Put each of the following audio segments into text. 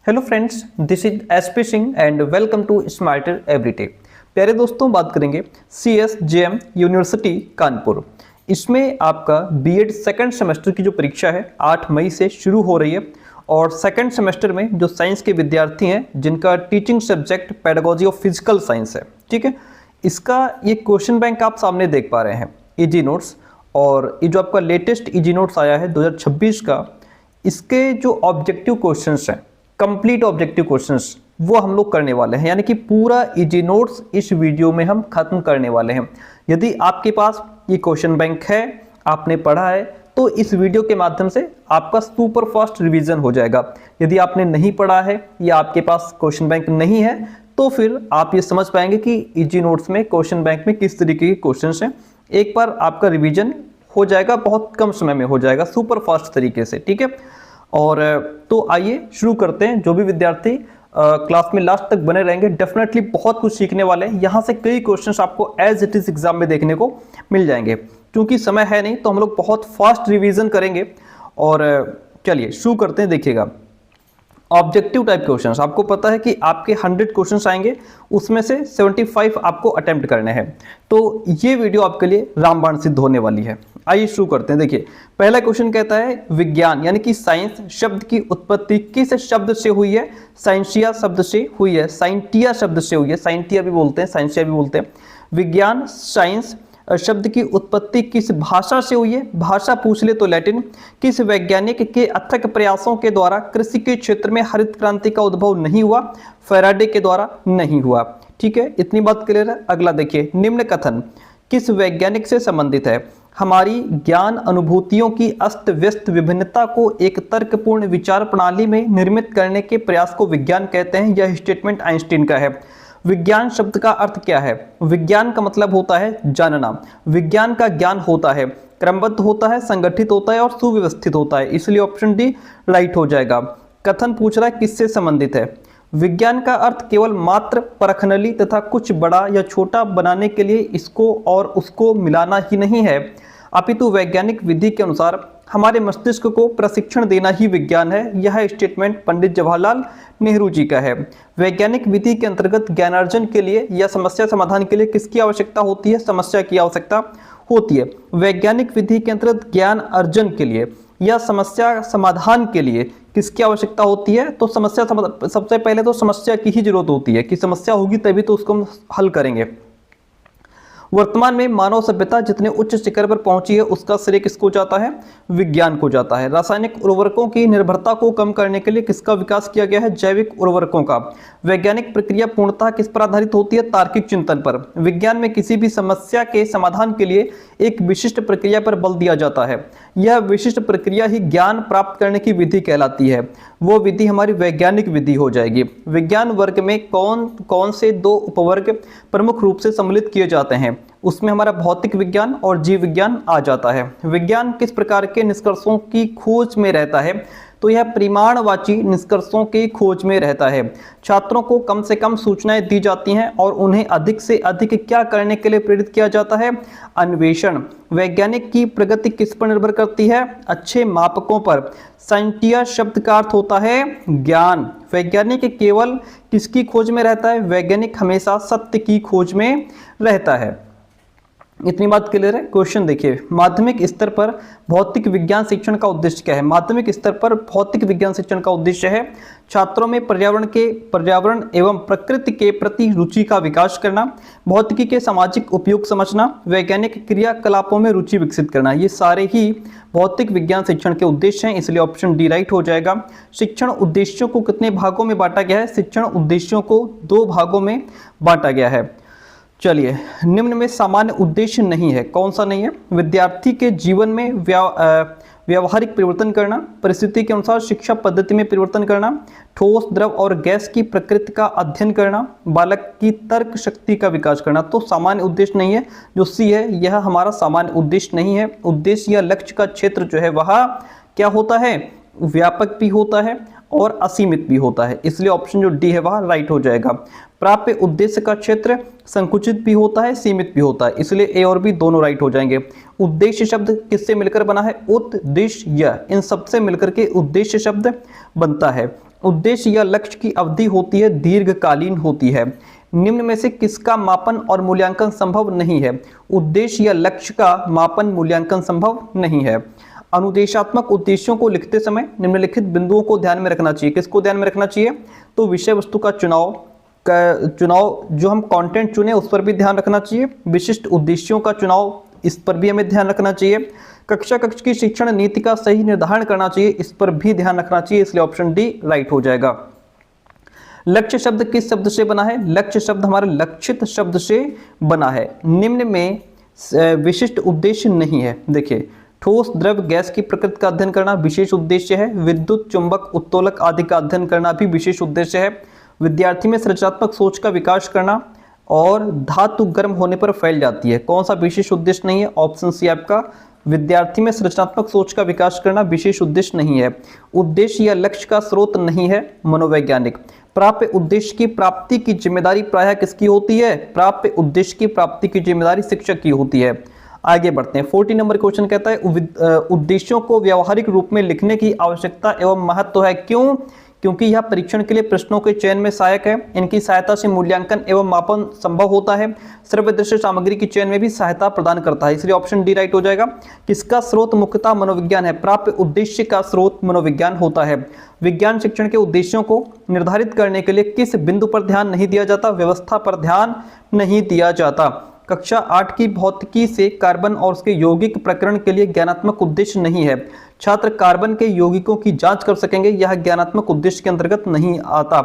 Hello friends, this is SP Singh and welcome to Smarter Everyday. प्यारे दोस्तों, बात करेंगे CSJM यूनिवर्सिटी कानपुर। इसमें आपका बीएड सेकंड सेमेस्टर की जो परीक्षा है 8 मई से शुरू हो रही है और सेकंड सेमेस्टर में जो साइंस के विद्यार्थी हैं जिनका teaching subject pedagogy of physical science है, ठीक है, इसका ये क्वेश्चन बैंक आप सामने देख पा रहे हैं, इजी नोट्स। और ये जो आपका लेटेस्ट इजी नोट्स आया है 2026 का, इसके जो ऑब्जेक्टिव क्वेश्चंस हैं, कंप्लीट ऑब्जेक्टिव क्वेश्चंस, वो हम लोग करने वाले हैं। यानी कि पूरा इजी नोट्स इस वीडियो में हम खत्म करने वाले हैं। यदि आपके पास ये क्वेश्चन बैंक है, आपने पढ़ा है, तो इस वीडियो के माध्यम से आपका सुपर फास्ट रिवीजन हो जाएगा। यदि आपने नहीं पढ़ा है या आपके पास क्वेश्चन बैंक नहीं है, तो फिर आप ये समझ पाएंगे कि इजी नोट्स में क्वेश्चन बैंक में किस तरीके के क्वेश्चंस हैं। एक बार आपका रिवीजन हो जाएगा, बहुत कम समय में हो जाएगा, सुपर फास्ट तरीके से, ठीक है। और तो आइए शुरू करते हैं। जो भी विद्यार्थी क्लास में लास्ट तक बने रहेंगे, डेफिनेटली बहुत कुछ सीखने वाले हैं। यहाँ से कई क्वेश्चंस आपको एज इट इज एग्जाम में देखने को मिल जाएंगे। क्योंकि समय है नहीं, तो हम लोग बहुत फास्ट रिवीजन करेंगे। और चलिए शुरू करते हैं। देखिएगा, ऑब्जेक्टिव टाइप क्वेश्चंस, आपको पता है कि आपके 100 क्वेश्चंस आएंगे, उसमें से 75 आपको अटेम्प्ट करने हैं। तो ये वीडियो आपके लिए रामबाण सिद्ध होने वाली है। आइए शुरू करते हैं। देखिए, पहला क्वेश्चन कहता है विज्ञान यानी कि साइंस शब्द की उत्पत्ति किस शब्द से हुई है? साइंसिया शब्द से हुई है, साइंटिया शब्द से हुई है, साइंटिया भी बोलते हैं, साइंसिया भी बोलते हैं। विज्ञान साइंस शब्द की उत्पत्ति किस भाषा से हुई है? भाषा पूछ ले तो लैटिन। किस वैज्ञानिक के अथक प्रयासों के द्वारा कृषि के क्षेत्र में हरित क्रांति का उद्भव नहीं हुआ? फैराडे के द्वारा नहीं हुआ। ठीक है, इतनी बात क्लियर है। अगला देखिए, निम्न कथन किस वैज्ञानिक से संबंधित है? हमारी ज्ञान अनुभूतियों की अस्त व्यस्त विभिन्नता को एक तर्कपूर्ण विचार प्रणाली में निर्मित करने के प्रयास को विज्ञान कहते हैं। यह स्टेटमेंट आइंस्टीन का है। विज्ञान शब्द का अर्थ क्या है? विज्ञान का मतलब होता है जानना। विज्ञान का ज्ञान होता है, क्रमबद्ध होता है, संगठित होता है और सुव्यवस्थित होता है। इसलिए ऑप्शन डी राइट हो जाएगा। कथन पूछ रहा है किससे संबंधित है? विज्ञान का अर्थ केवल मात्र परखनली तथा कुछ बड़ा या छोटा बनाने के लिए इसको और उसको मिलाना ही नहीं है, अपितु वैज्ञानिक विधि के अनुसार हमारे मस्तिष्क को प्रशिक्षण देना ही विज्ञान है। यह स्टेटमेंट पंडित जवाहरलाल नेहरू जी का है। वैज्ञानिक विधि के अंतर्गत ज्ञानार्जन के लिए या समस्या समाधान के लिए किसकी आवश्यकता होती है? समस्या की आवश्यकता होती है। वैज्ञानिक विधि के अंतर्गत ज्ञान अर्जन के लिए या समस्या समाधान के लिए किसकी आवश्यकता होती है? तो समस्या सबसे पहले तो समस्या की ही जरूरत होती है कि समस्या होगी तभी तो उसको हम हल करेंगे। वर्तमान में मानव सभ्यता जितने उच्च शिखर पर पहुंची है, उसका श्रेय किसको जाता है? विज्ञान को जाता है। रासायनिक उर्वरकों की निर्भरता को कम करने के लिए किसका विकास किया गया है? जैविक उर्वरकों का। वैज्ञानिक प्रक्रिया पूर्णतः किस पर आधारित होती है? तार्किक चिंतन पर। विज्ञान में किसी भी समस्या के समाधान के लिए एक विशिष्ट प्रक्रिया पर बल दिया जाता है। यह विशिष्ट प्रक्रिया ही ज्ञान प्राप्त करने की विधि कहलाती है। वो विधि हमारी वैज्ञानिक विधि हो जाएगी। विज्ञान वर्ग में कौन कौन से दो उपवर्ग प्रमुख रूप से सम्मिलित किए जाते हैं? उसमें हमारा भौतिक विज्ञान और जीव विज्ञान आ जाता है। विज्ञान किस प्रकार के निष्कर्षों की खोज में रहता है? तो यह परिमाणवाची निष्कर्षों की खोज में रहता है। छात्रों को कम से कम सूचनाएं दी जाती हैं और उन्हें अधिक से अधिक क्या करने के लिए प्रेरित किया जाता है? अन्वेषण। वैज्ञानिक की प्रगति किस पर निर्भर करती है? अच्छे मापकों पर। साइंटिया शब्द का अर्थ होता है ज्ञान। वैज्ञानिक केवल किसकी खोज में रहता है? वैज्ञानिक हमेशा सत्य की खोज में रहता है। इतनी बात क्लियर है। क्वेश्चन देखिए, माध्यमिक स्तर पर भौतिक विज्ञान शिक्षण का उद्देश्य क्या है? माध्यमिक स्तर पर भौतिक विज्ञान शिक्षण का उद्देश्य है छात्रों में पर्यावरण एवं प्रकृति के प्रति रुचि का विकास करना, भौतिकी के सामाजिक उपयोग समझना, वैज्ञानिक क्रियाकलापों में रुचि विकसित करना। ये सारे ही भौतिक विज्ञान शिक्षण के उद्देश्य हैं, इसलिए ऑप्शन डी राइट हो जाएगा। शिक्षण उद्देश्यों को कितने भागों में बांटा गया है? शिक्षण उद्देश्यों को 2 भागों में बांटा गया है। चलिए, निम्न में सामान्य उद्देश्य नहीं है, कौन सा नहीं है? विद्यार्थी के जीवन में व्यावहारिक परिवर्तन करना, परिस्थिति के अनुसार शिक्षा पद्धति में परिवर्तन करना, ठोस द्रव और गैस की प्रकृति का अध्ययन करना, बालक की तर्क शक्ति का विकास करना। तो सामान्य उद्देश्य नहीं है, जो सी है यह हमारा सामान्य उद्देश्य नहीं है। उद्देश्य या लक्ष्य का क्षेत्र जो है वह क्या होता है? व्यापक भी होता है और असीमित भी होता है, इसलिए ऑप्शन जो डी है वह राइट हो जाएगा। प्राप्य उद्देश्य का क्षेत्र संकुचित भी होता है, सीमित भी होता है, इसलिए ए और बी दोनों राइट हो जाएंगे। उद्देश्य शब्द किससे मिलकर बना है? उद्देश्य, इन सबसे मिलकर के उद्देश्य शब्द बनता है। उद्देश्य या लक्ष्य की अवधि होती है दीर्घकालीन होती है। निम्न में से किसका मापन और मूल्यांकन संभव नहीं है? उद्देश्य या लक्ष्य का मापन मूल्यांकन संभव नहीं है। अनुदेशात्मक उद्देश्यों को लिखते समय निम्नलिखित बिंदुओं को ध्यान में रखना चाहिए। किसको ध्यान में रखना चाहिए? तो विषय वस्तु का चुनाव जो हम कंटेंट चुने उस पर भी ध्यान रखना चाहिए। विशिष्ट उद्देश्यों का चुनाव, इस पर भी हमें ध्यान रखना चाहिए। कक्षा कक्ष की शिक्षण नीति का सही निर्धारण करना चाहिए, इस पर भी ध्यान रखना चाहिए, इसलिए ऑप्शन डी राइट हो जाएगा। लक्ष्य शब्द किस शब्द से बना है? लक्ष्य शब्द हमारे लक्षित शब्द से बना है। निम्न में विशिष्ट उद्देश्य नहीं है। देखिए, ठोस द्रव गैस की प्रकृति का अध्ययन करना विशेष उद्देश्य है। विद्युत चुंबक उत्तोलक आदि का अध्ययन करना भी विशेष उद्देश्य है। विद्यार्थी में सृजनात्मक सोच का विकास करना, और धातु गर्म होने पर फैल जाती है, कौन सा विशेष उद्देश्य नहीं है? ऑप्शन सी आपका विद्यार्थी में सृजनात्मक सोच का विकास करना विशेष उद्देश्य नहीं है। उद्देश्य या लक्ष्य का स्रोत नहीं है मनोवैज्ञानिक। प्राप्य उद्देश्य की प्राप्ति की जिम्मेदारी प्रायः किसकी होती है? प्राप्य उद्देश्य की प्राप्ति की जिम्मेदारी शिक्षक की होती है। आगे बढ़ते हैं। 40 नंबर क्वेश्चन कहता है उद्देश्यों को व्यावहारिक रूप में लिखने की आवश्यकता एवं महत्व है। क्यों? क्योंकि यह परीक्षण के लिए प्रश्नों के चयन में सहायक है। इनकी सहायता से मूल्यांकन एवं मापन संभव होता है। सर्वदृश्य सामग्री के चयन में भी सहायता प्रदान करता है, इसलिए ऑप्शन डी राइट हो जाएगा। किसका स्रोत मुख्यतः मनोविज्ञान है? प्राप्य उद्देश्य का स्रोत मनोविज्ञान होता है। विज्ञान शिक्षण के उद्देश्यों को निर्धारित करने के लिए किस बिंदु पर ध्यान नहीं दिया जाता? व्यवस्था पर ध्यान नहीं दिया जाता। कक्षा 8 की भौतिकी से कार्बन और उसके यौगिक प्रकरण के लिए ज्ञानात्मक उद्देश्य नहीं है। छात्र कार्बन के यौगिकों की जांच कर सकेंगे, यह ज्ञानात्मक उद्देश्य के अंतर्गत नहीं आता।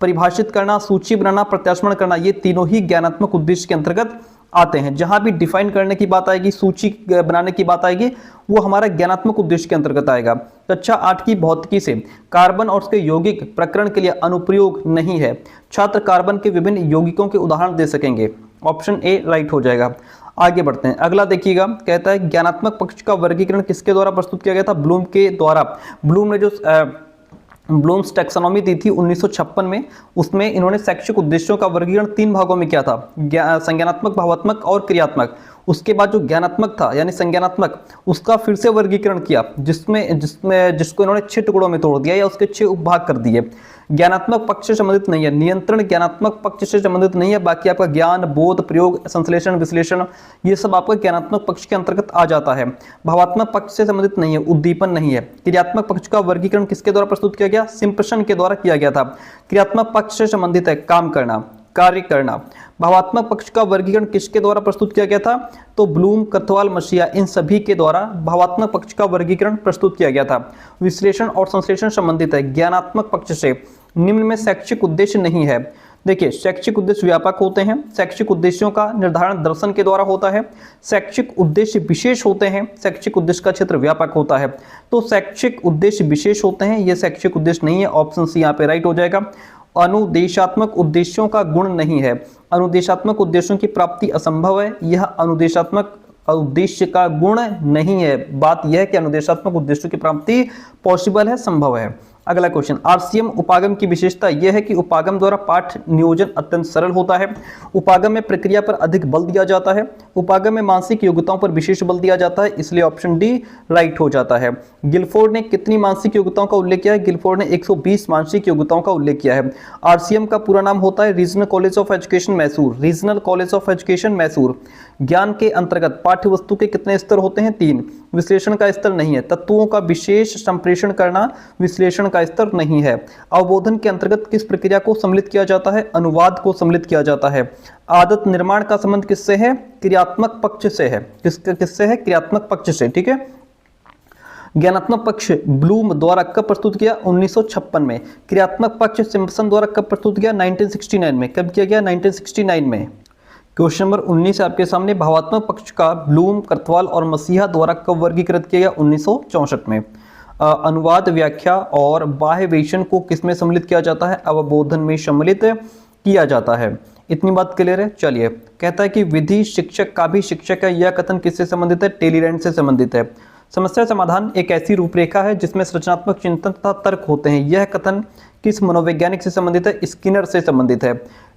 परिभाषित करना, सूची बनाना, प्रत्यास्मरण करना, ये तीनों ही ज्ञानात्मक उद्देश्य के अंतर्गत आते हैं। जहां भी डिफाइन करने की बात आएगी, सूची बनाने की बात आएगी, वो हमारा ज्ञानात्मक उद्देश्य के अंतर्गत आएगा। कक्षा 8 की भौतिकी से कार्बन और उसके यौगिक प्रकरण के लिए अनुप्रयोग नहीं है। छात्र कार्बन के विभिन्न यौगिकों के उदाहरण दे सकेंगे, ऑप्शन ए राइट हो जाएगा। आगे बढ़ते हैं। अगला देखिएगा, कहता है ज्ञानात्मक पक्ष का वर्गीकरण किसके द्वारा प्रस्तुत किया गया था? ब्लूम के द्वारा। ब्लूम ने जो ब्लूम्स टैक्सोनॉमी दी थी 1956 में, उसमें इन्होंने शैक्षिक उद्देश्यों का वर्गीकरण 3 भागों में किया था, संज्ञानात्मक, भावात्मक और क्रियात्मक। उसके बाद जो ज्ञानात्मक था यानी संज्ञानात्मक, उसका फिर से वर्गीकरण किया, जिसको इन्होंने 6 टुकड़ों में तोड़ दिया या उसके 6 उपभाग कर दिए। ज्ञानात्मक पक्ष से संबंधित नहीं है, नियंत्रण ज्ञानात्मक पक्ष से संबंधित नहीं है, बाकी आपका ज्ञान, बोध, प्रयोग, संश्लेषण, विश्लेषण, ये सब आपका ज्ञानात्मक पक्ष के अंतर्गत आ जाता है। भावात्मक पक्ष से संबंधित नहीं है, उद्दीपन नहीं है। क्रियात्मक पक्ष का वर्गीकरण किसके द्वारा प्रस्तुत किया गया? सिम्पसन के द्वारा किया गया था। क्रियात्मक पक्ष से संबंधित है काम करना, कार्य करना। भावात्मक पक्ष का वर्गीकरण किसके द्वारा प्रस्तुत किया गया था? तो ब्लूम, कथवाल, मशिया, इन सभी के द्वारा भावात्मक पक्ष का वर्गीकरण प्रस्तुत किया गया था। विश्लेषण और संश्लेषण संबंधित है ज्ञानात्मक पक्ष से। निम्न में शैक्षिक उद्देश्य नहीं है। देखिए, शैक्षिक उद्देश्य व्यापक होते हैं। शैक्षिक उद्देश्यों का निर्धारण दर्शन के द्वारा होता है। शैक्षिक उद्देश्य विशेष होते हैं, शैक्षिक उद्देश्य का क्षेत्र व्यापक होता है। तो शैक्षिक उद्देश्य विशेष होते हैं, ये शैक्षिक उद्देश्य नहीं है, ऑप्शन सी यहाँ पे राइट हो जाएगा। अनुदेशात्मक उद्देश्यों का गुण नहीं है। अनुदेशात्मक उद्देश्यों की प्राप्ति असंभव है, यह अनुदेशात्मक उद्देश्य का गुण नहीं है। बात यह है कि अनुदेशात्मक उद्देश्यों की प्राप्ति पॉसिबल है, संभव है। अगला क्वेश्चन, आरसीएम उपागम की विशेषता यह है कि उपागम द्वारा पाठ नियोजन अत्यंत सरल होता है। उपागम में प्रक्रिया पर अधिक बल दिया जाता है। उपागम में मानसिक योग्यताओं पर विशेष बल दिया जाता है, इसलिए ऑप्शन डी राइट हो जाता है। गिलफोर्ड ने कितनी मानसिक योग्यताओं का उल्लेख किया है? गिलफोर्ड ने 120 मानसिक योग्यताओं का उल्लेख किया है। आरसीएम का पूरा नाम होता है regional college of education Mysore. Regional college of education Mysore. ज्ञान के अंतर्गत पाठ्य वस्तु के कितने स्तर होते हैं? 3। विश्लेषण का स्तर नहीं है। तत्वों का विशेष संप्रेषण करना विश्लेषण का स्तर नहीं है। अवबोधन के अंतर्गत किस प्रक्रिया को सम्मिलित किया जाता है? अनुवाद को सम्मिलित किया जाता है। आदत निर्माण का संबंध किससे है? क्रियात्मक पक्ष से है। किससे है? क्रियात्मक पक्ष से, ठीक है। ज्ञानात्मक पक्ष ब्लूम द्वारा कब प्रस्तुत किया? 1956 में। क्रियात्मक पक्ष सिम्पसन द्वारा कब प्रस्तुत किया? 1969 में। कब किया गया? 1969 में। क्वेश्चन नंबर 19 आपके सामने, भावात्मक पक्ष का ब्लूम, कर्थवाल और मसीहा द्वारा कब वर्गीकृत किया गया? 1964 में। अनुवाद, व्याख्या और बाह्य वेशन को किसमें सम्मिलित किया जाता है? अवबोधन में सम्मिलित किया जाता है। इतनी बात क्लियर है। चलिए, कहता है कि विधि शिक्षक का भी शिक्षक है, यह कथन किससे संबंधित है? टेलीलैंड से संबंधित है। समस्या समाधान एक ऐसी रूपरेखा है जिसमें रचनात्मक चिंतन तथा तर्क होते हैं। यह कथन किस मनोवैज्ञानिक से संबंधित है? स्किनर से संबंधित है।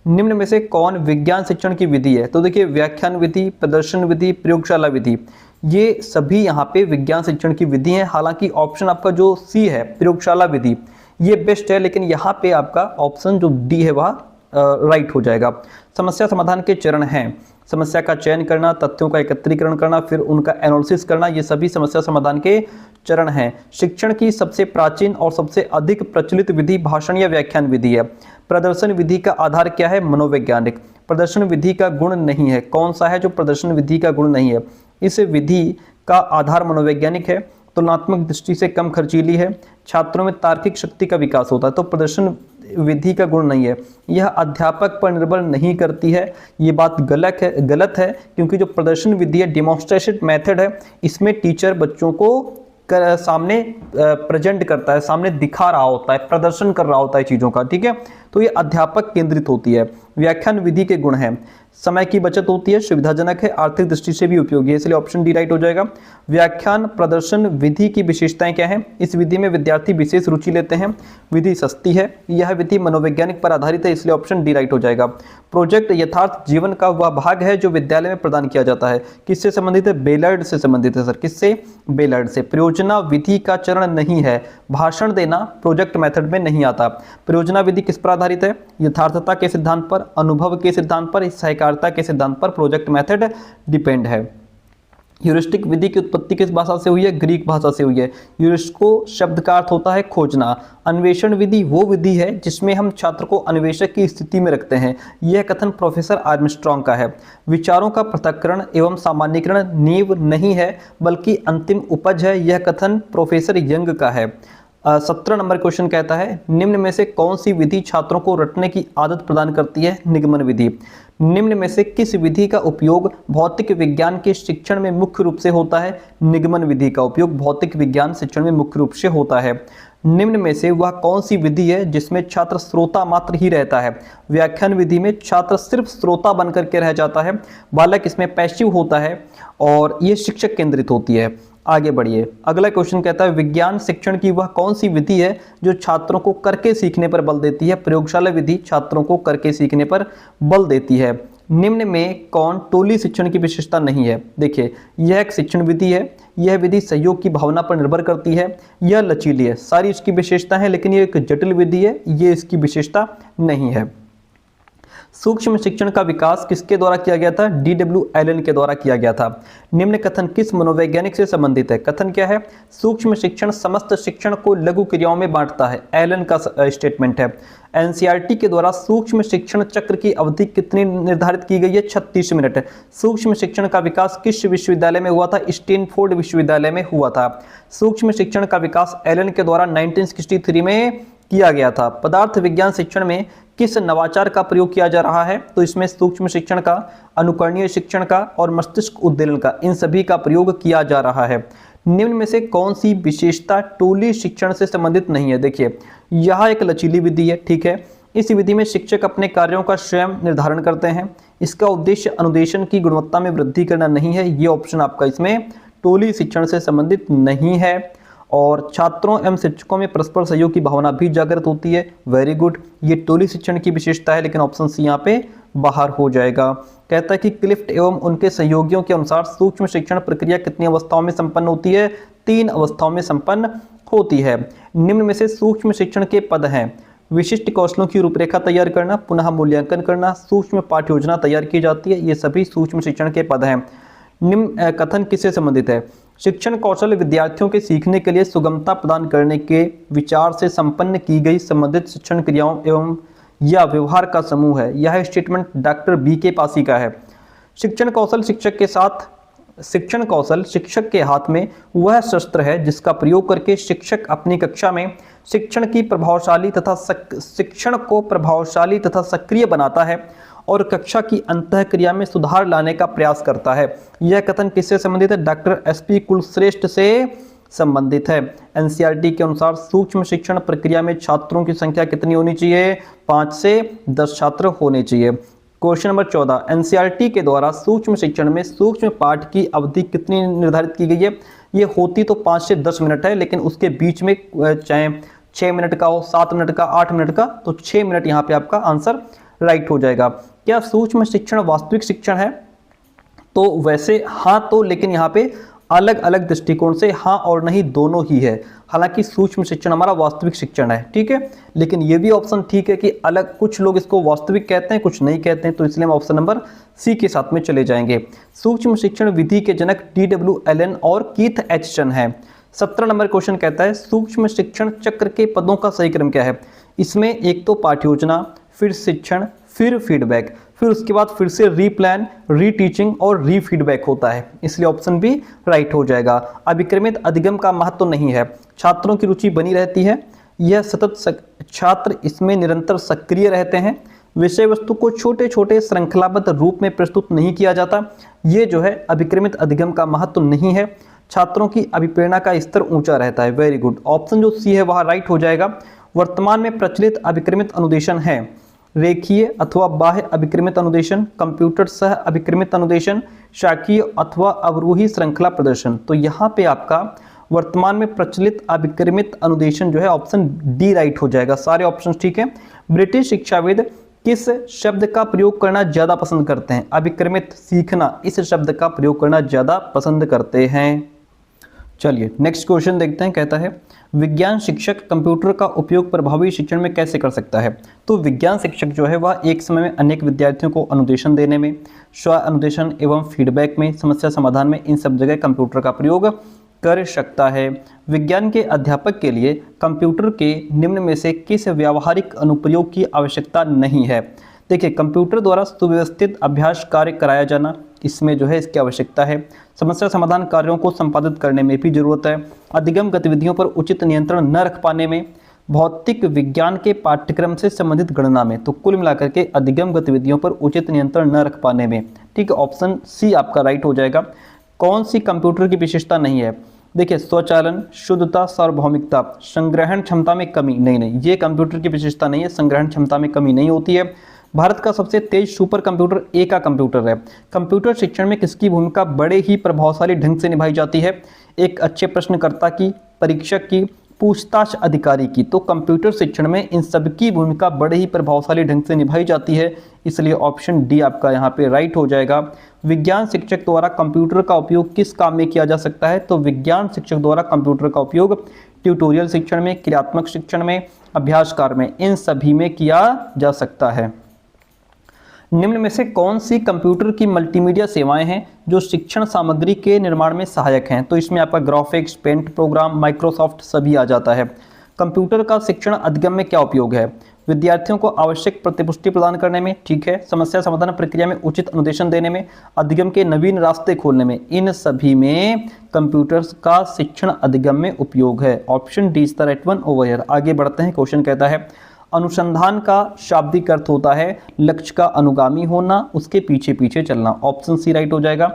निम्न में से कौन विज्ञान शिक्षण की विधि है? तो देखिए, व्याख्यान विधि, प्रदर्शन विधि, प्रयोगशाला विधि, ये सभी यहाँ पे विज्ञान शिक्षण की विधि है। हालांकि ऑप्शन आपका जो सी है, प्रयोगशाला विधि, ये बेस्ट है, लेकिन यहाँ पे आपका ऑप्शन जो डी है वह राइट हो जाएगा। समस्या समाधान के चरण हैं: समस्या का चयन करना, तथ्यों का एकत्रीकरण करना, फिर उनका एनालिसिस करना, ये सभी समस्या समाधान के चरण हैं। शिक्षण की सबसे प्राचीन और सबसे अधिक प्रचलित विधि भाषण या व्याख्यान विधि है। प्रदर्शन विधि का आधार क्या है? मनोवैज्ञानिक। प्रदर्शन विधि का गुण नहीं है। कौन सा है जो प्रदर्शन विधि का गुण नहीं है? इस विधि का आधार मनोवैज्ञानिक है। तुलनात्मक दृष्टि से कम खर्चीली है। छात्रों में तार्किक शक्ति का विकास होता है। तो प्रदर्शन विधि का गुण नहीं है। यह अध्यापक पर निर्भर नहीं करती है। ये बात गलत है क्योंकि जो प्रदर्शन विधि है, डेमोन्स्ट्रेशन मेथड है, इसमें टीचर बच्चों को सामने प्रेजेंट करता है, सामने दिखा रहा होता है, प्रदर्शन कर रहा होता है चीज़ों का, ठीक है। तो ये अध्यापक केंद्रित होती है। व्याख्यान विधि के गुण हैं: समय की बचत होती है, सुविधाजनक है, आर्थिक दृष्टि से भी उपयोगी है, इसलिए ऑप्शन डी राइट हो जाएगा। व्याख्यान प्रदर्शन विधि की विशेषताएं क्या हैं? इस विधि में विद्यार्थी विशेष रुचि लेते हैं। विधि सस्ती है। यह विधि मनोवैज्ञानिक पर आधारित है, इसलिए ऑप्शन डी राइट हो जाएगा। प्रोजेक्ट यथार्थ जीवन का वह भाग है जो विद्यालय में प्रदान किया जाता है। किससे संबंधित है? बेलर्ड से संबंधित है सर। किससे? बेलर्ड से। परियोजना विधि का चरण नहीं है। भाषण देना प्रोजेक्ट मेथड में नहीं आता। परियोजना विधि किस पर आधारित है? यथार्थता के सिद्धांत पर, अनुभव के सिद्धांत पर, सहकारिता के सिद्धांत पर प्रोजेक्ट मेथड डिपेंड है। ह्यूरिस्टिक विधि की उत्पत्ति किस भाषा से हुई है? ग्रीक भाषा से हुई है। ह्यूरिस्को शब्द का अर्थ होता है खोजना। अन्वेषण विधि वो विधि है जिसमें हम छात्र को अन्वेषक की स्थिति में रखते हैं। यह कथन प्रोफेसर आर्मस्ट्रॉन्ग का है। विचारों का पृथक्करण एवं सामान्यीकरण नींव नहीं है बल्कि अंतिम उपज है। यह कथन प्रोफेसर यंग का है। 17 नंबर क्वेश्चन कहता है, निम्न में से कौन सी विधि छात्रों को रटने की आदत प्रदान करती है? निगमन विधि। निम्न में से किस विधि का उपयोग भौतिक विज्ञान के शिक्षण में मुख्य रूप से होता है? निगमन विधि का उपयोग भौतिक विज्ञान शिक्षण में मुख्य रूप से होता है। निम्न में से वह कौन सी विधि है जिसमें छात्र श्रोता मात्र ही रहता है? व्याख्यान विधि में छात्र सिर्फ श्रोता बनकर के रह जाता है। बालक इसमें पैसिव होता है और ये शिक्षक केंद्रित होती है। आगे बढ़िए। अगला क्वेश्चन कहता है, विज्ञान शिक्षण की वह कौन सी विधि है जो छात्रों को करके सीखने पर बल देती है? प्रयोगशाला विधि छात्रों को करके सीखने पर बल देती है। निम्न में कौन टोली शिक्षण की विशेषता नहीं है? देखिए, यह एक शिक्षण विधि है। यह विधि सहयोग की भावना पर निर्भर करती है। यह लचीली है। सारी इसकी विशेषता है, लेकिन यह एक जटिल विधि है। ये इसकी विशेषता नहीं है। सूक्ष्म शिक्षण का विकास किसके द्वारा किया गया था? D.W. एलन के द्वारा किया गया था। निम्न कथन किस मनोवैज्ञानिक से संबंधित है? कथन क्या है? सूक्ष्म शिक्षण समस्त शिक्षण को लघु क्रियाओं में बांटता है। एलन का स्टेटमेंट है। एनसीईआरटी के द्वारा सूक्ष्म शिक्षण चक्र की अवधि कितनी निर्धारित की गई है? 36 मिनट। सूक्ष्म शिक्षण का विकास किस विश्वविद्यालय में हुआ था? स्टैनफोर्ड विश्वविद्यालय में हुआ था। सूक्ष्म शिक्षण का विकास एलन के द्वारा 1963 में किया गया था। पदार्थ विज्ञान शिक्षण में किस नवाचार का प्रयोग किया जा रहा है? तो इसमें सूक्ष्म शिक्षण का, अनुकरणीय शिक्षण का और मस्तिष्क उद्दीलन का, इन सभी का प्रयोग किया जा रहा है। निम्न में से कौन सी विशेषता टोली शिक्षण से संबंधित नहीं है? देखिए, यह एक लचीली विधि है, ठीक है। इस विधि में शिक्षक अपने कार्यों का स्वयं निर्धारण करते हैं। इसका उद्देश्य अनुदेशन की गुणवत्ता में वृद्धि करना नहीं है। ये ऑप्शन आपका इसमें टोली शिक्षण से संबंधित नहीं है। और छात्रों एवं शिक्षकों में परस्पर सहयोग की भावना भी जागृत होती है। वेरी गुड, ये टोली शिक्षण की विशेषता है, लेकिन ऑप्शन सी यहाँ पे बाहर हो जाएगा। कहता है कि क्लिफ्ट एवं उनके सहयोगियों के अनुसार सूक्ष्म शिक्षण प्रक्रिया कितनी अवस्थाओं में संपन्न होती है? 3 अवस्थाओं में संपन्न होती है। निम्न में से सूक्ष्म शिक्षण के पद हैं: विशिष्ट कौशलों की रूपरेखा तैयार करना, पुनः मूल्यांकन करना, सूक्ष्म पाठ्य योजना तैयार की जाती है। ये सभी सूक्ष्म शिक्षण के पद हैं। निम्न कथन किससे संबंधित है? शिक्षण कौशल विद्यार्थियों के सीखने के लिए सुगमता प्रदान करने के विचार से संपन्न की गई संबंधित शिक्षण क्रियाओं एवं या व्यवहार का समूह है। यह स्टेटमेंट डॉक्टर B.K. पासी का है। शिक्षण कौशल शिक्षक के हाथ में वह शस्त्र है जिसका प्रयोग करके शिक्षक अपनी कक्षा में शिक्षण को प्रभावशाली तथा सक्रिय बनाता है और कक्षा की अंतःक्रिया में सुधार लाने का प्रयास करता है। यह कथन किससे संबंधित है? Doctor S.P. कुलश्रेष्ठ से संबंधित है। एनसीईआरटी के अनुसार सूक्ष्म शिक्षण प्रक्रिया में छात्रों की संख्या कितनी होनी चाहिए? 5 से 10 छात्र होने चाहिए। क्वेश्चन नंबर 14, एनसीईआरटी के द्वारा सूक्ष्म शिक्षण में सूक्ष्म पाठ की अवधि कितनी निर्धारित की गई है? ये होती तो 5 से 10 मिनट है, लेकिन उसके बीच में चाहे 6 मिनट का हो, 7 मिनट का, 8 मिनट का, तो 6 मिनट यहाँ पे आपका आंसर राइट हो जाएगा। क्या सूक्ष्म शिक्षण वास्तविक शिक्षण है? तो वैसे हाँ, तो लेकिन यहाँ पे अलग अलग दृष्टिकोण से हाँ और नहीं दोनों ही है। हालांकि सूक्ष्म शिक्षण हमारा वास्तविक शिक्षण है, ठीक है, लेकिन ये भी ऑप्शन ठीक है कि अलग, कुछ लोग इसको वास्तविक कहते हैं, कुछ नहीं कहते हैं, तो इसलिए हम ऑप्शन नंबर सी के साथ में चले जाएंगे। सूक्ष्म शिक्षण विधि के जनक D.W. एलन और कीथ एचसन है। 17 नंबर क्वेश्चन कहता है सूक्ष्म शिक्षण चक्र के पदों का सही क्रम क्या है? इसमें एक तो पाठ्य योजना, फिर शिक्षण, फिर फीडबैक, फिर उसके बाद फिर से रीप्लान, रीटीचिंग और रीफीडबैक होता है, इसलिए ऑप्शन बी राइट हो जाएगा। अभिक्रमित अधिगम का महत्व नहीं है, छात्रों की रुचि बनी रहती है, यह सतत छात्र इसमें निरंतर सक्रिय रहते हैं, विषय वस्तु को छोटे छोटे श्रृंखलाबद्ध रूप में प्रस्तुत नहीं किया जाता, ये जो है अभिक्रमित अधिगम का महत्व नहीं है, छात्रों की अभिप्रेरणा का स्तर ऊंचा रहता है। वेरी गुड, ऑप्शन जो सी है वह राइट हो जाएगा। वर्तमान में प्रचलित अभिक्रमित अनुदेशन है रेखीय अथवा बाह्य अभिक्रमित अनुदेशन, कंप्यूटर सह अभिक्रमित अनुदेशन, शाखीय अथवा अवरोही श्रृंखला प्रदर्शन। तो यहाँ पे आपका वर्तमान में प्रचलित अभिक्रमित अनुदेशन जो है ऑप्शन डी राइट हो जाएगा। सारे ऑप्शन ठीक है। ब्रिटिश शिक्षाविद किस शब्द का प्रयोग करना ज्यादा पसंद करते हैं? अभिक्रमित, सीखना, इस शब्द का प्रयोग करना ज्यादा पसंद करते हैं। चलिए नेक्स्ट क्वेश्चन देखते हैं। कहता है विज्ञान शिक्षक कंप्यूटर का उपयोग प्रभावी शिक्षण में कैसे कर सकता है? तो विज्ञान शिक्षक जो है वह एक समय में अनेक विद्यार्थियों को अनुदेशन देने में, स्व अनुदेशन एवं फीडबैक में, समस्या समाधान में, इन सब जगह कंप्यूटर का प्रयोग कर सकता है। विज्ञान के अध्यापक के लिए कंप्यूटर के निम्न में से किस व्यावहारिक अनुप्रयोग की आवश्यकता नहीं है? देखिए, कंप्यूटर द्वारा सुव्यवस्थित अभ्यास कार्य कराया जाना, इसमें जो है इसकी आवश्यकता है। समस्या समाधान कार्यों को संपादित करने में भी जरूरत है। अधिगम गतिविधियों पर उचित नियंत्रण न रख पाने में, भौतिक विज्ञान के पाठ्यक्रम से संबंधित गणना में। तो कुल मिलाकर के अधिगम गतिविधियों पर उचित नियंत्रण न रख पाने में, ठीक है, ऑप्शन सी आपका राइट हो जाएगा। कौन सी कंप्यूटर की विशेषता नहीं है? देखिए, स्वचालन, शुद्धता, सार्वभौमिकता, संग्रहण क्षमता में कमी, नहीं, ये कंप्यूटर की विशेषता नहीं है, संग्रहण क्षमता में कमी नहीं होती है। भारत का सबसे तेज सुपर कंप्यूटर ए का कंप्यूटर है। कंप्यूटर शिक्षण में किसकी भूमिका बड़े ही प्रभावशाली ढंग से निभाई जाती है? एक अच्छे प्रश्नकर्ता की, परीक्षक की, पूछताछ अधिकारी की। तो कंप्यूटर शिक्षण में इन सब की भूमिका बड़े ही प्रभावशाली ढंग से निभाई जाती है, इसलिए ऑप्शन डी आपका यहाँ पे राइट हो जाएगा। विज्ञान शिक्षक द्वारा कंप्यूटर का उपयोग किस काम में किया जा सकता है? तो विज्ञान शिक्षक द्वारा कंप्यूटर का उपयोग ट्यूटोरियल शिक्षण में, क्रियात्मक शिक्षण में, अभ्यास कार्य में, इन सभी में किया जा सकता है। निम्न में से कौन सी कंप्यूटर की मल्टीमीडिया सेवाएं हैं जो शिक्षण सामग्री के निर्माण में सहायक हैं? तो इसमें आपका ग्राफिक्स, पेंट प्रोग्राम, माइक्रोसॉफ्ट सभी आ जाता है। कंप्यूटर का शिक्षण अधिगम में क्या उपयोग है? विद्यार्थियों को आवश्यक प्रतिपुष्टि प्रदान करने में, ठीक है, समस्या समाधान प्रक्रिया में उचित अनुदेशन देने में, अधिगम के नवीन रास्ते खोलने में, इन सभी में कंप्यूटर्स का शिक्षण अधिगम में उपयोग है। Option D is the right one over here. आगे बढ़ते हैं। क्वेश्चन कहता है अनुसंधान का शाब्दिक अर्थ होता है लक्ष्य का अनुगामी होना, उसके पीछे पीछे चलना। ऑप्शन सी राइट हो जाएगा।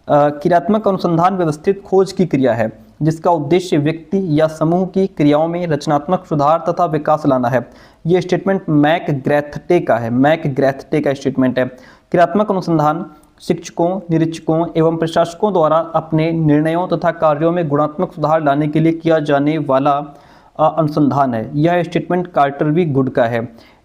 क्रियात्मक अनुसंधान व्यवस्थित खोज की क्रिया है जिसका उद्देश्य व्यक्ति या समूह की क्रियाओं में रचनात्मक सुधार तथा विकास लाना है। यह स्टेटमेंट मैकग्रैथटे का है, मैकग्रैथटे का स्टेटमेंट है। क्रियात्मक अनुसंधान शिक्षकों, निरीक्षकों एवं प्रशासकों द्वारा अपने निर्णयों तथा कार्यों में गुणात्मक सुधार लाने के लिए किया जाने वाला अनुसंधान है। यह स्टेटमेंट कार्टर वी गुड का है।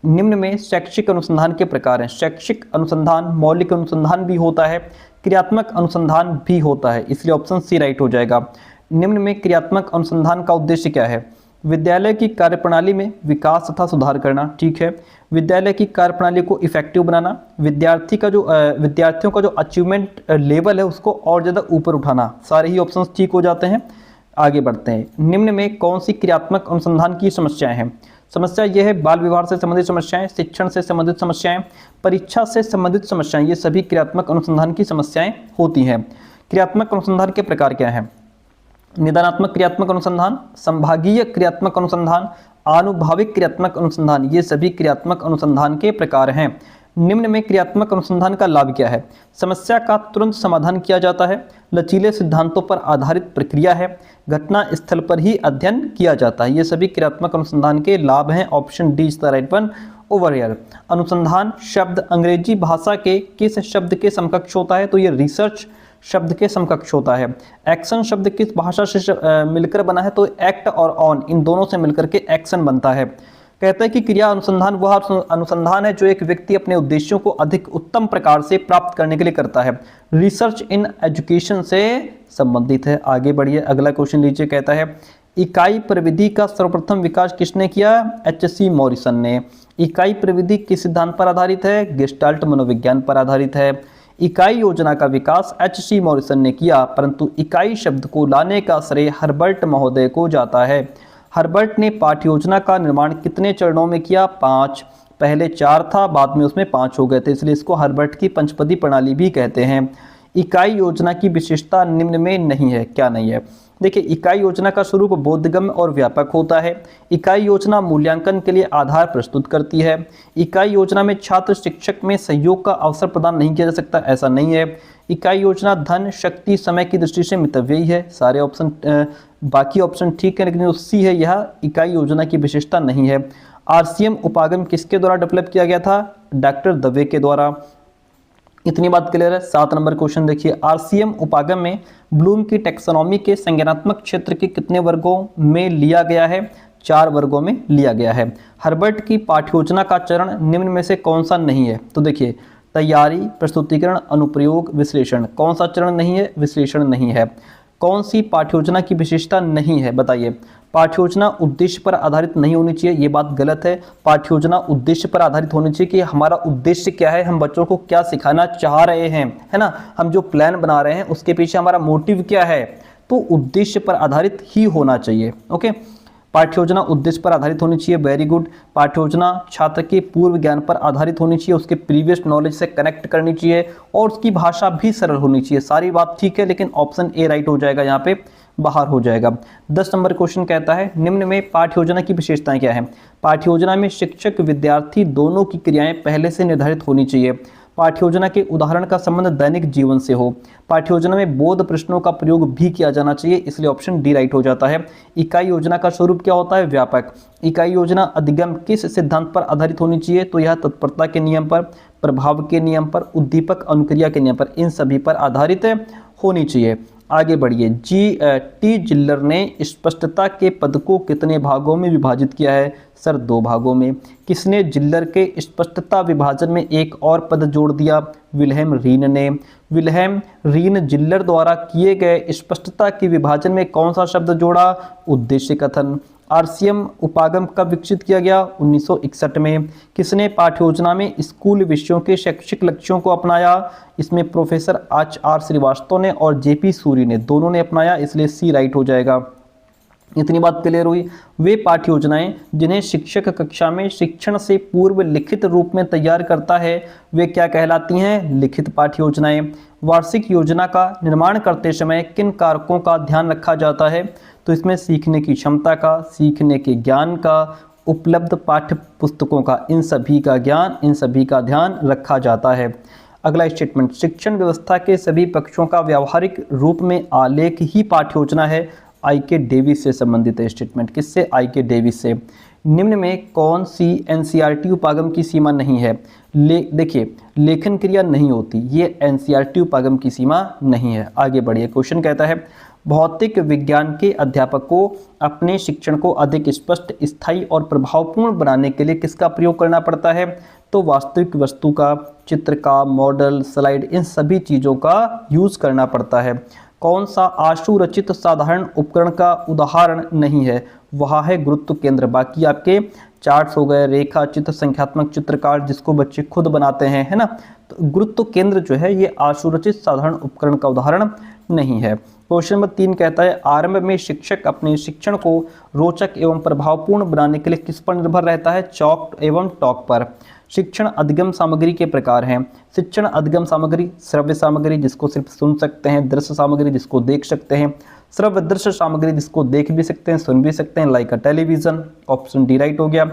निम्न में शैक्षिक अनुसंधान के प्रकार हैं। शैक्षिक अनुसंधान मौलिक अनुसंधान भी होता है, क्रियात्मक अनुसंधान भी होता है, इसलिए ऑप्शन सी राइट हो जाएगा। निम्न में क्रियात्मक अनुसंधान का उद्देश्य क्या है? विद्यालय की कार्यप्रणाली में विकास तथा सुधार करना, ठीक है, विद्यालय की कार्यप्रणाली को इफेक्टिव बनाना, विद्यार्थियों का जो अचीवमेंट लेवल है उसको और ज़्यादा ऊपर उठाना। सारे ही ऑप्शन ठीक हो जाते हैं। आगे बढ़ते हैं। निम्न में कौन सी क्रियात्मक अनुसंधान की समस्याएं हैं? समस्या यह है बाल विवाह से संबंधित समस्याएं, शिक्षण से संबंधित समस्याएं, परीक्षा से संबंधित समस्याएं, ये सभी क्रियात्मक अनुसंधान की समस्याएं होती हैं। क्रियात्मक अनुसंधान के प्रकार क्या हैं? निदानात्मक क्रियात्मक अनुसंधान, संभागीय क्रियात्मक अनुसंधान, आनुभाविक क्रियात्मक अनुसंधान, ये सभी क्रियात्मक अनुसंधान के प्रकार हैं। निम्न में क्रियात्मक अनुसंधान का लाभ क्या है? समस्या का तुरंत समाधान किया जाता है, लचीले सिद्धांतों पर आधारित प्रक्रिया है, घटना स्थल पर ही अध्ययन किया जाता है। ये सभी क्रियात्मक अनुसंधान के लाभ हैं। Option D is the right one over here. अनुसंधान शब्द अंग्रेजी भाषा के किस शब्द के समकक्ष होता है? तो ये रिसर्च शब्द के समकक्ष होता है। एक्शन शब्द किस भाषा से मिलकर बना है, तो एक्ट और ऑन इन दोनों से मिलकर के एक्शन बनता है। कहता है कि क्रिया अनुसंधान वह अनुसंधान है जो एक व्यक्ति अपने उद्देश्यों को अधिक उत्तम प्रकार से प्राप्त करने के लिए करता है। रिसर्च इन एजुकेशन से संबंधित है। आगे बढ़िए, अगला क्वेश्चन लीजिए। कहता है इकाई प्रविधि का सर्वप्रथम विकास किसने किया, एच.सी. मॉरिसन ने। इकाई प्रविधि किस सिद्धांत पर आधारित है, गेस्टाल्ट मनोविज्ञान पर आधारित है। इकाई योजना का विकास एच.सी. मॉरिसन ने किया, परंतु इकाई शब्द को लाने का श्रेय हर्बर्ट महोदय को जाता है। हर्बर्ट ने पाठ्य योजना का निर्माण कितने चरणों में किया, 5। पहले 4 था, बाद में उसमें 5 हो गए थे, इसलिए इसको हर्बर्ट की पंचपदी प्रणाली भी कहते हैं। इकाई योजना की विशेषता निम्न में नहीं है, क्या नहीं है। देखिए, इकाई योजना का स्वरूप बोधगम्य और व्यापक होता है। इकाई योजना मूल्यांकन के लिए आधार प्रस्तुत करती है। इकाई योजना में छात्र शिक्षक में सहयोग का अवसर प्रदान नहीं किया जा सकता, ऐसा नहीं है। इकाई योजना धन, शक्ति, समय की दृष्टि से मितव्ययी है। सारे ऑप्शन बाकी ऑप्शन ठीक है, लेकिन जो सी है यह इकाई योजना की विशेषता नहीं है। आरसीएम उपागम किसके द्वारा डेवलप किया गया था, डॉक्टर दवे के द्वारा। इतनी बात क्लियर है। 7 नंबर क्वेश्चन देखिए, आरसीएम उपागम में ब्लूम की टैक्सोनॉमी के संज्ञानात्मक क्षेत्र के कितने वर्गों में लिया गया है, 4 वर्गों में लिया गया है। हर्बर्ट की पाठ्योजना का चरण निम्न में से कौन सा नहीं है, तो देखिए तैयारी, प्रस्तुतिकरण, अनुप्रयोग, विश्लेषण। कौन सा चरण नहीं है, विश्लेषण नहीं है। कौन सी पाठ्योजना की विशेषता नहीं है, बताइए। पाठ्योजना उद्देश्य पर आधारित नहीं होनी चाहिए, ये बात गलत है। पाठ्योजना उद्देश्य पर आधारित होनी चाहिए कि हमारा उद्देश्य क्या है, हम बच्चों को क्या सिखाना चाह रहे हैं, है ना। हम जो प्लान बना रहे हैं उसके पीछे हमारा मोटिव क्या है, तो उद्देश्य पर आधारित ही होना चाहिए। ओके, पाठ्योजना उद्देश्य पर आधारित होनी चाहिए, वेरी गुड। पाठ्योजना छात्र के पूर्व ज्ञान पर आधारित होनी चाहिए, उसके प्रीवियस नॉलेज से कनेक्ट करनी चाहिए, और उसकी भाषा भी सरल होनी चाहिए। सारी बात ठीक है, लेकिन ऑप्शन ए राइट हो जाएगा, यहाँ पे बाहर हो जाएगा। 10 नंबर क्वेश्चन कहता है निम्न में पाठ्योजना की विशेषताएं क्या है। पाठ्योजना में शिक्षक विद्यार्थी दोनों की क्रियाएं पहले से निर्धारित होनी चाहिए। पाठ्योजना के उदाहरण का संबंध दैनिक जीवन से हो। पाठ्योजना में बोध प्रश्नों का प्रयोग भी किया जाना चाहिए, इसलिए ऑप्शन डी राइट हो जाता है। इकाई योजना का स्वरूप क्या होता है, व्यापक। इकाई योजना अधिगम किस सिद्धांत पर आधारित होनी चाहिए, तो यह तत्परता के नियम पर, प्रभाव के नियम पर, उद्दीपक अनुक्रिया के नियम पर, इन सभी पर आधारित होनी चाहिए। आगे बढ़िए। टी जिल्लर ने स्पष्टता के पद को कितने भागों में विभाजित किया है, सर 2 भागों में। किसने जिल्लर के स्पष्टता विभाजन में एक और पद जोड़ दिया, विल्हेम रीन ने। विल्हेम रीन जिल्लर द्वारा किए गए स्पष्टता के विभाजन में कौन सा शब्द जोड़ा, उद्देश्य कथन। आरसीएम उपागम कब विकसित किया गया, 1961 में। किसने पाठ्योजना में स्कूल विषयों के शैक्षिक लक्ष्यों को अपनाया, इसमें प्रोफेसर आर श्रीवास्तव ने और जेपी सूरी ने, दोनों ने अपनाया, इसलिए सी राइट हो जाएगा। इतनी बात क्लियर हुई। वे पाठ्य योजनाएं जिन्हें शिक्षक कक्षा में शिक्षण से पूर्व लिखित रूप में तैयार करता है, वे क्या कहलाती हैं, लिखित पाठ्य योजनाएं। वार्षिक योजना का निर्माण करते समय किन कारकों का ध्यान रखा जाता है, तो इसमें सीखने की क्षमता का, सीखने के ज्ञान का, उपलब्ध पाठ्य पुस्तकों का, इन सभी का ध्यान रखा जाता है। अगला स्टेटमेंट, शिक्षण व्यवस्था के सभी पक्षों का व्यावहारिक रूप में आलेख ही पाठ्य योजना है। आई.के. डेविस से संबंधित है स्टेटमेंट। किससे, आई.के. डेविस से। निम्न में कौन सी एनसीईआरटी उपागम की सीमा नहीं है। देखिए, लेखन क्रिया नहीं होती, ये एनसीईआरटी उपागम की सीमा नहीं है। आगे बढ़िए। क्वेश्चन कहता है भौतिक विज्ञान के अध्यापक को अपने शिक्षण को अधिक स्पष्ट, स्थायी और प्रभावपूर्ण बनाने के लिए किसका प्रयोग करना पड़ता है, तो वास्तविक वस्तु का, चित्र का, मॉडल, स्लाइड, इन सभी चीज़ों का यूज करना पड़ता है। कौन सा आशु रचित साधारण उपकरण का उदाहरण नहीं है, वह है गुरुत्व केंद्र। बाकी आपके चार्ट्स हो गए, रेखा चित्र, संख्यात्मक चित्रकार जिसको बच्चे खुद बनाते हैं, है ना। तो गुरुत्व केंद्र जो है ये आशु रचित साधारण उपकरण का उदाहरण नहीं है। क्वेश्चन नंबर 3 कहता है आरंभ में शिक्षक अपने शिक्षण को रोचक एवं प्रभावपूर्ण बनाने के लिए किस पर निर्भर रहता है, चॉक एवं टॉक पर। शिक्षण अधिगम सामग्री के प्रकार हैं। शिक्षण अधिगम सामग्री, श्रव्य सामग्री जिसको सिर्फ सुन सकते हैं, दृश्य सामग्री जिसको देख सकते हैं, श्रव्य दृश्य सामग्री जिसको देख भी सकते हैं, सुन भी सकते हैं, like a television. Option D right हो गया।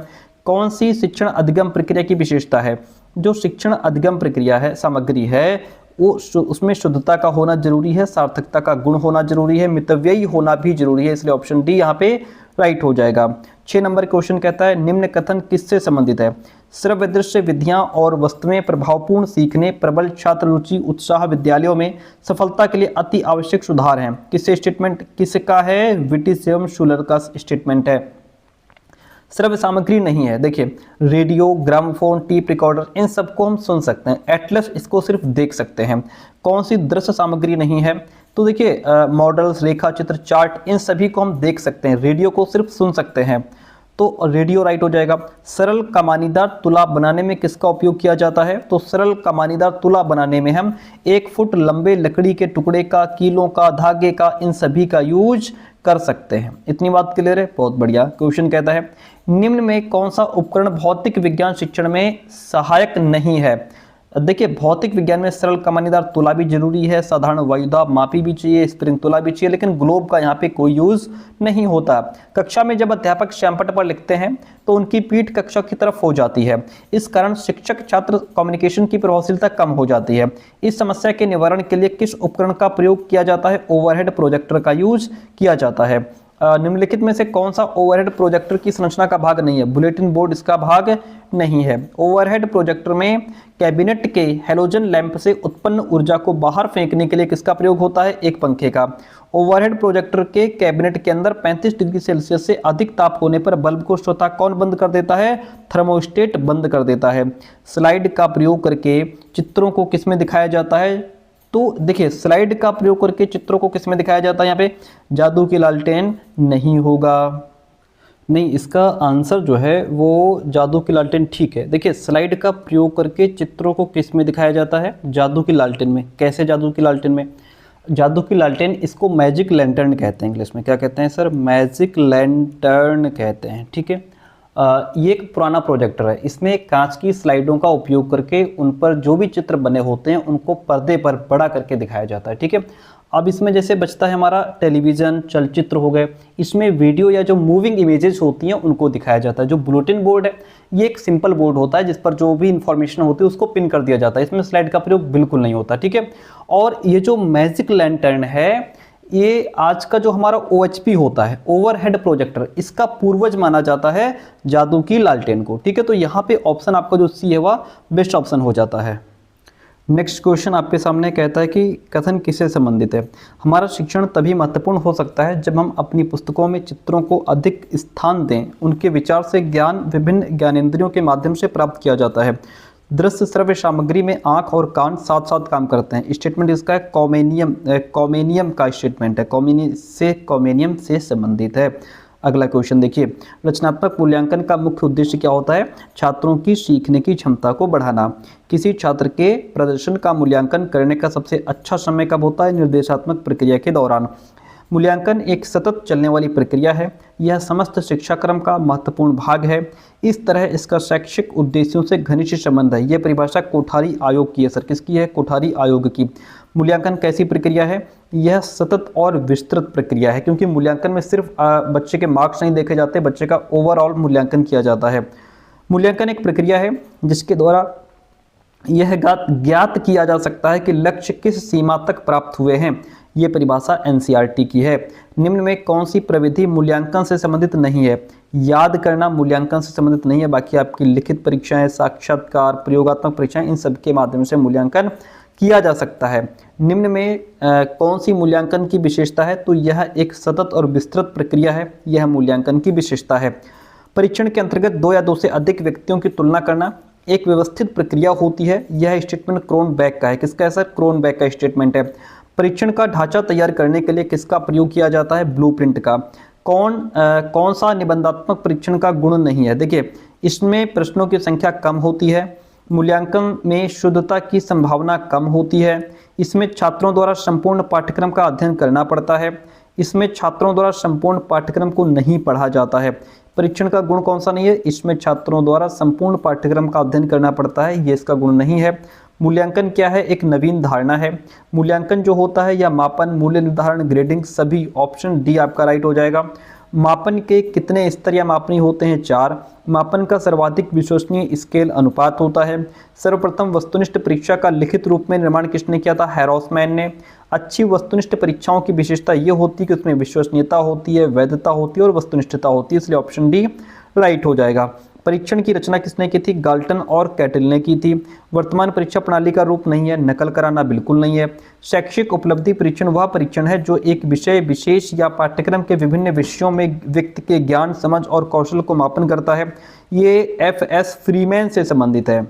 कौन सी शिक्षण अधिगम प्रक्रिया की विशेषता है, जो शिक्षण अधिगम प्रक्रिया है, सामग्री है, वो उसमें शुद्धता का होना जरूरी है, सार्थकता का गुण होना जरूरी है, मितव्ययी होना भी जरूरी है, इसलिए ऑप्शन डी यहाँ पे राइट हो जाएगा। 6 नंबर क्वेश्चन कहता है निम्न कथन किससे संबंधित है। श्रव्य दृश्य विधियां और वस्तुएं प्रभावपूर्ण सीखने, प्रबल छात्र रुचि, उत्साह विद्यालयों में सफलता के लिए अति आवश्यक सुधार हैं। किससे स्टेटमेंट किसका है? विटिशियम शूलर का स्टेटमेंट है। श्रव्य सामग्री नहीं है, देखिए रेडियो, ग्रामोफोन, टेप रिकॉर्डर, इन सबको हम सुन सकते हैं। एटलस इसको सिर्फ देख सकते हैं। कौन सी दृश्य सामग्री नहीं है? तो देखिए मॉडल्स, रेखा चित्र, चार्ट, इन सभी को हम देख सकते हैं। रेडियो को सिर्फ सुन सकते हैं, तो रेडियो राइट हो जाएगा। सरल कमानीदार तुला बनाने में किसका उपयोग किया जाता है? तो सरल कमानीदार तुला बनाने में हम 1 फुट लंबे लकड़ी के टुकड़े का, कीलों का, धागे का, इन सभी का यूज कर सकते हैं। इतनी बात क्लियर है? बहुत बढ़िया। क्वेश्चन कहता है निम्न में कौन सा उपकरण भौतिक विज्ञान शिक्षण में सहायक नहीं है? देखिए भौतिक विज्ञान में सरल कमानीदार तुला भी जरूरी है, साधारण वायुदाब मापी भी चाहिए, स्प्रिंग तुला भी चाहिए, लेकिन ग्लोब का यहाँ पे कोई यूज नहीं होता। कक्षा में जब अध्यापक श्यामपट्ट पर लिखते हैं तो उनकी पीठ कक्षा की तरफ हो जाती है। इस कारण शिक्षक छात्र कम्युनिकेशन की प्रभावशीलता कम हो जाती है। इस समस्या के निवारण के लिए किस उपकरण का प्रयोग किया जाता है? ओवरहेड प्रोजेक्टर का यूज किया जाता है। निम्नलिखित में से कौन सा ओवरहेड प्रोजेक्टर की संरचना का भाग नहीं है? बुलेटिन बोर्ड इसका भाग नहीं है। ओवरहेड प्रोजेक्टर में कैबिनेट के हैलोजन लैंप से उत्पन्न ऊर्जा को बाहर फेंकने के लिए किसका प्रयोग होता है? एक पंखे का। ओवरहेड प्रोजेक्टर के कैबिनेट के अंदर 35 डिग्री सेल्सियस से अधिक ताप होने पर बल्ब को स्वतः कौन बंद कर देता है? थर्मोस्टेट बंद कर देता है। स्लाइड का प्रयोग करके चित्रों को किस में दिखाया जाता है? तो देखिए स्लाइड का प्रयोग करके चित्रों को किस में दिखाया जाता है? यहाँ पे जादू की लालटेन नहीं होगा, नहीं, इसका आंसर जो है वो जादू की लालटेन ठीक है। देखिए स्लाइड का प्रयोग करके चित्रों को किस में दिखाया जाता है? जादू की लालटेन में। कैसे जादू की लालटेन में? जादू की लालटेन, इसको मैजिक लैंटर्न कहते हैं इंग्लिश में। क्या कहते हैं सर? मैजिक लैंटर्न कहते हैं, ठीक है। ये एक पुराना प्रोजेक्टर है। इसमें कांच की स्लाइडों का उपयोग करके उन पर जो भी चित्र बने होते हैं उनको पर्दे पर बड़ा करके दिखाया जाता है, ठीक है। अब इसमें जैसे बचता है हमारा टेलीविज़न, चलचित्र हो गए, इसमें वीडियो या जो मूविंग इमेजेस होती हैं उनको दिखाया जाता है। जो बुलेटिन बोर्ड है ये एक सिंपल बोर्ड होता है जिस पर जो भी इंफॉर्मेशन होती है उसको पिन कर दिया जाता है। इसमें स्लाइड का प्रयोग बिल्कुल नहीं होता, ठीक है। और ये जो मैजिक लैंटर्न है ये आज का जो हमारा OHP होता है, ओवरहेड प्रोजेक्टर, इसका पूर्वज माना जाता है जादू की लालटेन को, ठीक है। तो यहाँ पे ऑप्शन आपका जो सी है वह बेस्ट ऑप्शन हो जाता है। नेक्स्ट क्वेश्चन आपके सामने कहता है कि कथन किससे संबंधित है? हमारा शिक्षण तभी महत्वपूर्ण हो सकता है जब हम अपनी पुस्तकों में चित्रों को अधिक स्थान दें। उनके विचार से ज्ञान विभिन्न ज्ञानेंद्रियों के माध्यम से प्राप्त किया जाता है। दृश्य श्रव्य सामग्री में आंख और कान साथ साथ काम करते हैं। स्टेटमेंट इसका है कॉमेनियम का स्टेटमेंट है, कॉमेनियम से संबंधित है। अगला क्वेश्चन देखिए, रचनात्मक मूल्यांकन का मुख्य उद्देश्य क्या होता है? छात्रों की सीखने की क्षमता को बढ़ाना। किसी छात्र के प्रदर्शन का मूल्यांकन करने का सबसे अच्छा समय कब होता है? निर्देशात्मक प्रक्रिया के दौरान। मूल्यांकन एक सतत चलने वाली प्रक्रिया है। यह समस्त शिक्षाक्रम का महत्वपूर्ण भाग है। इस तरह इसका शैक्षिक उद्देश्यों से घनिष्ठ संबंध है। यह परिभाषा कोठारी आयोग की है। सर किसकी है? कोठारी आयोग की। मूल्यांकन कैसी प्रक्रिया है? यह सतत और विस्तृत प्रक्रिया है, क्योंकि मूल्यांकन में सिर्फ बच्चे के मार्क्स नहीं देखे जाते, बच्चे का ओवरऑल मूल्यांकन किया जाता है। मूल्यांकन एक प्रक्रिया है जिसके द्वारा यह ज्ञात किया जा सकता है कि लक्ष्य किस सीमा तक प्राप्त हुए हैं। ये परिभाषा NCERT की है। निम्न में कौन सी प्रविधि मूल्यांकन से संबंधित नहीं है? याद करना मूल्यांकन से संबंधित नहीं है, बाकी आपकी लिखित परीक्षाएं, साक्षात्कार, प्रयोगात्मक परीक्षाएं, इन सब के माध्यम से मूल्यांकन किया जा सकता है। निम्न में कौन सी मूल्यांकन की विशेषता है? तो यह एक सतत और विस्तृत प्रक्रिया है, यह मूल्यांकन की विशेषता है। परीक्षण के अंतर्गत 2 या 2 से अधिक व्यक्तियों की तुलना करना एक व्यवस्थित प्रक्रिया होती है। यह स्टेटमेंट क्रोनबेक का है। किसका है सर? क्रोनबेक का स्टेटमेंट है। परीक्षण का ढांचा तैयार करने के लिए किसका प्रयोग किया जाता है? ब्लूप्रिंट का। कौन सा निबंधात्मक परीक्षण का गुण नहीं है? देखिए इसमें प्रश्नों की संख्या कम होती है, मूल्यांकन में शुद्धता की संभावना कम होती है, इसमें छात्रों द्वारा संपूर्ण पाठ्यक्रम का अध्ययन करना पड़ता है, इसमें छात्रों द्वारा संपूर्ण पाठ्यक्रम को नहीं पढ़ा जाता है। परीक्षण का गुण कौन सा नहीं है? इसमें छात्रों द्वारा संपूर्ण पाठ्यक्रम का अध्ययन करना पड़ता है, ये इसका गुण नहीं है। मूल्यांकन क्या है? एक नवीन धारणा है। मूल्यांकन जो होता है या मापन, मूल्य निर्धारण, ग्रेडिंग, सभी ऑप्शन डी आपका राइट हो जाएगा। मापन के कितने स्तर या मापनी होते हैं? 4। मापन का सर्वाधिक विश्वसनीय स्केल अनुपात होता है। सर्वप्रथम वस्तुनिष्ठ परीक्षा का लिखित रूप में निर्माण किसने किया था? हैरोसमैन ने। अच्छी वस्तुनिष्ठ परीक्षाओं की विशेषता ये होती है कि उसमें विश्वसनीयता होती है, वैधता होती है और वस्तुनिष्ठता होती है, इसलिए ऑप्शन डी राइट हो जाएगा। परीक्षण की रचना किसने की थी? गाल्टन और कैटल ने की थी। वर्तमान परीक्षा प्रणाली का रूप नहीं है, नकल कराना बिल्कुल नहीं है। शैक्षिक उपलब्धि परीक्षण वह परीक्षण है जो एक विषय विशेष या पाठ्यक्रम के विभिन्न विषयों में व्यक्ति के ज्ञान, समझ और कौशल को मापन करता है। ये FS फ्रीमैन से संबंधित है।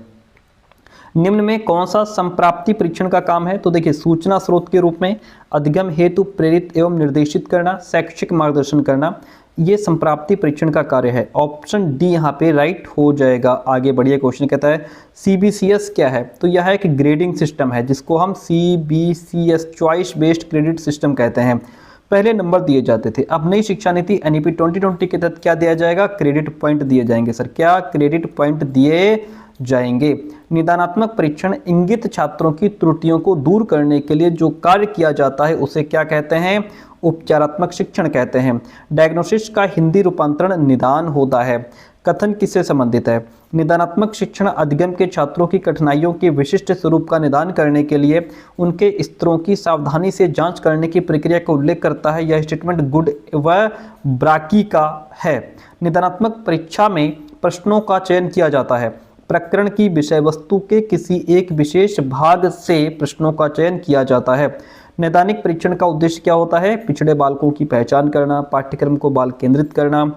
निम्न में कौन सा संप्राप्ति परीक्षण का काम है? तो देखिए, सूचना स्रोत के रूप में अधिगम हेतु प्रेरित एवं निर्देशित करना, शैक्षिक मार्गदर्शन करना, ये संप्राप्ति परीक्षण का कार्य है। ऑप्शन डी यहाँ पे राइट हो जाएगा। आगे बढ़िए, क्वेश्चन कहता है CBCS क्या है? तो यह एक ग्रेडिंग सिस्टम है जिसको हम CBCS choice based credit system कहते हैं। पहले नंबर दिए जाते थे, अब नई शिक्षा नीति NEP 2020 के तहत क्या दिया जाएगा? क्रेडिट पॉइंट दिए जाएंगे। सर, क्या क्रेडिट पॉइंट दिए जाएंगे? निदानात्मक परीक्षण इंगित छात्रों की त्रुटियों को दूर करने के लिए जो कार्य किया जाता है उसे क्या कहते हैं? उपचारात्मक शिक्षण कहते हैं। डायग्नोसिस का हिंदी रूपांतरण निदान होता है। कथन किससे संबंधित है? निदानात्मक शिक्षण अधिगम के छात्रों की कठिनाइयों के विशिष्ट स्वरूप का निदान करने के लिए उनके स्तरों की सावधानी से जांच करने की प्रक्रिया का उल्लेख करता है। यह स्टेटमेंट गुड व ब्राकी का है। निदानात्मक परीक्षा में प्रश्नों का चयन किया जाता है। प्रकरण की विषय वस्तु के किसी एक विशेष भाग से प्रश्नों का चयन किया जाता है। नैदानिक परीक्षण का उद्देश्य क्या होता है? पिछड़े बालकों की पहचान करना, पाठ्यक्रम को बाल केंद्रित करना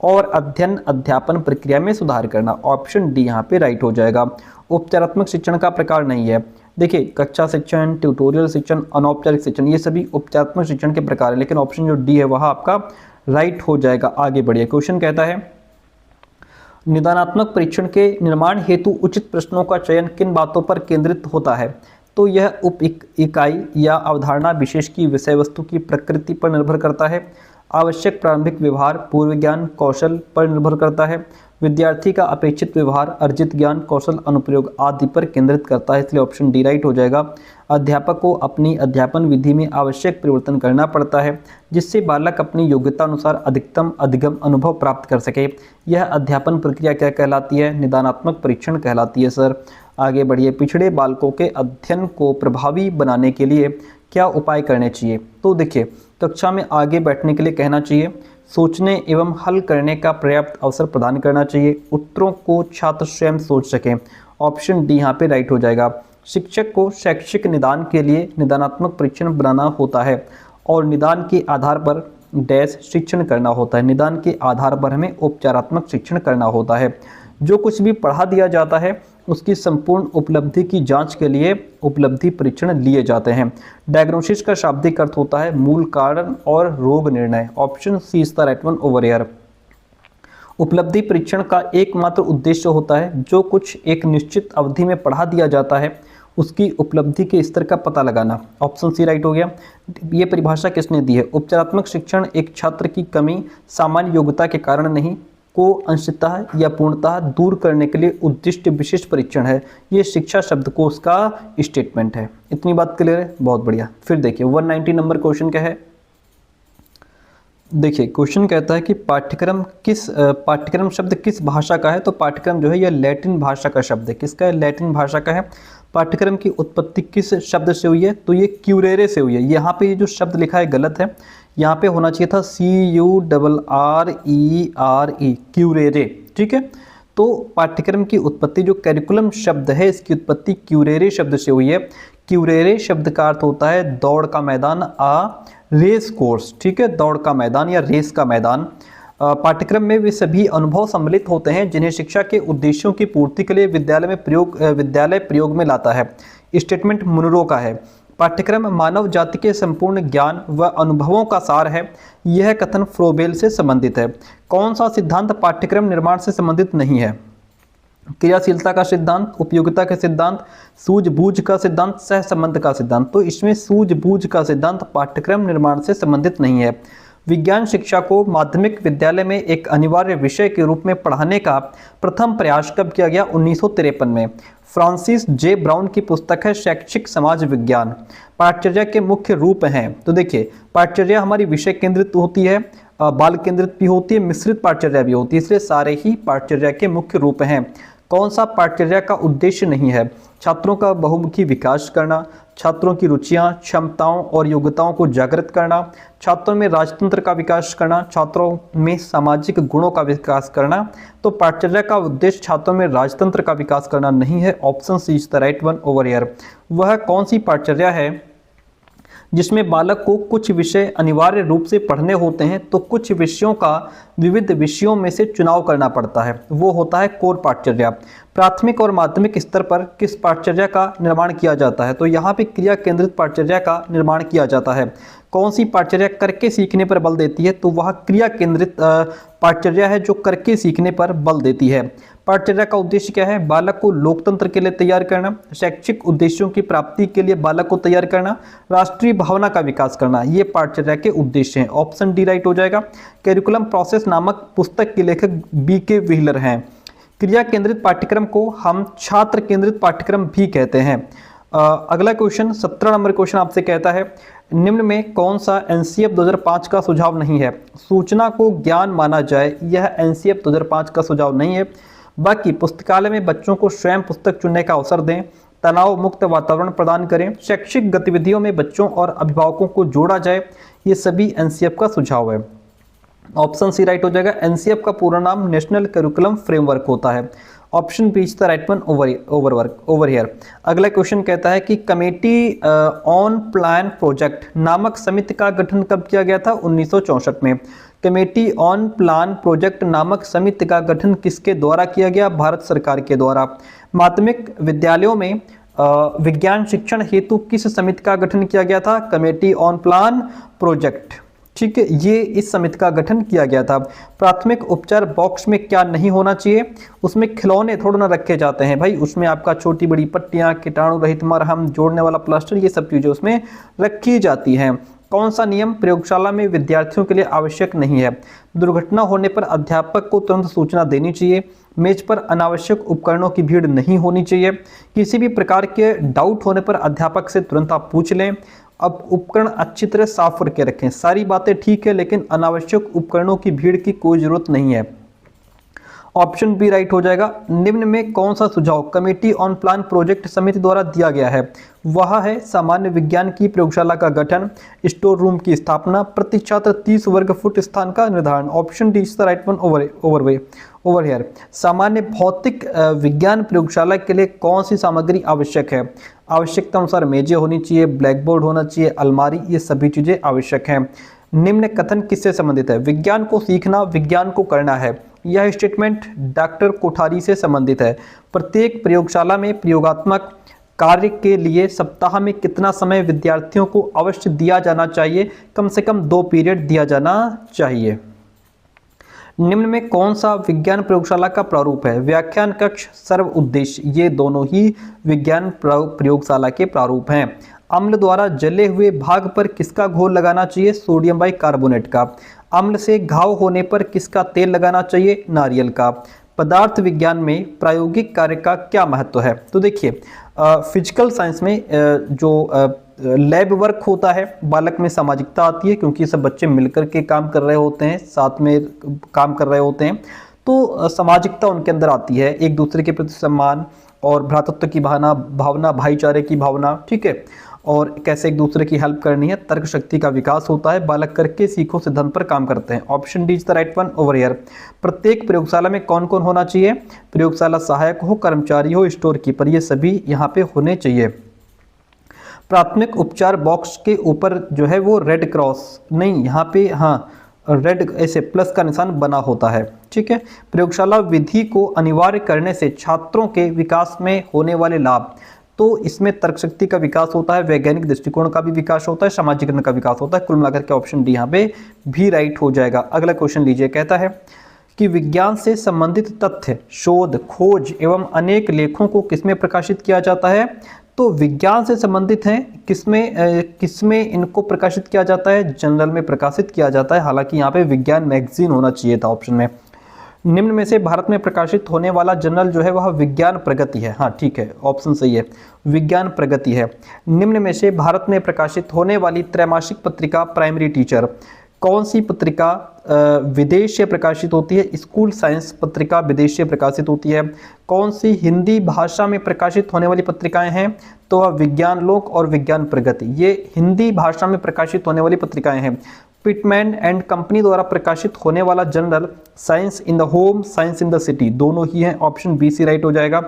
और अध्ययन अध्यापन प्रक्रिया में सुधार करना। ऑप्शन डी यहाँ पे राइट हो जाएगा। उपचारात्मक शिक्षण का प्रकार नहीं है। देखिए, कक्षा शिक्षण, ट्यूटोरियल शिक्षण, अनौपचारिक शिक्षण, ये सभी उपचारात्मक शिक्षण के प्रकार है, लेकिन ऑप्शन जो डी है वह आपका राइट हो जाएगा। आगे बढ़िए, क्वेश्चन कहता है निदानात्मक परीक्षण के निर्माण हेतु उचित प्रश्नों का चयन किन बातों पर केंद्रित होता है? तो यह उप इकाई या अवधारणा विशेष की विषय वस्तु की प्रकृति पर निर्भर करता है। आवश्यक प्रारंभिक व्यवहार, पूर्व ज्ञान, कौशल पर निर्भर करता है। विद्यार्थी का अपेक्षित व्यवहार, अर्जित ज्ञान, कौशल, अनुप्रयोग आदि पर केंद्रित करता है। इसलिए ऑप्शन डी राइट हो जाएगा। अध्यापक को अपनी अध्यापन विधि में आवश्यक परिवर्तन करना पड़ता है जिससे बालक अपनी योग्यता अनुसार अधिकतम अधिगम अनुभव प्राप्त कर सके। यह अध्यापन प्रक्रिया क्या कहलाती है? निदानात्मक परीक्षण कहलाती है। सर, आगे बढ़िए, पिछड़े बालकों के अध्ययन को प्रभावी बनाने के लिए क्या उपाय करने चाहिए? तो देखिए, कक्षा में आगे बैठने के लिए कहना चाहिए, सोचने एवं हल करने का पर्याप्त अवसर प्रदान करना चाहिए, उत्तरों को छात्र स्वयं सोच सकें। ऑप्शन डी यहाँ पे राइट हो जाएगा। शिक्षक को शैक्षिक निदान के लिए निदानात्मक परीक्षण बनाना होता है और निदान के आधार पर डैश शिक्षण करना होता है। निदान के आधार पर हमें उपचारात्मक शिक्षण करना होता है। जो कुछ भी पढ़ा दिया जाता है उसकी संपूर्ण उपलब्धि की जांच के लिए उपलब्धि परीक्षण लिए जाते हैं। डायग्नोसिस का शाब्दिक अर्थ होता है मूल कारण और रोग निर्णय। Option C is the right one over here. उपलब्धि परीक्षण का एकमात्र उद्देश्य होता है जो कुछ एक निश्चित अवधि में पढ़ा दिया जाता है उसकी उपलब्धि के स्तर का पता लगाना। ऑप्शन सी राइट हो गया। ये परिभाषा किसने दी है? उपचारात्मक शिक्षण एक छात्र की कमी सामान्य योग्यता के कारण नहीं को अंशतः या पूर्णतः दूर करने के लिए उद्दिष्ट विशेष परीक्षण है। ये शिक्षा शब्दकोश का स्टेटमेंट है। इतनी बात क्लियर है? बहुत बढ़िया। फिर देखिए 190 नंबर क्वेश्चन क्या है। देखिए, क्वेश्चन कहता है कि पाठ्यक्रम शब्द किस भाषा का है? तो पाठ्यक्रम जो है यह लैटिन भाषा का शब्द है। किसका है? लैटिन भाषा का है। पाठ्यक्रम की उत्पत्ति किस शब्द से हुई है? तो ये क्यूरेरे से हुई है। यहाँ पे ये जो शब्द लिखा है गलत है, यहाँ पे होना चाहिए था CURRERE, क्यूरेरे। ठीक है, तो पाठ्यक्रम की उत्पत्ति जो कैरिकुलम शब्द है इसकी उत्पत्ति क्यूरेरे शब्द से हुई है। क्यूरेरे शब्द का अर्थ होता है दौड़ का मैदान, रेस कोर्स। ठीक है, दौड़ का मैदान या रेस का मैदान। पाठ्यक्रम में वे सभी अनुभव सम्मिलित होते हैं जिन्हें शिक्षा के उद्देश्यों की पूर्ति के लिए विद्यालय प्रयोग में लाता है। स्टेटमेंट मुनरो का है। पाठ्यक्रम मानव जाति के संपूर्ण ज्ञान व अनुभवों का सार है। यह कथन फ्रोबेल से संबंधित है। कौन सा सिद्धांत पाठ्यक्रम निर्माण से संबंधित नहीं है? क्रियाशीलता का सिद्धांत, उपयोगिता का सिद्धांत, सूझबूझ का सिद्धांत, सहसंबंध का सिद्धांत। तो इसमें सूझबूझ का सिद्धांत पाठ्यक्रम निर्माण से संबंधित नहीं है। विज्ञान शिक्षा को माध्यमिक विद्यालय में एक अनिवार्य विषय के रूप में पढ़ाने का प्रथम प्रयास कब किया गया? 1953 में। फ्रांसिस जे ब्राउन की पुस्तक है शैक्षिक समाज विज्ञान। पाठचर्या के मुख्य रूप हैं। तो देखिए, पाठचर्या हमारी विषय केंद्रित होती है, बाल केंद्रित भी होती है, मिश्रित पाठचर्या भी होती है, इसलिए सारे ही पाठचर्या के मुख्य रूप हैं। कौन सा पाठ्यचर्या का उद्देश्य नहीं है? छात्रों का बहुमुखी विकास करना, छात्रों की रुचियां, क्षमताओं और योग्यताओं को जागृत करना, छात्रों में राजतंत्र का विकास करना, छात्रों में सामाजिक गुणों का विकास करना। तो पाठ्यचर्या का उद्देश्य छात्रों में राजतंत्र का विकास करना नहीं है। Option C is the right one over here. वह कौन सी पाठ्यचर्या है जिसमें बालक को कुछ विषय अनिवार्य रूप से पढ़ने होते हैं तो कुछ विषयों का विविध विषयों में से चुनाव करना पड़ता है? वो होता है कोर पाठ्यचर्या। प्राथमिक और माध्यमिक स्तर पर किस पाठ्यचर्या का निर्माण किया जाता है? तो यहाँ पे क्रिया केंद्रित पाठ्यचर्या का निर्माण किया जाता है। कौन सी पाठ्यचर्या करके सीखने पर बल देती है? तो वह क्रिया केंद्रित पाठ्यचर्या है जो करके सीखने पर बल देती है। पाठ्यचर्या का उद्देश्य क्या है? बालक को लोकतंत्र के लिए तैयार करना, शैक्षिक उद्देश्यों की प्राप्ति के लिए बालक को तैयार करना, राष्ट्रीय भावना का विकास करना। ये पाठ्यचर्या के उद्देश्य हैं। ऑप्शन डी राइट हो जाएगा। कैरिकुलम प्रोसेस नामक पुस्तक के लेखक BK व्हीलर हैं। क्रिया केंद्रित पाठ्यक्रम को हम छात्र केंद्रित पाठ्यक्रम भी कहते हैं। अगला क्वेश्चन 17 नंबर क्वेश्चन आपसे कहता है निम्न में कौन सा NCF 2005 का सुझाव नहीं है? सूचना को ज्ञान माना जाए, यह NCF 2005 का सुझाव नहीं है। बाकी पुस्तकालय में बच्चों को स्वयं पुस्तक चुनने का अवसर दें, तनाव मुक्त वातावरण प्रदान करें, शैक्षिक गतिविधियों में बच्चों और अभिभावकों को जोड़ा जाए, ये सभी NCF का सुझाव है। ऑप्शन सी राइट हो जाएगा। NCF का पूरा नाम नेशनल करिकुलम फ्रेमवर्क होता है। Option B is the right one over here. अगला क्वेश्चन कहता है कि कमेटी ऑन प्लान प्रोजेक्ट नामक समिति का गठन कब किया गया था? 1964 में। कमेटी ऑन प्लान प्रोजेक्ट नामक समिति का गठन किसके द्वारा किया गया? भारत सरकार के द्वारा। माध्यमिक विद्यालयों में विज्ञान शिक्षण हेतु किस समिति का गठन किया गया था? Committee on plan project. ठीक है, ये इस समिति का गठन किया गया था। प्राथमिक उपचार बॉक्स में क्या नहीं होना चाहिए? उसमें खिलौने थोड़ा ना रखे जाते हैं भाई, उसमें आपका छोटी बड़ी पट्टियां, कीटाणु रहित मरहम, जोड़ने वाला प्लास्टर, ये सब चीजें उसमें रखी जाती हैं। कौन सा नियम प्रयोगशाला में विद्यार्थियों के लिए आवश्यक नहीं है? दुर्घटना होने पर अध्यापक को तुरंत सूचना देनी चाहिए, मेज पर अनावश्यक उपकरणों की भीड़ नहीं होनी चाहिए, किसी भी प्रकार के डाउट होने पर अध्यापक से तुरंत आप पूछ लें, अब उपकरण अच्छी तरह साफ करके रखें। सारी बातें ठीक है, लेकिन अनावश्यक उपकरणों की भीड़ की कोई जरूरत नहीं है। ऑप्शन बी राइट हो जाएगा। निम्न में कौन सा सुझाव कमेटी ऑन प्लान प्रोजेक्ट समिति द्वारा दिया गया है? वह है सामान्य विज्ञान की प्रयोगशाला का गठन, स्टोर रूम की स्थापना, प्रति छात्र 30 वर्ग फुट स्थान का निर्धारण। Option D is the right one over here. सामान्य भौतिक विज्ञान प्रयोगशाला के लिए कौन सी सामग्री आवश्यक है? आवश्यकता अनुसार मेजें होनी चाहिए, ब्लैक बोर्ड होना चाहिए, अलमारी, ये सभी चीजें आवश्यक हैं। निम्न कथन किससे संबंधित है? विज्ञान को सीखना, विज्ञान को करना है। यह स्टेटमेंट डॉक्टर कोठारी से संबंधित है। प्रत्येक प्रयोगशाला में प्रयोगात्मक कार्य के लिए सप्ताह में कितना समय विद्यार्थियों को अवश्य दिया जाना चाहिए? कम से कम 2 पीरियड दिया जाना चाहिए। निम्न में कौन सा विज्ञान प्रयोगशाला का प्रारूप है? व्याख्यान कक्ष, सर्व उद्देश्य, ये दोनों ही विज्ञान प्रयोगशाला के प्रारूप हैं। अम्ल द्वारा जले हुए भाग पर किसका घोल लगाना चाहिए? सोडियम बाइकार्बोनेट का। अम्ल से घाव होने पर किसका तेल लगाना चाहिए? नारियल का। पदार्थ विज्ञान में प्रायोगिक कार्य का क्या महत्व है? तो देखिए, फिजिकल साइंस में जो लैब वर्क होता है, बालक में सामाजिकता आती है, क्योंकि सब बच्चे मिलकर के काम कर रहे होते हैं, साथ में काम कर रहे होते हैं, तो सामाजिकता उनके अंदर आती है, एक दूसरे के प्रति सम्मान और भ्रातृत्व की भावना, भाईचारे की भावना, ठीक है, और कैसे एक दूसरे की हेल्प करनी है, तर्क शक्ति का विकास होता है। बालक करके सीखो सिद्धांत पर काम करते हैं। Option D is the right one over here. प्रत्येक प्रयोगशाला में कौन कौन होना चाहिए? प्रयोगशाला सहायक हो, कर्मचारी हो, स्टोर कीपर, ये सभी यहाँ पे होने चाहिए। प्राथमिक उपचार बॉक्स के ऊपर जो है वो रेड क्रॉस नहीं, यहाँ पे हाँ रेड ऐसे प्लस का निशान बना होता है, ठीक है। प्रयोगशाला विधि को अनिवार्य करने से छात्रों के विकास में होने वाले लाभ, तो इसमें तर्क शक्ति का विकास होता है, वैज्ञानिक दृष्टिकोण का भी विकास होता है, सामाजिकरण का विकास होता है। कुल मिलाकर के ऑप्शन डी यहाँ पे भी राइट हो जाएगा। अगला क्वेश्चन लीजिए, कहता है कि विज्ञान से संबंधित तथ्य, शोध, खोज एवं अनेक लेखों को किसमें प्रकाशित किया जाता है? तो विज्ञान से संबंधित हैं, किसमें इनको प्रकाशित किया जाता है? जर्नल में प्रकाशित किया जाता है। हालांकि यहाँ पे विज्ञान मैगजीन होना चाहिए था ऑप्शन में। निम्न में से भारत में प्रकाशित होने वाला जर्नल जो है वह विज्ञान प्रगति है। हाँ ठीक है, ऑप्शन सही है, विज्ञान प्रगति है। निम्न में से भारत में प्रकाशित होने वाली त्रैमासिक पत्रिका प्राइमरी टीचर कौन सी पत्रिका विदेश से प्रकाशित होती है? स्कूल साइंस पत्रिका विदेश से प्रकाशित होती है। कौन सी हिंदी भाषा में प्रकाशित होने वाली पत्रिकाएं हैं? तो वह विज्ञान लोक और विज्ञान प्रगति, ये हिंदी भाषा में प्रकाशित होने वाली पत्रिकाएं हैं। पिटमैन एंड कंपनी द्वारा प्रकाशित होने वाला journal science in the home, science in the city, दोनों ही हैं। ऑप्शन बी सी राइट हो जाएगा।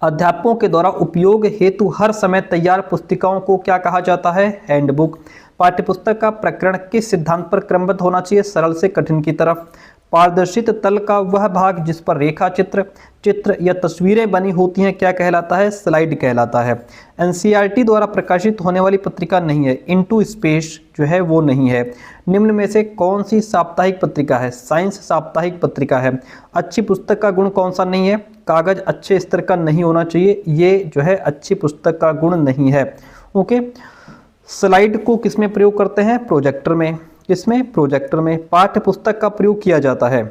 अध्यापकों के द्वारा उपयोग हेतु हर समय तैयार पुस्तिकाओं को क्या कहा जाता है? हैंडबुक। पाठ्यपुस्तक का प्रकरण किस सिद्धांत पर क्रमबद्ध होना चाहिए? सरल से कठिन की तरफ। पारदर्शित तल का वह भाग जिस पर रेखा चित्र या तस्वीरें बनी होती हैं क्या कहलाता है? स्लाइड कहलाता है। एनसीईआरटी द्वारा प्रकाशित होने वाली पत्रिका नहीं है, इनटू स्पेस जो है वो नहीं है। निम्न में से कौन सी साप्ताहिक पत्रिका है? साइंस साप्ताहिक पत्रिका है। अच्छी पुस्तक का गुण कौन सा नहीं है? कागज अच्छे स्तर का नहीं होना चाहिए, ये जो है अच्छी पुस्तक का गुण नहीं है। ओके, स्लाइड को किसमें प्रयोग करते हैं? प्रोजेक्टर में। किसमें? प्रोजेक्टर में। पाठ्य पुस्तक का प्रयोग किया जाता है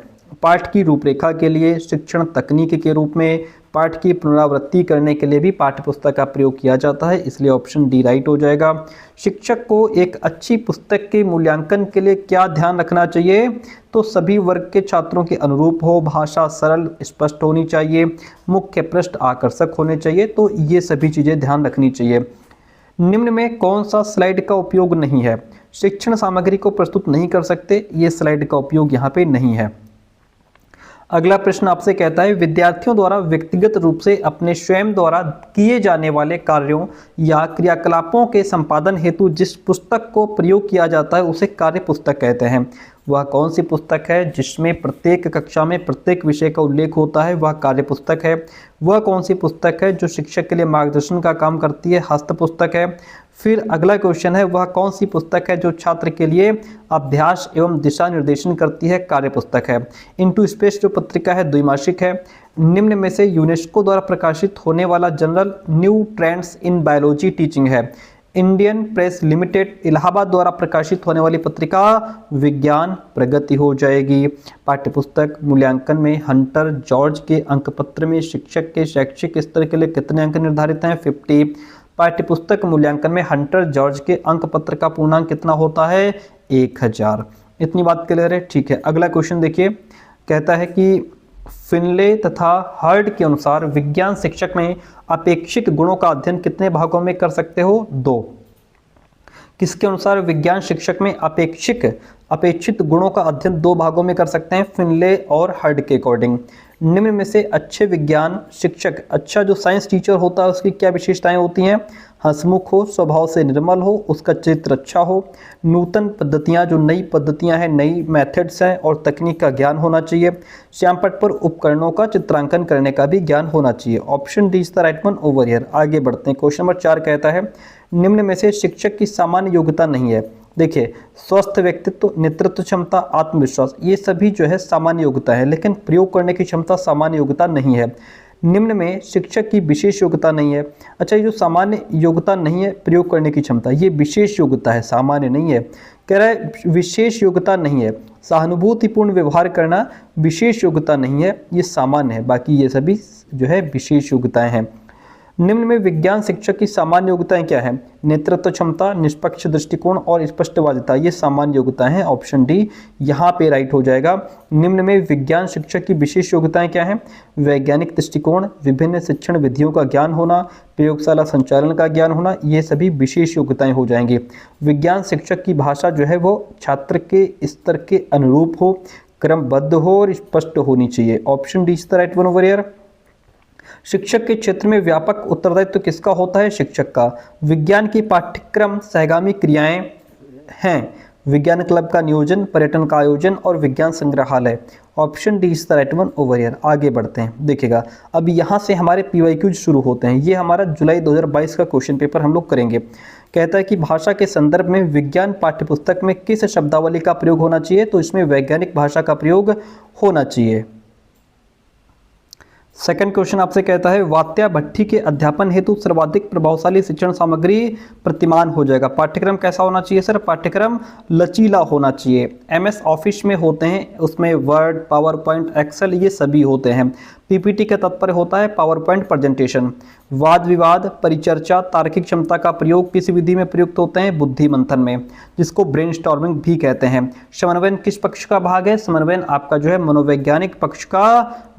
पाठ की रूपरेखा के लिए, शिक्षण तकनीक के रूप में, पाठ की पुनरावृत्ति करने के लिए भी पाठ्य पुस्तक का प्रयोग किया जाता है, इसलिए ऑप्शन डी राइट हो जाएगा। शिक्षक को एक अच्छी पुस्तक के मूल्यांकन के लिए क्या ध्यान रखना चाहिए? तो सभी वर्ग के छात्रों के अनुरूप हो, भाषा सरल स्पष्ट होनी चाहिए, मुख्य पृष्ठ आकर्षक होने चाहिए, तो ये सभी चीज़ें ध्यान रखनी चाहिए। निम्न में कौन सा स्लाइड का उपयोग नहीं है? शिक्षण सामग्री को प्रस्तुत नहीं कर सकते, ये स्लाइड का उपयोग यहाँ पे नहीं है। अगला प्रश्न आपसे कहता है विद्यार्थियों द्वारा व्यक्तिगत रूप से अपने स्वयं द्वारा किए जाने वाले कार्यों या क्रियाकलापों के संपादन हेतु जिस पुस्तक को प्रयोग किया जाता है उसे कार्य पुस्तक कहते हैं। वह कौन सी पुस्तक है जिसमें प्रत्येक कक्षा में प्रत्येक विषय का उल्लेख होता है? वह कार्य पुस्तक है। वह कौन सी पुस्तक है जो शिक्षक के लिए मार्गदर्शन का काम करती है? हस्त पुस्तक है। फिर अगला क्वेश्चन है वह कौन सी पुस्तक है जो छात्र के लिए अभ्यास एवं दिशा निर्देशन करती है? कार्य पुस्तक है। इनटू स्पेस जो पत्रिका है द्विमासिक है। निम्न में से यूनेस्को द्वारा प्रकाशित होने वाला journal new trends in biology teaching है। इंडियन प्रेस लिमिटेड इलाहाबाद द्वारा प्रकाशित होने वाली पत्रिका विज्ञान प्रगति हो जाएगी। पाठ्यपुस्तक मूल्यांकन में हंटर जॉर्ज के अंकपत्र में शिक्षक के शैक्षिक स्तर के लिए कितने अंक निर्धारित हैं? 50। पाठ्यपुस्तक मूल्यांकन में हंटर जॉर्ज के अंकपत्र का पूर्णांक कितना होता है? 1000। इतनी बात क्लियर है? ठीक है, अगला क्वेश्चन देखिए, कहता है कि फिनले तथा हर्ड के अनुसार विज्ञान शिक्षक में अपेक्षित गुणों का अध्ययन कितने भागों में कर सकते हो? 2। किसके अनुसार विज्ञान शिक्षक में अपेक्षित गुणों का अध्ययन 2 भागों में कर सकते हैं? फिनले और हर्ड के अकॉर्डिंग। निम्न में से अच्छे विज्ञान शिक्षक, अच्छा जो साइंस टीचर होता है उसकी क्या विशेषताएं होती हैं? हंसमुख हो, स्वभाव से निर्मल हो, उसका चरित्र अच्छा हो, नूतन पद्धतियां जो नई पद्धतियां हैं, नई मेथड्स हैं और तकनीक का ज्ञान होना चाहिए। श्यामपट्ट पर उपकरणों का चित्रांकन करने का भी ज्ञान होना चाहिए। Option D is the right one over here. आगे बढ़ते हैं, क्वेश्चन नंबर 4 कहता है निम्न में से शिक्षक की सामान्य योग्यता नहीं है। देखिए, स्वस्थ व्यक्तित्व, नेतृत्व क्षमता, आत्मविश्वास, ये सभी जो है सामान्य योग्यता है, लेकिन प्रयोग करने की क्षमता सामान्य योग्यता नहीं है। निम्न में शिक्षक की विशेष योग्यता नहीं है। अच्छा, ये जो सामान्य योग्यता नहीं है प्रयोग करने की क्षमता, ये विशेष योग्यता है, सामान्य नहीं है। कह रहा है विशेष योग्यता नहीं है। सहानुभूतिपूर्ण व्यवहार करना विशेष योग्यता नहीं है, ये सामान्य है, बाकी ये सभी जो है विशेष योग्यताएं हैं। निम्न में विज्ञान शिक्षक की सामान्य योग्यताएं क्या है? नेतृत्व क्षमता, निष्पक्ष दृष्टिकोण और स्पष्टवादिता, ये सामान्य योग्यताएं हैं। ऑप्शन डी यहाँ पे राइट हो जाएगा। निम्न में विज्ञान शिक्षक की विशेष योग्यताएं क्या हैं? वैज्ञानिक दृष्टिकोण, विभिन्न शिक्षण विधियों का ज्ञान होना, प्रयोगशाला संचालन का ज्ञान होना, ये सभी विशेष योग्यताएं हो जाएंगी। विज्ञान शिक्षक की भाषा जो है वो छात्र के स्तर के अनुरूप हो, क्रमबद्ध हो और स्पष्ट होनी चाहिए। Option D is the right one over here. शिक्षक के क्षेत्र में व्यापक उत्तरदायित्व किसका होता है? शिक्षक का। विज्ञान की पाठ्यक्रम सहगामी क्रियाएं हैं। विज्ञान क्लब का नियोजन, पर्यटन का आयोजन और विज्ञान संग्रहालय। Option D is the right one over here. आगे बढ़ते हैं, देखिएगा अब यहाँ से हमारे PYQ शुरू होते हैं। ये हमारा जुलाई 2022 का क्वेश्चन पेपर हम लोग करेंगे। कहता है कि भाषा के संदर्भ में विज्ञान पाठ्यपुस्तक में किस शब्दावली का प्रयोग होना चाहिए? तो इसमें वैज्ञानिक भाषा का प्रयोग होना चाहिए। सेकंड क्वेश्चन आपसे कहता है वात्या भट्टी के अध्यापन हेतु सर्वाधिक प्रभावशाली शिक्षण सामग्री प्रतिमान हो जाएगा। पाठ्यक्रम कैसा होना चाहिए सर? पाठ्यक्रम लचीला होना चाहिए। MS ऑफिस में होते हैं, उसमें वर्ड, पावर पॉइंट, एक्सेल ये सभी होते हैं। पीपीटी का तात्पर्य होता है पावर पॉइंट प्रेजेंटेशन। वाद विवाद, परिचर्चा, तार्किक क्षमता का प्रयोग किस विधि में प्रयुक्त होते हैं? बुद्धि मंथन में, जिसको ब्रेनस्टॉर्मिंग भी कहते हैं। समन्वयन किस पक्ष का भाग है? समन्वयन आपका जो है मनोवैज्ञानिक पक्ष का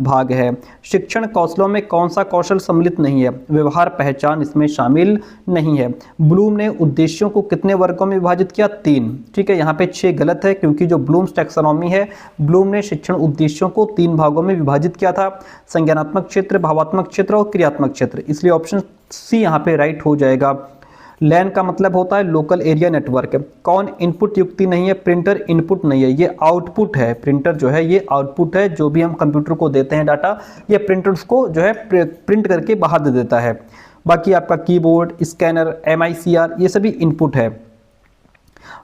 भाग है। शिक्षण कौशलों में कौन सा कौशल सम्मिलित नहीं है? व्यवहार पहचान इसमें शामिल नहीं है। ब्लूम ने उद्देश्यों को कितने वर्गों में विभाजित किया? 3। ठीक है, यहाँ पे 6 गलत है, क्योंकि जो ब्लूम्स टैक्सोनॉमी है, ब्लूम ने शिक्षण उद्देश्यों को 3 भागों में विभाजित किया था, संज्ञानात्मक क्षेत्र, भावात्मक क्षेत्र और क्रियात्मक क्षेत्र। इसलिए ऑप्शन सी यहाँ पे राइट हो जाएगा। लैन का मतलब होता है लोकल एरिया नेटवर्क। कौन इनपुट युक्ति नहीं है? प्रिंटर इनपुट नहीं है, ये आउटपुट है। प्रिंटर जो है ये आउटपुट है, जो भी हम कंप्यूटर को देते हैं डाटा, ये प्रिंटर उसको जो है प्रिंट करके बाहर दे देता है। बाकी आपका कीबोर्ड, स्कैनर, MICR ये सभी इनपुट है।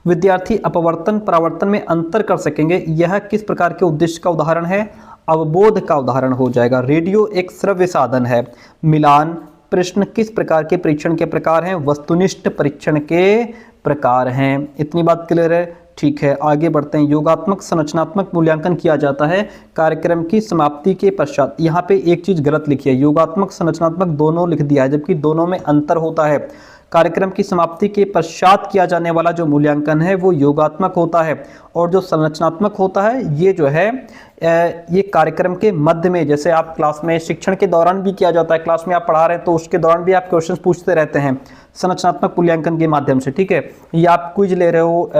विद्यार्थी अपवर्तन परावर्तन में अंतर कर सकेंगे, यह किस प्रकार के उद्देश्य का उदाहरण है? अवबोध का उदाहरण हो जाएगा। रेडियो एक श्रव्य साधन है। मिलान प्रश्न किस प्रकार के परीक्षण के प्रकार हैं? वस्तुनिष्ठ परीक्षण के प्रकार हैं। इतनी बात क्लियर है? ठीक है, आगे बढ़ते हैं। योगात्मक संरचनात्मक मूल्यांकन किया जाता है कार्यक्रम की समाप्ति के पश्चात। यहाँ पे एक चीज गलत लिखी है, योगात्मक संरचनात्मक दोनों लिख दिया है, जबकि दोनों में अंतर होता है। कार्यक्रम की समाप्ति के पश्चात किया जाने वाला जो मूल्यांकन है वो योगात्मक होता है, और जो संरचनात्मक होता है ये जो है ये कार्यक्रम के मध्य में, जैसे आप क्लास में शिक्षण के दौरान भी किया जाता है, क्लास में आप पढ़ा रहे हैं तो उसके दौरान भी आप क्वेश्चंस पूछते रहते हैं संरचनात्मक मूल्यांकन के माध्यम से। ठीक है, या आप क्विज ले रहे हो,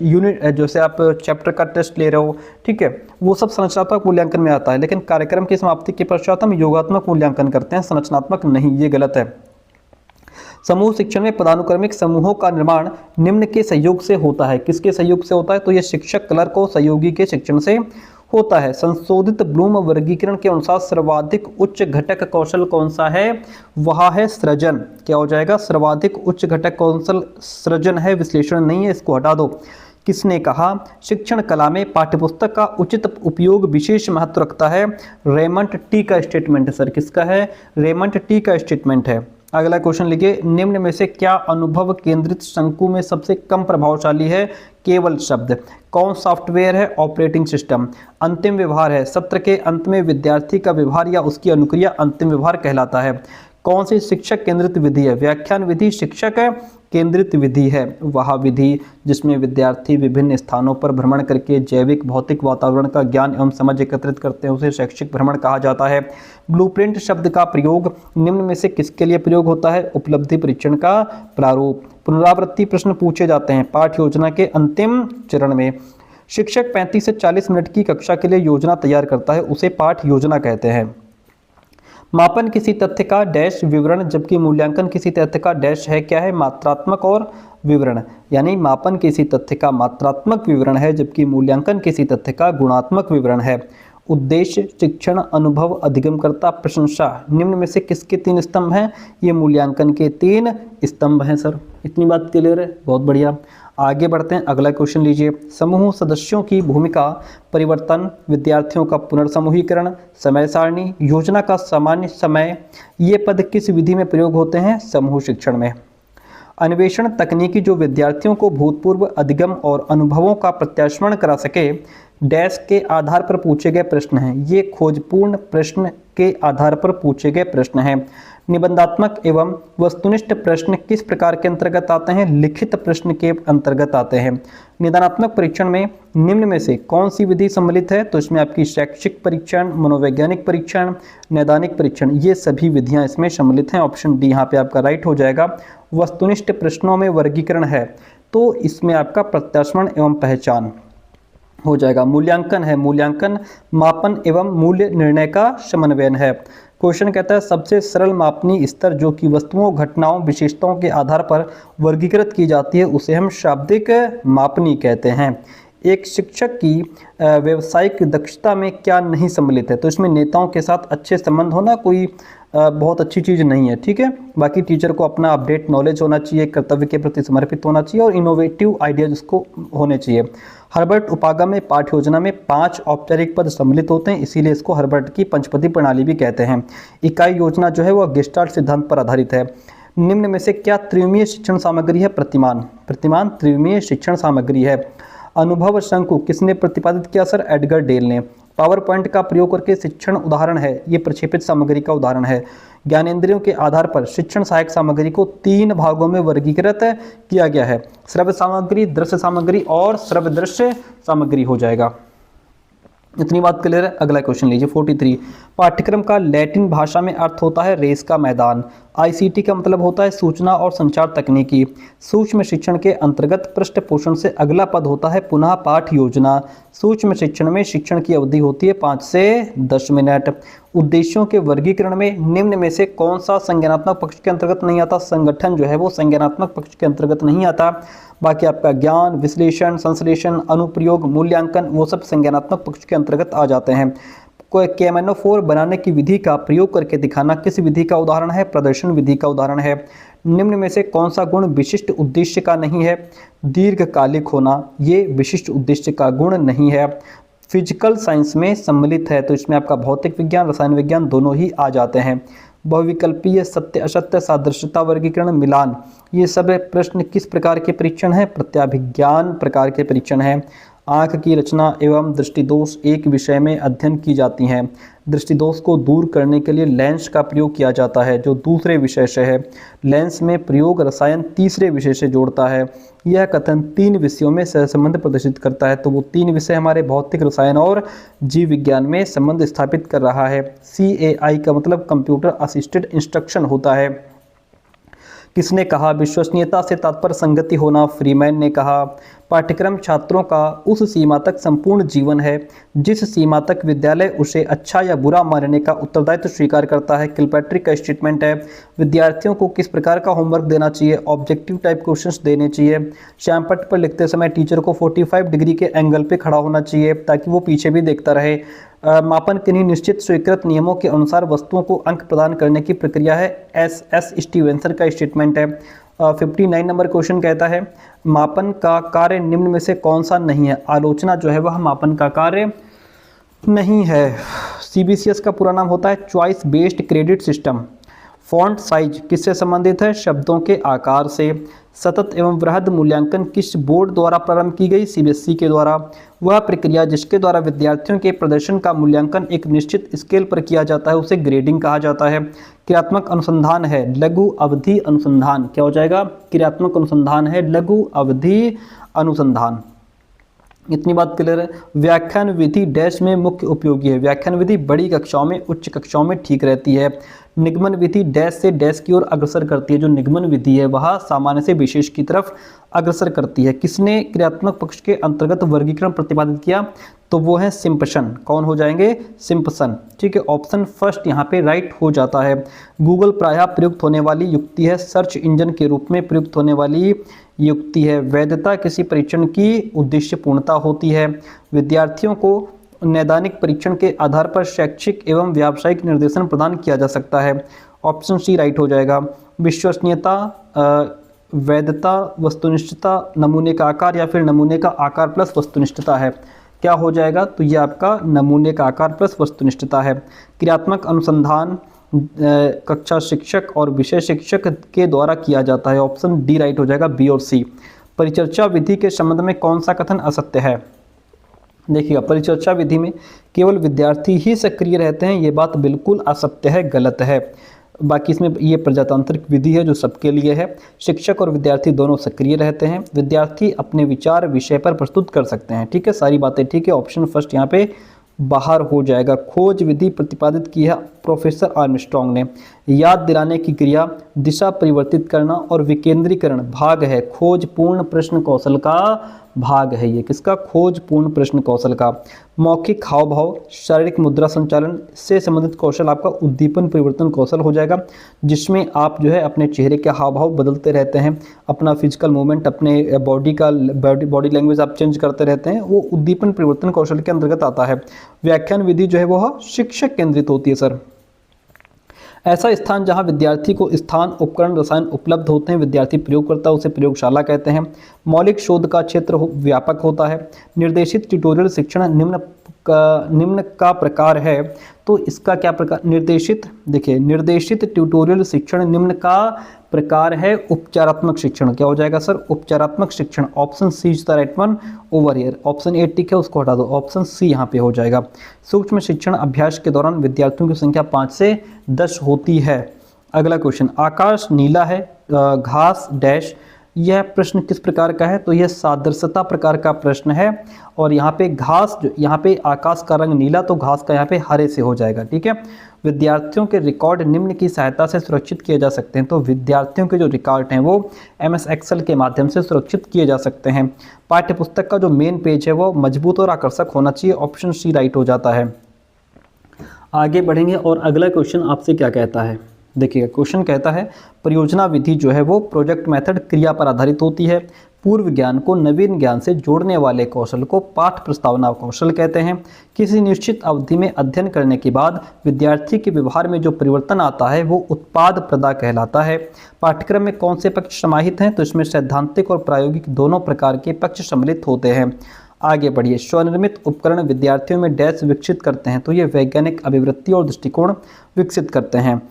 यूनिट जैसे आप चैप्टर का टेस्ट ले रहे हो, ठीक है, वो सब संरचनात्मक मूल्यांकन में आता है। लेकिन कार्यक्रम की समाप्ति के पश्चात हम योगात्मक मूल्यांकन करते हैं, संरचनात्मक नहीं, ये गलत है। समूह शिक्षण में पदानुक्रमिक समूहों का निर्माण निम्न के सहयोग से होता है। किसके सहयोग से होता है? तो ये शिक्षक क्लर्क को सहयोगी के शिक्षण से होता है। संशोधित ब्लूम वर्गीकरण के अनुसार सर्वाधिक उच्च घटक कौशल कौन सा है? वह है सृजन। क्या हो जाएगा? सर्वाधिक उच्च घटक कौशल सृजन है, विश्लेषण नहीं है, इसको हटा दो। किसने कहा? शिक्षण कला में पाठ्यपुस्तक का उचित उपयोग विशेष महत्व रखता है। रेमंड टी का स्टेटमेंट है सर। किसका है? रेमंड टी का स्टेटमेंट है। अगला क्वेश्चन लिखिए, निम्न में से क्या अनुभव केंद्रित शंकु में सबसे कम प्रभावशाली है? केवल शब्द। कौन सॉफ्टवेयर है? Operating system. अंतिम व्यवहार है, सत्र के अंत में विद्यार्थी का व्यवहार या उसकी अनुक्रिया अंतिम व्यवहार कहलाता है। कौन सी शिक्षक केंद्रित विधि है? व्याख्यान विधि शिक्षक केंद्रित विधि है। वह विधि जिसमें विद्यार्थी विभिन्न स्थानों पर भ्रमण करके जैविक भौतिक वातावरण का ज्ञान एवं समझ एकत्रित करते हैं, उसे शैक्षिक भ्रमण कहा जाता है। ब्लूप्रिंट शब्द का प्रयोग निम्न में से किसके लिए प्रयोग होता है? उपलब्धि परीक्षण का प्रारूप। पुनरावृत्ति प्रश्न पूछे जाते हैं पाठ योजना के अंतिम चरण में। शिक्षक 35 से 40 मिनट की कक्षा के लिए योजना तैयार करता है, उसे पाठ योजना कहते हैं। मापन किसी तथ्य का डैश विवरण, जबकि मूल्यांकन किसी तथ्य का डैश है। क्या है? मात्रात्मक और विवरण। यानी मापन किसी तथ्य का मात्रात्मक विवरण है, जबकि मूल्यांकन किसी तथ्य का गुणात्मक विवरण है। उद्देश्य, शिक्षण, अनुभव, अधिगमकर्ता, प्रशंसा, निम्न में से किसके 3 स्तंभ हैं? ये मूल्यांकन के 3 स्तंभ हैं सर। इतनी बात क्लियर है? बहुत बढ़िया। आगे बढ़ते हैं, अगला क्वेश्चन लीजिए। समूह सदस्यों की भूमिका परिवर्तन, विद्यार्थियों का पुनर्समूहीकरण, समय सारणी, योजना का सामान्य समय, ये पद किस विधि में प्रयोग होते हैं? समूह शिक्षण में। अन्वेषण तकनीकी जो विद्यार्थियों को भूतपूर्व अधिगम और अनुभवों का प्रत्यास्मरण करा सके, डैश के आधार पर पूछे गए प्रश्न हैं। ये खोजपूर्ण प्रश्न के आधार पर पूछे गए प्रश्न हैं। निबंधात्मक एवं वस्तुनिष्ठ प्रश्न किस प्रकार के अंतर्गत आते हैं? लिखित प्रश्न के अंतर्गत आते हैं। निदानात्मक परीक्षण में निम्न में से कौन सी विधि सम्मिलित है? तो इसमें आपकी शैक्षिक परीक्षण, मनोवैज्ञानिक परीक्षण, नैदानिक परीक्षण, ये सभी विधियां इसमें सम्मिलित हैं। ऑप्शन डी यहाँ पे आपका राइट हो जाएगा। वस्तुनिष्ठ प्रश्नों में वर्गीकरण है, तो इसमें आपका प्रत्यास्मरण एवं पहचान हो जाएगा। मूल्यांकन है, मूल्यांकन मापन एवं मूल्य निर्णय का समन्वयन है। क्वेश्चन कहता है सबसे सरल मापनीय स्तर जो कि वस्तुओं, घटनाओं, विशेषताओं के आधार पर वर्गीकृत की जाती है, उसे हम शाब्दिक मापनी कहते हैं। एक शिक्षक की व्यावसायिक दक्षता में क्या नहीं सम्मिलित है? तो इसमें नेताओं के साथ अच्छे संबंध होना कोई बहुत अच्छी चीज़ नहीं है, ठीक है। बाकी टीचर को अपना अपडेट नॉलेज होना चाहिए, कर्तव्य के प्रति समर्पित होना चाहिए और इनोवेटिव आइडियाज उसको होने चाहिए। हर्बर्ट उपागम में पाठ्य योजना में 5 औपचारिक पद सम्मिलित होते हैं, इसीलिए इसको हर्बर्ट की पंचपदी प्रणाली भी कहते हैं। इकाई योजना जो है वह गेस्टाल्ट सिद्धांत पर आधारित है। निम्न में से क्या त्रिविमीय शिक्षण सामग्री है? प्रतिमान। प्रतिमान त्रिविमीय शिक्षण सामग्री है। अनुभव शंकु किसने प्रतिपादित किया? सर एडगर डेल ने। पावर पॉइंट का प्रयोग करके शिक्षण उदाहरण है, ये प्रक्षेपित सामग्री का उदाहरण है। ज्ञानेंद्रियों के आधार पर शिक्षण सहायक सामग्री को 3 भागों में वर्गीकृत किया गया है, श्रव्य सामग्री, दृश्य सामग्री और श्रव्य दृश्य सामग्री हो जाएगा। इतनी बात क्लियर है। अगला क्वेश्चन लीजिए 43। पाठ्यक्रम का लैटिन भाषा में अर्थ होता है रेस का मैदान। आईसीटी का मतलब होता है सूचना और संचार तकनीकी। सूक्ष्म शिक्षण के अंतर्गत पृष्ठ पोषण से अगला पद होता है पुनः पाठ योजना। सूक्ष्म शिक्षण में शिक्षण की अवधि होती है 5 से 10 मिनट। उद्देश्यों के वर्गीकरण में निम्न में से कौन सा संज्ञानात्मक पक्ष के अंतर्गत नहीं आता? संगठन जो है वो संज्ञानात्मक पक्ष के अंतर्गत नहीं आता। बाकी आपका ज्ञान, विश्लेषण, संश्लेषण, अनुप्रयोग, मूल्यांकन वो सब संज्ञानात्मक पक्ष के अंतर्गत आ जाते हैं। कोई केमेनोफोर बनाने की विधि का प्रयोग करके दिखाना किस विधि का उदाहरण है? प्रदर्शन विधि का उदाहरण है। निम्न में से कौन सा गुण विशिष्ट उद्देश्य का नहीं है? दीर्घकालिक होना, ये विशिष्ट उद्देश्य का गुण नहीं है। फिजिकल साइंस में सम्मिलित है, तो इसमें आपका भौतिक विज्ञान, रसायन विज्ञान दोनों ही आ जाते हैं। बहुविकल्पीय, सत्य असत्य, सादृश्यता, वर्गीकरण, मिलान, ये सब प्रश्न किस प्रकार के परीक्षण हैं? प्रत्याभिज्ञान प्रकार के परीक्षण हैं। आँख की रचना एवं दृष्टिदोष एक विषय में अध्ययन की जाती हैं। दृष्टिदोष को दूर करने के लिए लेंस का प्रयोग किया जाता है जो दूसरे विषय से है। लेंस में प्रयोग रसायन तीसरे विषय से जोड़ता है। यह कथन 3 विषयों में सहसंबंध प्रदर्शित करता है, तो वो 3 विषय हमारे भौतिक, रसायन और जीव विज्ञान में संबंध स्थापित कर रहा है। CAI का मतलब कंप्यूटर असिस्टेड इंस्ट्रक्शन होता है। किसने कहा? विश्वसनीयता से तात्पर्य संगति होना, फ्रीमैन ने कहा। पाठ्यक्रम छात्रों का उस सीमा तक संपूर्ण जीवन है जिस सीमा तक विद्यालय उसे अच्छा या बुरा मानने का उत्तरदायित्व स्वीकार करता है, किलपैट्रिक का स्टेटमेंट है। विद्यार्थियों को किस प्रकार का होमवर्क देना चाहिए? ऑब्जेक्टिव टाइप क्वेश्चंस देने चाहिए। श्यामपट्ट पर लिखते समय टीचर को 45 डिग्री के एंगल पे खड़ा होना चाहिए ताकि वो पीछे भी देखता रहे। मापन किन्हीं निश्चित स्वीकृत नियमों के अनुसार वस्तुओं को अंक प्रदान करने की प्रक्रिया है, SS स्टीवेंसन का स्टेटमेंट है। 59 नंबर क्वेश्चन कहता है मापन का कार्य निम्न में से कौन सा नहीं है? आलोचना जो है वह मापन का कार्य नहीं है। CBCS का पूरा नाम होता है choice based credit system. Font size किससे संबंधित है? शब्दों के आकार से। सतत एवं वृहद मूल्यांकन किस बोर्ड द्वारा प्रारंभ की गई? CBSE के द्वारा। वह प्रक्रिया जिसके द्वारा विद्यार्थियों के प्रदर्शन का मूल्यांकन एक निश्चित स्केल पर किया जाता है उसे ग्रेडिंग कहा जाता है। क्रियात्मक अनुसंधान है लघु अवधि अनुसंधान। क्या हो जाएगा? क्रियात्मक अनुसंधान है लघु अवधि अनुसंधान। इतनी बात क्लियर है। व्याख्यान विधि डैश में मुख्य उपयोगी है। व्याख्यान विधि बड़ी कक्षाओं में, उच्च कक्षाओं में ठीक रहती है। निगमन विधि डैश से डैश की ओर अग्रसर करती है। जो निगमन विधि है वह सामान्य से विशेष की तरफ अग्रसर करती है। किसने क्रियात्मक पक्ष के अंतर्गत वर्गीकरण प्रतिपादित किया? तो वो है सिम्पसन। कौन हो जाएंगे? सिम्पसन। ठीक है, ऑप्शन फर्स्ट यहाँ पे राइट हो जाता है। गूगल प्रायः प्रयुक्त होने वाली युक्ति है, सर्च इंजन के रूप में प्रयुक्त होने वाली युक्ति है। वैधता किसी परीक्षण की उद्देश्य पूर्णता होती है। विद्यार्थियों को नैदानिक परीक्षण के आधार पर शैक्षिक एवं व्यावसायिक निर्देशन प्रदान किया जा सकता है। ऑप्शन सी राइट हो जाएगा। विश्वसनीयता, वैधता, वस्तुनिष्ठता, नमूने का आकार या फिर नमूने का आकार प्लस वस्तुनिष्ठता है। क्या हो जाएगा? तो ये आपका नमूने का आकार प्लस वस्तुनिष्ठता है। क्रियात्मक अनुसंधान कक्षा शिक्षक और विषय शिक्षक के द्वारा किया जाता है। ऑप्शन डी राइट हो जाएगा, बी और सी। परिचर्चा विधि के संबंध में कौन सा कथन असत्य है? देखिएगा, परिचर्चा विधि में केवल विद्यार्थी ही सक्रिय रहते हैं, ये बात बिल्कुल असत्य है, गलत है। बाकी इसमें ये प्रजातांत्रिक विधि है जो सबके लिए है। शिक्षक और विद्यार्थी दोनों सक्रिय रहते हैं। विद्यार्थी अपने विचार विषय पर प्रस्तुत कर सकते हैं। ठीक है, सारी बातें ठीक है। ऑप्शन फर्स्ट यहाँ पे बाहर हो जाएगा। खोज विधि प्रतिपादित की है प्रोफेसर आर्मस्ट्रांग ने। याद दिलाने की क्रिया, दिशा परिवर्तित करना और विकेंद्रीकरण भाग है खोज पूर्ण प्रश्न कौशल का भाग है। ये किसका? खोज पूर्ण प्रश्न कौशल का। मौखिक हाव भाव, शारीरिक मुद्रा संचालन से संबंधित कौशल आपका उद्दीपन परिवर्तन कौशल हो जाएगा, जिसमें आप जो है अपने चेहरे के हाव भाव बदलते रहते हैं, अपना फिजिकल मूवमेंट, अपने बॉडी लैंग्वेज आप चेंज करते रहते हैं, वो उद्दीपन परिवर्तन कौशल के अंतर्गत आता है। व्याख्यान विधि जो है वह शिक्षक केंद्रित होती है सर। ऐसा स्थान जहां विद्यार्थी को स्थान, उपकरण, रसायन उपलब्ध होते हैं, विद्यार्थी प्रयोग करता है, उसे प्रयोगशाला कहते हैं। मौलिक शोध का क्षेत्र व्यापक होता है। निर्देशित ट्यूटोरियल शिक्षण निम्न निम्न का प्रकार है, तो इसका क्या प्रकार, निर्देशित, देखिए निर्देशित ट्यूटोरियल शिक्षण निम्न का प्रकार है उपचारात्मक शिक्षण। क्या हो जाएगा सर, उपचारात्मक शिक्षण। Option C is the right one over here. Option A tick है, उसको हटा दो, ऑप्शन सी यहाँ पे हो जाएगा। सूक्ष्म शिक्षण अभ्यास के दौरान विद्यार्थियों की संख्या 5 से 10 होती है। अगला क्वेश्चन, आकाश नीला है, घास डैश, यह प्रश्न किस प्रकार का है, तो यह सादृश्यता प्रकार का प्रश्न है। और यहाँ पे घास, जो यहाँ पे आकाश का रंग नीला, तो घास का यहाँ पे हरे से हो जाएगा, ठीक है। विद्यार्थियों के रिकॉर्ड निम्न की सहायता से सुरक्षित किए जा सकते हैं, तो विद्यार्थियों के जो रिकॉर्ड हैं वो MS एक्सेल के माध्यम से सुरक्षित किए जा सकते हैं। पाठ्य पुस्तक का जो मेन पेज है वो मजबूत और आकर्षक होना चाहिए, ऑप्शन सी राइट हो जाता है। आगे बढ़ेंगे और अगला क्वेश्चन आपसे क्या कहता है, देखिएगा क्वेश्चन कहता है परियोजना विधि जो है वो प्रोजेक्ट मेथड क्रिया पर आधारित होती है। पूर्व ज्ञान को नवीन ज्ञान से जोड़ने वाले कौशल को पाठ प्रस्तावना कौशल कहते हैं। किसी निश्चित अवधि में अध्ययन करने के बाद विद्यार्थी के व्यवहार में जो परिवर्तन आता है वो उत्पाद प्रदा कहलाता है। पाठ्यक्रम में कौन से पक्ष समाहित हैं, तो इसमें सैद्धांतिक और प्रायोगिक दोनों प्रकार के पक्ष सम्मिलित होते हैं। आगे बढ़िए, स्वनिर्मित उपकरण विद्यार्थियों में डैश विकसित करते हैं, तो ये वैज्ञानिक अभिवृत्ति और दृष्टिकोण विकसित करते हैं।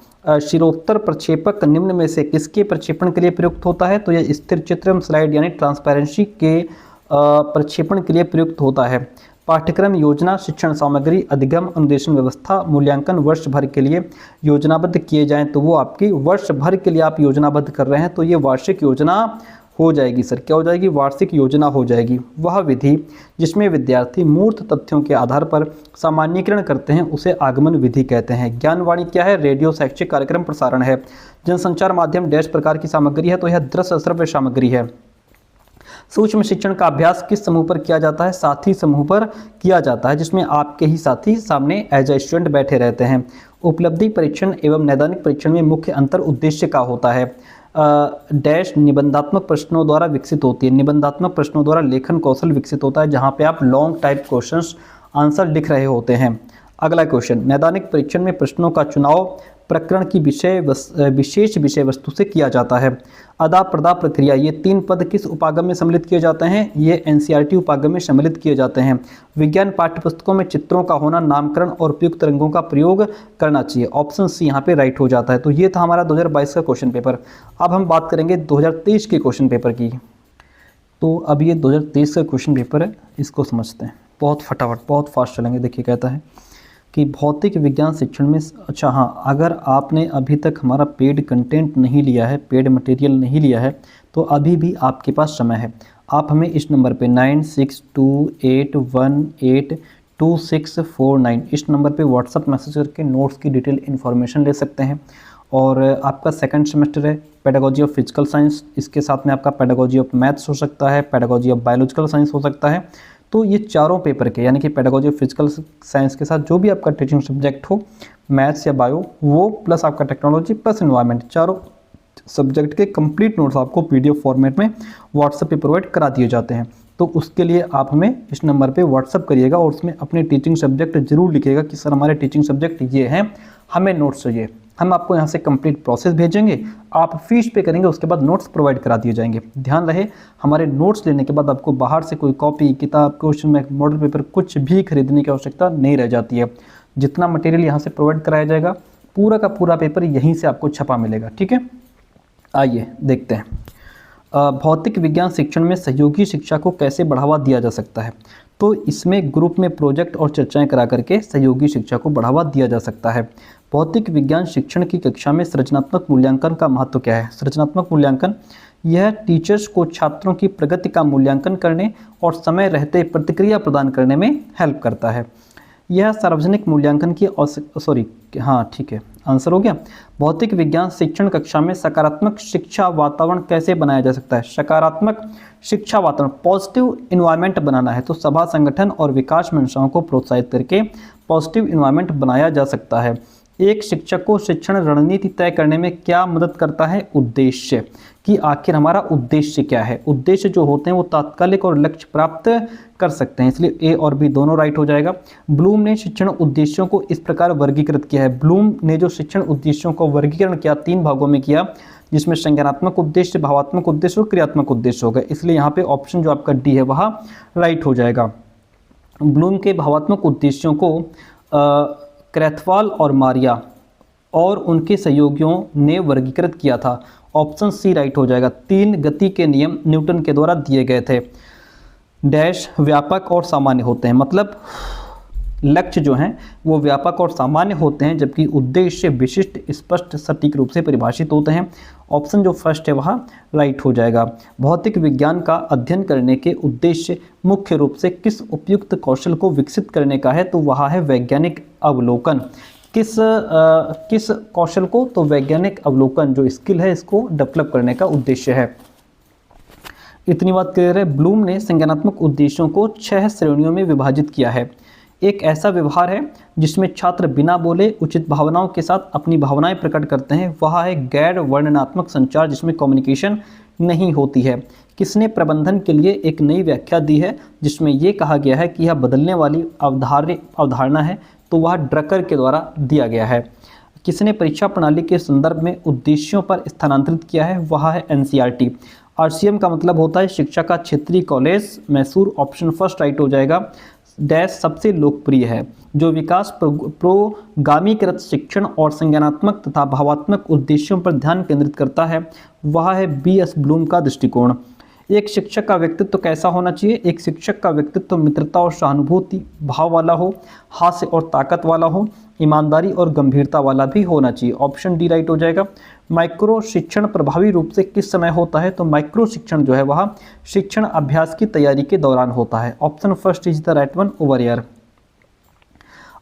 शिरोत्तर प्रक्षेपक निम्न में से किसके प्रक्षेपण के लिए प्रयुक्त होता है, तो यह स्थिर चित्र एवं स्लाइड यानी ट्रांसपेरेंसी के प्रक्षेपण के लिए प्रयुक्त होता है। पाठ्यक्रम योजना शिक्षण सामग्री अधिगम अनुदेशन व्यवस्था मूल्यांकन वर्ष भर के लिए योजनाबद्ध किए जाएं, तो वो आपकी वर्ष भर के लिए आप योजनाबद्ध कर रहे हैं, तो ये वार्षिक योजना हो जाएगी सर। क्या हो जाएगी, वार्षिक योजना हो जाएगी। वह विधि जिसमें विद्यार्थी मूर्त तथ्यों के आधार पर सामान्यीकरण करते हैं उसे आगमन विधि कहते हैं। ज्ञानवाणी क्या है, रेडियो शैक्षिक कार्यक्रम प्रसारण है। जनसंचार माध्यम डैश प्रकार की सामग्री है, तो यह दृश्य श्रव्य सामग्री है। सूक्ष्म शिक्षण का अभ्यास किस समूह पर किया जाता है, साथी समूह पर किया जाता है, जिसमें आपके ही साथी सामने एज ए स्टूडेंट बैठे रहते हैं। उपलब्धि परीक्षण एवं नैदानिक परीक्षण में मुख्य अंतर उद्देश्य का होता है। डैश निबंधात्मक प्रश्नों द्वारा विकसित होती है। निबंधात्मक प्रश्नों द्वारा लेखन कौशल विकसित होता है, जहां पे आप लॉन्ग टाइप क्वेश्चंस आंसर लिख रहे होते हैं। अगला क्वेश्चन, नैदानिक परीक्षण में प्रश्नों का चुनाव प्रकरण की विशेष विषय वस्तु से किया जाता है। अदा प्रदा प्रक्रिया, ये 3 पद किस उपागम में सम्मिलित किए जाते हैं, ये NCERT उपागम में सम्मिलित किए जाते हैं। विज्ञान पाठ्यपुस्तकों में चित्रों का होना, नामकरण और उपयुक्त रंगों का प्रयोग करना चाहिए, ऑप्शन सी यहाँ पे राइट हो जाता है। तो ये था हमारा 2022 का क्वेश्चन पेपर। अब हम बात करेंगे 2023 के क्वेश्चन पेपर की। तो अब ये 2023 का क्वेश्चन पेपर है, इसको समझते हैं बहुत फटाफट, बहुत फास्ट चलेंगे। देखिए कहता है कि भौतिक विज्ञान शिक्षण में, अच्छा हाँ, अगर आपने अभी तक हमारा पेड कंटेंट नहीं लिया है, पेड मटेरियल नहीं लिया है, तो अभी भी आपके पास समय है। आप हमें इस नंबर पे 9628182649 इस नंबर पे व्हाट्सअप मैसेज करके नोट्स की डिटेल इन्फॉर्मेशन ले सकते हैं। और आपका सेकंड सेमेस्टर है पेडागोजी ऑफ फिजिकल साइंस, इसके साथ में आपका पेडागोजी ऑफ मैथ्स हो सकता है, पेडागोजी ऑफ बायोलॉजिकल साइंस हो सकता है। तो ये चारों पेपर के, यानी कि पेडागोजी ऑफ फिजिकल साइंस के साथ जो भी आपका टीचिंग सब्जेक्ट हो, मैथ्स या बायो, वो प्लस आपका टेक्नोलॉजी प्लस एनवायरनमेंट, चारों सब्जेक्ट के कंप्लीट नोट्स आपको PDF फॉर्मेट में व्हाट्सएप पे प्रोवाइड करा दिए जाते हैं। तो उसके लिए आप हमें इस नंबर पे व्हाट्सअप करिएगा और उसमें अपने टीचिंग सब्जेक्ट जरूर लिखिएगा कि सर हमारे टीचिंग सब्जेक्ट ये हैं, हमें नोट्स चाहिए। हम आपको यहाँ से कंप्लीट प्रोसेस भेजेंगे, आप फीस पे करेंगे, उसके बाद नोट्स प्रोवाइड करा दिए जाएंगे। ध्यान रहे, हमारे नोट्स लेने के बाद आपको बाहर से कोई कॉपी, किताब, क्वेश्चन बैंक, मॉडल पेपर कुछ भी खरीदने की आवश्यकता नहीं रह जाती है। जितना मटेरियल यहाँ से प्रोवाइड कराया जाएगा, पूरा का पूरा पेपर यहीं से आपको छपा मिलेगा, ठीक है। आइए देखते हैं भौतिक विज्ञान शिक्षण में सहयोगी शिक्षा को कैसे बढ़ावा दिया जा सकता है। तो इसमें ग्रुप में प्रोजेक्ट और चर्चाएं करा करके सहयोगी शिक्षा को बढ़ावा दिया जा सकता है। भौतिक विज्ञान शिक्षण की कक्षा में सृजनात्मक मूल्यांकन का महत्व क्या है। सृजनात्मक मूल्यांकन, यह टीचर्स को छात्रों की प्रगति का मूल्यांकन करने और समय रहते प्रतिक्रिया प्रदान करने में हेल्प करता है। यह सार्वजनिक मूल्यांकन की ठीक है, आंसर हो गया। भौतिक विज्ञान शिक्षण कक्षा में सकारात्मक शिक्षा वातावरण कैसे बनाया जा सकता है। सकारात्मक शिक्षा वातावरण, पॉजिटिव इन्वायरमेंट बनाना है, तो सभा, संगठन और विकास मंशाओं को प्रोत्साहित करके पॉजिटिव इन्वायरमेंट बनाया जा सकता है। एक शिक्षक को शिक्षण रणनीति तय करने में क्या मदद करता है, उद्देश्य, कि आखिर हमारा उद्देश्य क्या है। उद्देश्य जो होते हैं वो तात्कालिक और लक्ष्य प्राप्त कर सकते हैं, इसलिए ए और बी दोनों राइट हो जाएगा। ब्लूम ने शिक्षण उद्देश्यों को इस प्रकार वर्गीकृत किया है। ब्लूम ने जो शिक्षण उद्देश्यों को वर्गीकरण किया 3 भागों में किया, जिसमें संज्ञानात्मक उद्देश्य, भावात्मक उद्देश्य और क्रियात्मक उद्देश्य हो गए, इसलिए यहाँ पे ऑप्शन जो आपका डी है वह राइट हो जाएगा। ब्लूम के भावात्मक उद्देश्यों को क्रैथवाल और मारिया और उनके सहयोगियों ने वर्गीकृत किया था। ऑप्शन सी राइट हो जाएगा। 3 गति के नियम न्यूटन के द्वारा दिए गए थे। डैश व्यापक और सामान्य होते हैं, मतलब लक्ष्य जो हैं वो व्यापक और सामान्य होते हैं, जबकि उद्देश्य विशिष्ट, स्पष्ट, सटीक रूप से परिभाषित होते हैं। ऑप्शन जो फर्स्ट है वहाँ राइट हो जाएगा। भौतिक विज्ञान का अध्ययन करने के उद्देश्य मुख्य रूप से किस उपयुक्त कौशल को विकसित करने का है, तो वहाँ है वैज्ञानिक अवलोकन। किस कौशल को, तो वैज्ञानिक अवलोकन जो स्किल है इसको डेवलप करने का उद्देश्य है। इतनी बात क्लियर है। ब्लूम ने संज्ञानात्मक उद्देश्यों को 6 श्रेणियों में विभाजित किया है। एक ऐसा व्यवहार है जिसमें छात्र बिना बोले उचित भावनाओं के साथ अपनी भावनाएं प्रकट करते हैं, वह है गैर वर्णनात्मक संचार जिसमें कम्युनिकेशन नहीं होती है। किसने प्रबंधन के लिए एक नई व्याख्या दी है जिसमें यह कहा गया है कि यह बदलने वाली अवधारणा है, तो वह ड्रकर के द्वारा दिया गया है। किसने परीक्षा प्रणाली के संदर्भ में उद्देश्यों पर स्थानांतरित किया है, वह है एनसीईआरटी। आरसीएम का मतलब होता है शिक्षा का क्षेत्रीय college Mysore. Option first right हो जाएगा। डैश सबसे लोकप्रिय है। जो विकास प्रोगामीकृत शिक्षण और संज्ञानात्मक तथा भावात्मक उद्देश्यों पर ध्यान केंद्रित करता है, वह है बीएस ब्लूम का दृष्टिकोण। एक शिक्षक का व्यक्तित्व कैसा होना चाहिए? एक शिक्षक का व्यक्तित्व मित्रता और सहानुभूति भाव वाला हो, हास्य और ताकत वाला हो, ईमानदारी और गंभीरता वाला भी होना चाहिए। ऑप्शन डी राइट हो जाएगा। माइक्रो शिक्षण प्रभावी रूप से किस समय होता है, तो माइक्रो शिक्षण जो है वह शिक्षण अभ्यास की तैयारी के दौरान होता है। Option first is the right one over here.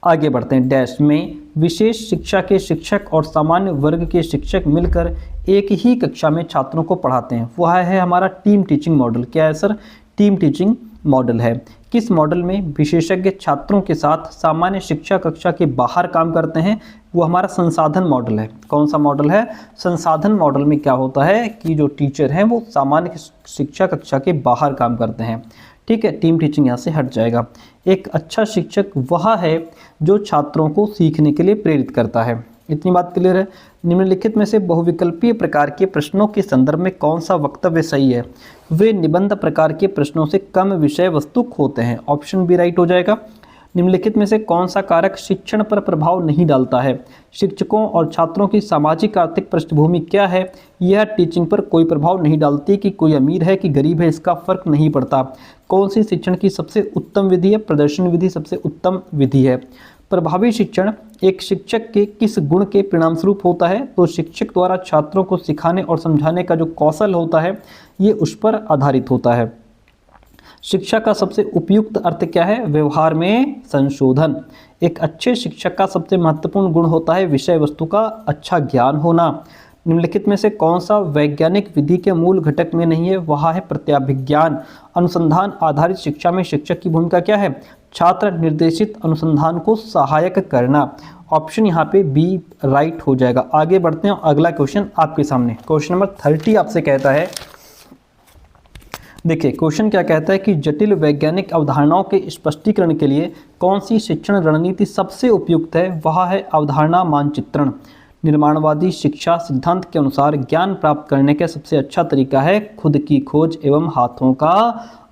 आगे बढ़ते हैं। डैश में विशेष शिक्षा के शिक्षक और सामान्य वर्ग के शिक्षक मिलकर एक ही कक्षा में छात्रों को पढ़ाते हैं, वह है हमारा टीम टीचिंग मॉडल। क्या है सर? टीम टीचिंग मॉडल है। किस मॉडल में विशेषज्ञ छात्रों के साथ सामान्य शिक्षा कक्षा के बाहर काम करते हैं, वो हमारा संसाधन मॉडल है। कौन सा मॉडल है? संसाधन मॉडल में क्या होता है कि जो टीचर हैं वो सामान्य शिक्षा कक्षा के बाहर काम करते हैं। ठीक है, टीम टीचिंग यहाँ से हट जाएगा। एक अच्छा शिक्षक वह है जो छात्रों को सीखने के लिए प्रेरित करता है। इतनी बात क्लियर है। निम्नलिखित में से बहुविकल्पीय प्रकार के प्रश्नों के संदर्भ में कौन सा वक्तव्य सही है? वे निबंध प्रकार के प्रश्नों से कम विषय वस्तुक होते हैं। ऑप्शन बी राइट हो जाएगा। निम्नलिखित में से कौन सा कारक शिक्षण पर प्रभाव नहीं डालता है? शिक्षकों और छात्रों की सामाजिक आर्थिक पृष्ठभूमि क्या है? यह टीचिंग पर कोई प्रभाव नहीं डालती कि कोई अमीर है कि गरीब है, इसका फर्क नहीं पड़ता। कौन सी शिक्षण की सबसे उत्तम विधि है? प्रदर्शन विधि सबसे उत्तम विधि है। प्रभावी शिक्षण एक शिक्षक के किस गुण के परिणाम स्वरूप होता है? तो शिक्षक द्वारा छात्रों को सिखाने और समझाने का जो कौशल होता है ये उस पर आधारित होता है। शिक्षा का सबसे उपयुक्त अर्थ क्या है? व्यवहार में संशोधन। एक अच्छे शिक्षक का सबसे महत्वपूर्ण गुण होता है विषय वस्तु का अच्छा ज्ञान होना। निम्नलिखित में से कौन सा वैज्ञानिक विधि के मूल घटक में नहीं है? वह है प्रत्याभिज्ञान। अनुसंधान आधारित शिक्षा में शिक्षक की भूमिका क्या है? छात्र निर्देशित अनुसंधान को सहायक करना। ऑप्शन यहाँ पे बी राइट हो जाएगा। आगे बढ़ते हैं। अगला क्वेश्चन आपके सामने, क्वेश्चन नंबर 30 आपसे कहता है, देखिए क्वेश्चन क्या कहता है कि जटिल वैज्ञानिक अवधारणाओं के स्पष्टीकरण के लिए कौन सी शिक्षण रणनीति सबसे उपयुक्त है? वह है अवधारणा मानचित्रण। निर्माणवादी शिक्षा सिद्धांत के अनुसार ज्ञान प्राप्त करने का सबसे अच्छा तरीका है खुद की खोज एवं हाथों का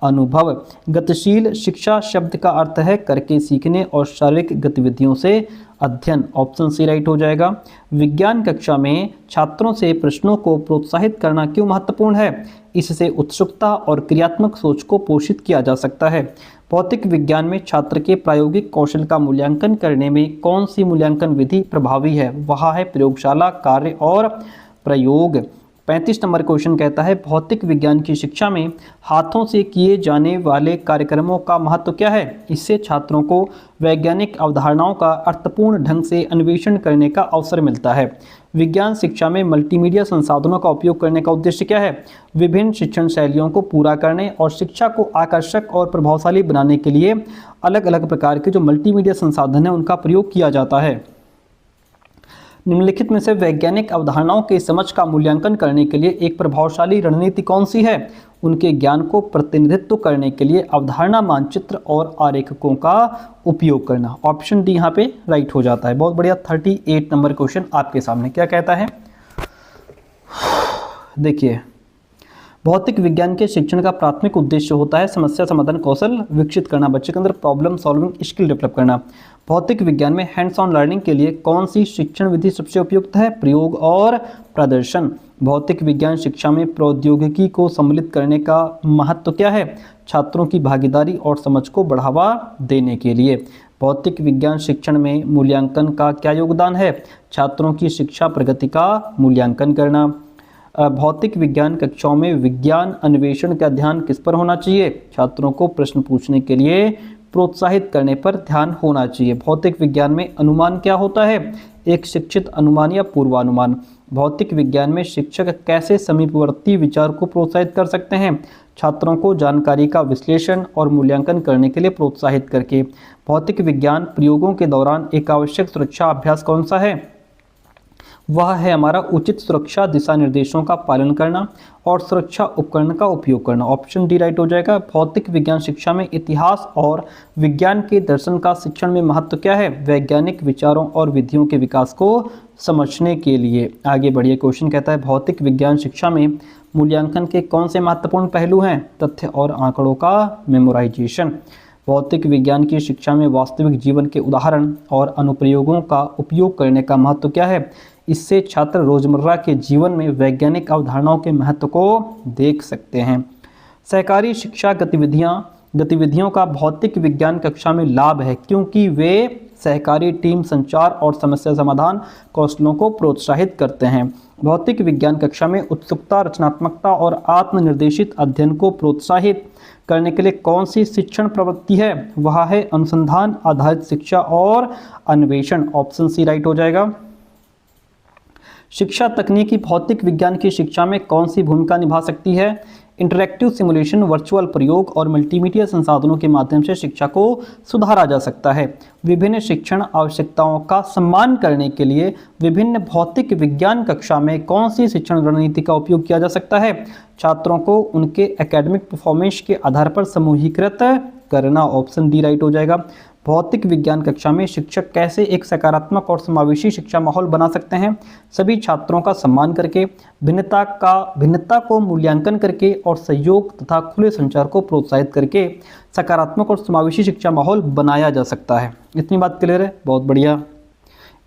अनुभव। गतिशील शिक्षा शब्द का अर्थ है करके सीखने और शारीरिक गतिविधियों से अध्ययन। ऑप्शन सी राइट हो जाएगा। विज्ञान कक्षा में छात्रों से प्रश्नों को प्रोत्साहित करना क्यों महत्वपूर्ण है? इससे उत्सुकता और क्रियात्मक सोच को पोषित किया जा सकता है। भौतिक विज्ञान में छात्र के प्रायोगिक कौशल का मूल्यांकन करने में कौन सी मूल्यांकन विधि प्रभावी है? वह है प्रयोगशाला कार्य और प्रयोग। 35 नंबर क्वेश्चन कहता है भौतिक विज्ञान की शिक्षा में हाथों से किए जाने वाले कार्यक्रमों का महत्व क्या है? इससे छात्रों को वैज्ञानिक अवधारणाओं का अर्थपूर्ण ढंग से अन्वेषण करने का अवसर मिलता है। विज्ञान शिक्षा में मल्टीमीडिया संसाधनों का उपयोग करने का उद्देश्य क्या है? विभिन्न शिक्षण शैलियों को पूरा करने और शिक्षा को आकर्षक और प्रभावशाली बनाने के लिए अलग अलग प्रकार के जो मल्टीमीडिया संसाधन हैं उनका प्रयोग किया जाता है। निम्नलिखित में से वैज्ञानिक अवधारणाओं के समझ का मूल्यांकन करने के लिए एक प्रभावशाली रणनीति कौन सी है? उनके ज्ञान को प्रतिनिधित्व करने के लिए अवधारणा मानचित्र और आरेखकों का उपयोग करना। ऑप्शन डी यहाँ पे राइट हो जाता है। बहुत बढ़िया। 38 नंबर क्वेश्चन आपके सामने क्या कहता है, देखिए भौतिक विज्ञान के शिक्षण का प्राथमिक उद्देश्य होता है समस्या समाधान कौशल विकसित करना, बच्चे के अंदर प्रॉब्लम सॉल्विंग स्किल डेवलप करना। भौतिक विज्ञान में हैंड्स ऑन लर्निंग के लिए कौन सी शिक्षण विधि सबसे उपयुक्त है? प्रयोग और प्रदर्शन। भौतिक विज्ञान शिक्षा में प्रौद्योगिकी को सम्मिलित करने का महत्व क्या है? छात्रों की भागीदारी और समझ को बढ़ावा देने के लिए। भौतिक विज्ञान शिक्षण में मूल्यांकन का क्या योगदान है? छात्रों की शिक्षा प्रगति का मूल्यांकन करना। भौतिक विज्ञान कक्षाओं में विज्ञान अन्वेषण का ध्यान किस पर होना चाहिए? छात्रों को प्रश्न पूछने के लिए प्रोत्साहित करने पर ध्यान होना चाहिए। भौतिक विज्ञान में अनुमान क्या होता है? एक शिक्षित अनुमान या पूर्वानुमान। भौतिक विज्ञान में शिक्षक कैसे समीपवर्ती विचार को प्रोत्साहित कर सकते हैं? छात्रों को जानकारी का विश्लेषण और मूल्यांकन करने के लिए प्रोत्साहित करके। भौतिक विज्ञान प्रयोगों के दौरान एक आवश्यक सुरक्षा अभ्यास कौन सा है? वह है हमारा उचित सुरक्षा दिशा निर्देशों का पालन करना और सुरक्षा उपकरण का उपयोग करना। ऑप्शन डी राइट हो जाएगा। भौतिक विज्ञान शिक्षा में इतिहास और विज्ञान के दर्शन का शिक्षण में महत्व क्या है? वैज्ञानिक विचारों और विधियों के विकास को समझने के लिए। आगे बढ़िए, क्वेश्चन कहता है भौतिक विज्ञान शिक्षा में मूल्यांकन के कौन से महत्वपूर्ण पहलू हैं? तथ्य और आंकड़ों का मेमोराइजेशन। भौतिक विज्ञान की शिक्षा में वास्तविक जीवन के उदाहरण और अनुप्रयोगों का उपयोग करने का महत्व क्या है? इससे छात्र रोजमर्रा के जीवन में वैज्ञानिक अवधारणाओं के महत्व को देख सकते हैं। सहकारी शिक्षा गतिविधियों का भौतिक विज्ञान कक्षा में लाभ है क्योंकि वे सहकारी टीम संचार और समस्या समाधान कौशलों को प्रोत्साहित करते हैं। भौतिक विज्ञान कक्षा में उत्सुकता, रचनात्मकता और आत्मनिर्देशित अध्ययन को प्रोत्साहित करने के लिए कौन सी शिक्षण प्रवृत्ति है? वह है अनुसंधान आधारित शिक्षा और अन्वेषण। ऑप्शन सी राइट हो जाएगा। शिक्षा तकनीकी भौतिक विज्ञान की शिक्षा में कौन सी भूमिका निभा सकती है? इंटरैक्टिव सिमुलेशन, वर्चुअल प्रयोग और मल्टीमीडिया संसाधनों के माध्यम से शिक्षा को सुधारा जा सकता है। विभिन्न शिक्षण आवश्यकताओं का सम्मान करने के लिए विभिन्न भौतिक विज्ञान कक्षा में कौन सी शिक्षण रणनीति का उपयोग किया जा सकता है? छात्रों को उनके एकेडमिक परफॉर्मेंस के आधार पर समूहीकृत करना। ऑप्शन डी राइट हो जाएगा। भौतिक विज्ञान कक्षा में शिक्षक कैसे एक सकारात्मक और समावेशी शिक्षा माहौल बना सकते हैं? सभी छात्रों का सम्मान करके, भिन्नता को मूल्यांकन करके और सहयोग तथा खुले संचार को प्रोत्साहित करके सकारात्मक और समावेशी शिक्षा माहौल बनाया जा सकता है। इतनी बात क्लियर है? बहुत बढ़िया।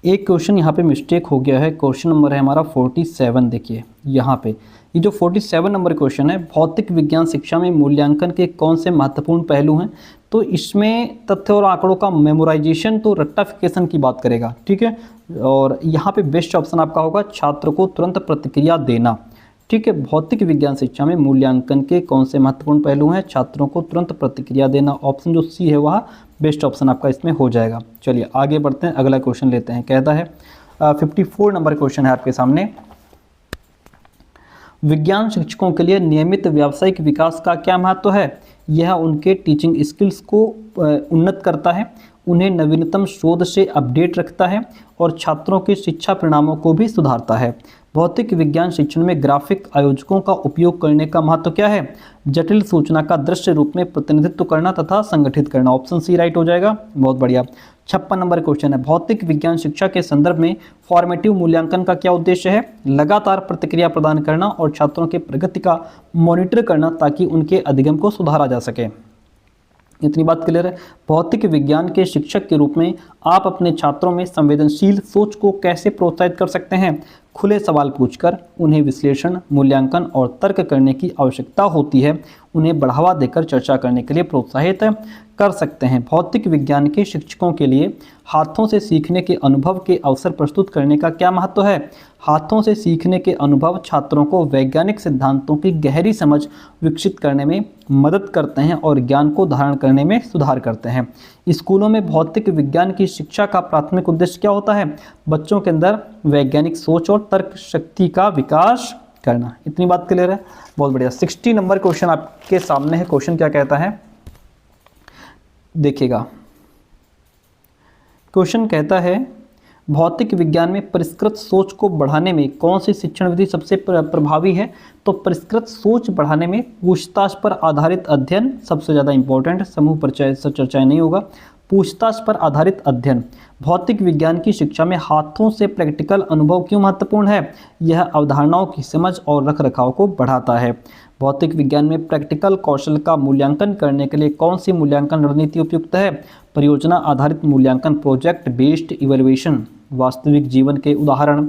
एक क्वेश्चन यहाँ पे मिस्टेक हो गया है। क्वेश्चन नंबर है हमारा 47। देखिए यहाँ पे ये जो 47 नंबर क्वेश्चन है, भौतिक विज्ञान शिक्षा में मूल्यांकन के कौन से महत्वपूर्ण पहलू हैं? तो इसमें तथ्य और आंकड़ों का मेमोराइजेशन तो रट्टाफिकेशन की बात करेगा, ठीक है। और यहाँ पे बेस्ट ऑप्शन आपका होगा छात्र को तुरंत प्रतिक्रिया देना, ठीक है। भौतिक विज्ञान शिक्षा में मूल्यांकन के कौन से महत्वपूर्ण पहलू हैं? छात्रों को तुरंत प्रतिक्रिया देना। ऑप्शन जो सी है वह बेस्ट ऑप्शन आपका इसमें हो जाएगा। चलिए आगे बढ़ते हैं, अगला क्वेश्चन लेते हैं। कहता है 54 नंबर क्वेश्चन है आपके सामने। विज्ञान शिक्षकों के लिए नियमित व्यावसायिक विकास का क्या महत्व है? यह उनके टीचिंग स्किल्स को उन्नत करता है, उन्हें नवीनतम शोध से अपडेट रखता है और छात्रों के शिक्षा परिणामों को भी सुधारता है। भौतिक विज्ञान शिक्षण में ग्राफिक आयोजकों का उपयोग करने का महत्व क्या है? जटिल सूचना का दृश्य रूप में प्रतिनिधित्व करना तथा संगठित करना। ऑप्शन सी राइट हो जाएगा। बहुत बढ़िया। 56 नंबर क्वेश्चन है, भौतिक विज्ञान शिक्षा के संदर्भ में फॉर्मेटिव मूल्यांकन का क्या उद्देश्य है? लगातार प्रतिक्रिया प्रदान करना और छात्रों के प्रगति का मॉनिटर करना ताकि उनके अधिगम को सुधारा जा सके। इतनी बात क्लियर है। भौतिक विज्ञान के शिक्षक के रूप में आप अपने छात्रों में संवेदनशील सोच को कैसे प्रोत्साहित कर सकते हैं? खुले सवाल पूछकर उन्हें विश्लेषण, मूल्यांकन और तर्क करने की आवश्यकता होती है, उन्हें बढ़ावा देकर चर्चा करने के लिए प्रोत्साहित कर सकते हैं। भौतिक विज्ञान के शिक्षकों के लिए हाथों से सीखने के अनुभव के अवसर प्रस्तुत करने का क्या महत्व है? हाथों से सीखने के अनुभव छात्रों को वैज्ञानिक सिद्धांतों की गहरी समझ विकसित करने में मदद करते हैं और ज्ञान को धारण करने में सुधार करते हैं। स्कूलों में भौतिक विज्ञान की शिक्षा का प्राथमिक उद्देश्य क्या होता है? बच्चों के अंदर वैज्ञानिक सोच और तर्क शक्ति का विकास करना। इतनी बात क्लियर है? बहुत बढ़िया। 60 नंबर क्वेश्चन आपके सामने है। क्वेश्चन क्या कहता है देखिएगा। क्वेश्चन कहता है भौतिक विज्ञान में परिष्कृत सोच को बढ़ाने में कौन सी शिक्षण विधि सबसे प्रभावी है? तो परिष्कृत सोच बढ़ाने में पूछताछ पर आधारित अध्ययन सबसे ज़्यादा इंपॉर्टेंट है। समूह परिचय से चर्चा नहीं होगा। पूछताछ पर आधारित अध्ययन। भौतिक विज्ञान की शिक्षा में हाथों से प्रैक्टिकल अनुभव क्यों महत्वपूर्ण है? यह अवधारणाओं की समझ और रखरखाव को बढ़ाता है। भौतिक विज्ञान में प्रैक्टिकल कौशल का मूल्यांकन करने के लिए कौन सी मूल्यांकन रणनीति उपयुक्त है? परियोजना आधारित मूल्यांकन, प्रोजेक्ट बेस्ड इवैल्यूएशन, वास्तविक जीवन के उदाहरण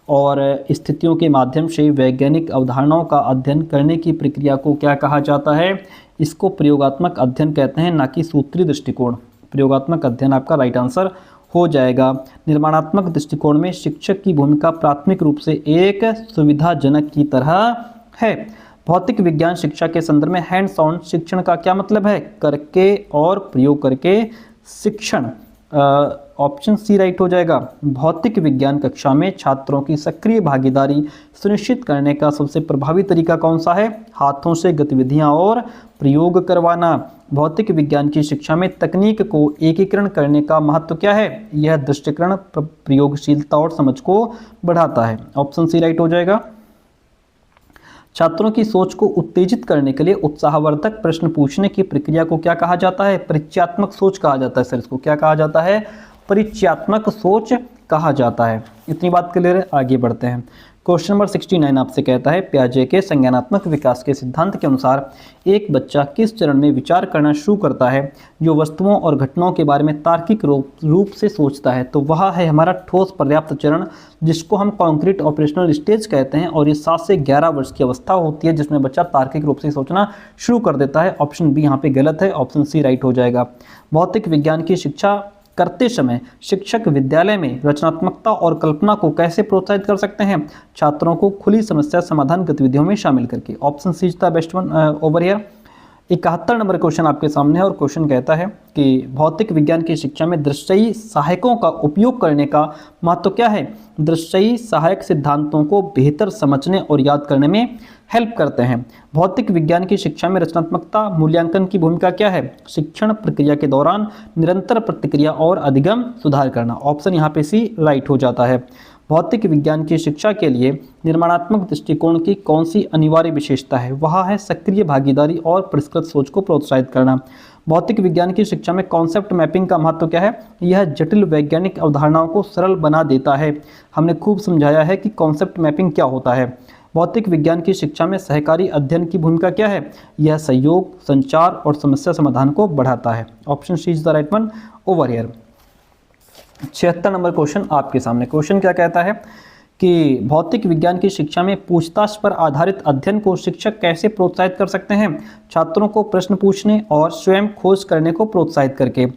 और स्थितियों के माध्यम से वैज्ञानिक अवधारणाओं का अध्ययन करने की प्रक्रिया को क्या कहा जाता है? इसको प्रयोगात्मक अध्ययन कहते हैं, ना कि सूत्रीय दृष्टिकोण। प्रयोगात्मक अध्ययन आपका राइट आंसर हो जाएगा। निर्माणात्मक दृष्टिकोण में शिक्षक की भूमिका प्राथमिक रूप से एक सुविधाजनक की तरह है। भौतिक विज्ञान शिक्षा के संदर्भ में हैंड्स ऑन शिक्षण का क्या मतलब है? करके और प्रयोग करके शिक्षण। ऑप्शन सी राइट हो जाएगा। भौतिक विज्ञान कक्षा में छात्रों की सक्रिय भागीदारी सुनिश्चित करने का सबसे प्रभावी तरीका कौन सा है? हाथों से गतिविधियां और प्रयोग करवाना। भौतिक विज्ञान की शिक्षा में तकनीक को एकीकरण करने का महत्व क्या है? यह दृष्टिकरण प्रयोगशीलता और समझ को बढ़ाता है। ऑप्शन सी राइट हो जाएगा। छात्रों की सोच को उत्तेजित करने के लिए उत्साहवर्धक प्रश्न पूछने की प्रक्रिया को क्या कहा जाता है? परिचयात्मक सोच कहा जाता है। सर इसको क्या कहा जाता है? परिचयात्मक सोच कहा जाता है। इतनी बात क्लियर है, आगे बढ़ते हैं। क्वेश्चन नंबर 69 आपसे कहता है, पियाजे के संज्ञानात्मक विकास के सिद्धांत के अनुसार एक बच्चा किस चरण में विचार करना शुरू करता है जो वस्तुओं और घटनाओं के बारे में तार्किक रूप से सोचता है? तो वह है हमारा ठोस पर्याप्त चरण, जिसको हम कॉन्क्रीट ऑपरेशनल स्टेज कहते हैं, और ये 7 से 11 वर्ष की अवस्था होती है जिसमें बच्चा तार्किक रूप से सोचना शुरू कर देता है। ऑप्शन बी यहाँ पे गलत है, ऑप्शन सी राइट हो जाएगा। भौतिक विज्ञान की शिक्षा करते समय शिक्षक विद्यालय में रचनात्मकता और कल्पना को कैसे प्रोत्साहित कर सकते हैं? छात्रों को खुली समस्या समाधान गतिविधियों में शामिल करके। Option C is the best one over here. 71 number question आपके सामने है और क्वेश्चन कहता है कि भौतिक विज्ञान की शिक्षा में दृश्यी सहायकों का उपयोग करने का महत्व क्या है? दृश्यी सहायक सिद्धांतों को बेहतर समझने और याद करने में हेल्प करते हैं। भौतिक विज्ञान की शिक्षा में रचनात्मकता मूल्यांकन की भूमिका क्या है? शिक्षण प्रक्रिया के दौरान निरंतर प्रतिक्रिया और अधिगम सुधार करना। ऑप्शन यहाँ पे सी राइट हो जाता है। भौतिक विज्ञान की शिक्षा के लिए निर्माणात्मक दृष्टिकोण की कौन सी अनिवार्य विशेषता है? वह है सक्रिय भागीदारी और परिष्कृत सोच को प्रोत्साहित करना। भौतिक विज्ञान की शिक्षा में कॉन्सेप्ट मैपिंग का महत्व क्या है? यह जटिल वैज्ञानिक अवधारणाओं को सरल बना देता है। हमने खूब समझाया है कि कॉन्सेप्ट मैपिंग क्या होता है। भौतिक विज्ञान की शिक्षा में सहकारी अध्ययन की भूमिका क्या है? यह सहयोग, संचार और समस्या समाधान को बढ़ाता है। Option C is the right one over here. 76 number question आपके सामने। क्वेश्चन क्या कहता है कि भौतिक विज्ञान की शिक्षा में पूछताछ पर आधारित अध्ययन को शिक्षक कैसे प्रोत्साहित कर सकते हैं? छात्रों को प्रश्न पूछने और स्वयं खोज करने को प्रोत्साहित करके।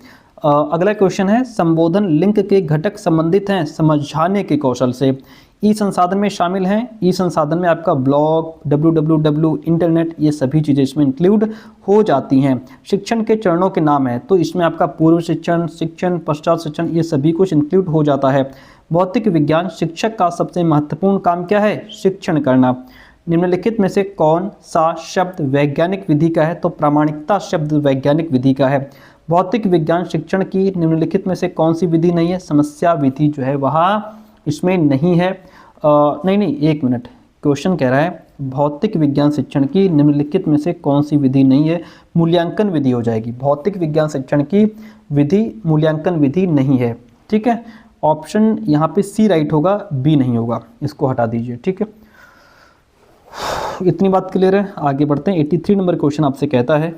अगला क्वेश्चन है, संबोधन लिंक के घटक संबंधित हैं समझाने के कौशल से। ई संसाधन में शामिल हैं। ई संसाधन में आपका ब्लॉग, www, इंटरनेट, ये सभी चीज़ें इसमें इंक्लूड हो जाती हैं। शिक्षण के चरणों के नाम है, तो इसमें आपका पूर्व शिक्षण, शिक्षण, पश्चात शिक्षण, ये सभी कुछ इंक्लूड हो जाता है। भौतिक विज्ञान शिक्षक का सबसे महत्वपूर्ण काम क्या है? शिक्षण करना। निम्नलिखित में से कौन सा शब्द वैज्ञानिक विधि का है? तो प्रामाणिकता शब्द वैज्ञानिक विधि का है। भौतिक विज्ञान शिक्षण की निम्नलिखित में से कौन सी विधि नहीं है? समस्या विधि जो है वह इसमें नहीं है। नहीं, एक मिनट, क्वेश्चन कह रहा है भौतिक विज्ञान शिक्षण की निम्नलिखित में से कौन सी विधि नहीं है? मूल्यांकन विधि हो जाएगी। भौतिक विज्ञान शिक्षण की विधि मूल्यांकन विधि नहीं है। ठीक है, ऑप्शन यहाँ पे सी राइट होगा, बी नहीं होगा, इसको हटा दीजिए। ठीक है, इतनी बात क्लियर है, आगे बढ़ते हैं। 83 नंबर क्वेश्चन आपसे कहता है,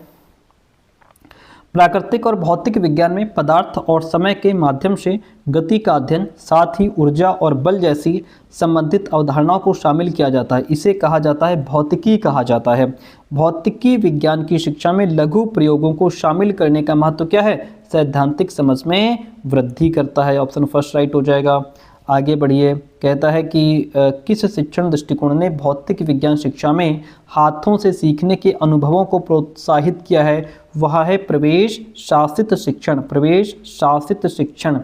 प्राकृतिक और भौतिक विज्ञान में पदार्थ और समय के माध्यम से गति का अध्ययन, साथ ही ऊर्जा और बल जैसी संबंधित अवधारणाओं को शामिल किया जाता है। इसे कहा जाता है भौतिकी कहा जाता है। भौतिकी विज्ञान की शिक्षा में लघु प्रयोगों को शामिल करने का महत्व क्या है? सैद्धांतिक समझ में वृद्धि करता है। ऑप्शन फर्स्ट राइट हो जाएगा। आगे बढ़िए, कहता है कि किस शिक्षण दृष्टिकोण ने भौतिक विज्ञान शिक्षा में हाथों से सीखने के अनुभवों को प्रोत्साहित किया है? वह है प्रवेश शासित शिक्षण। प्रवेश शासित शिक्षण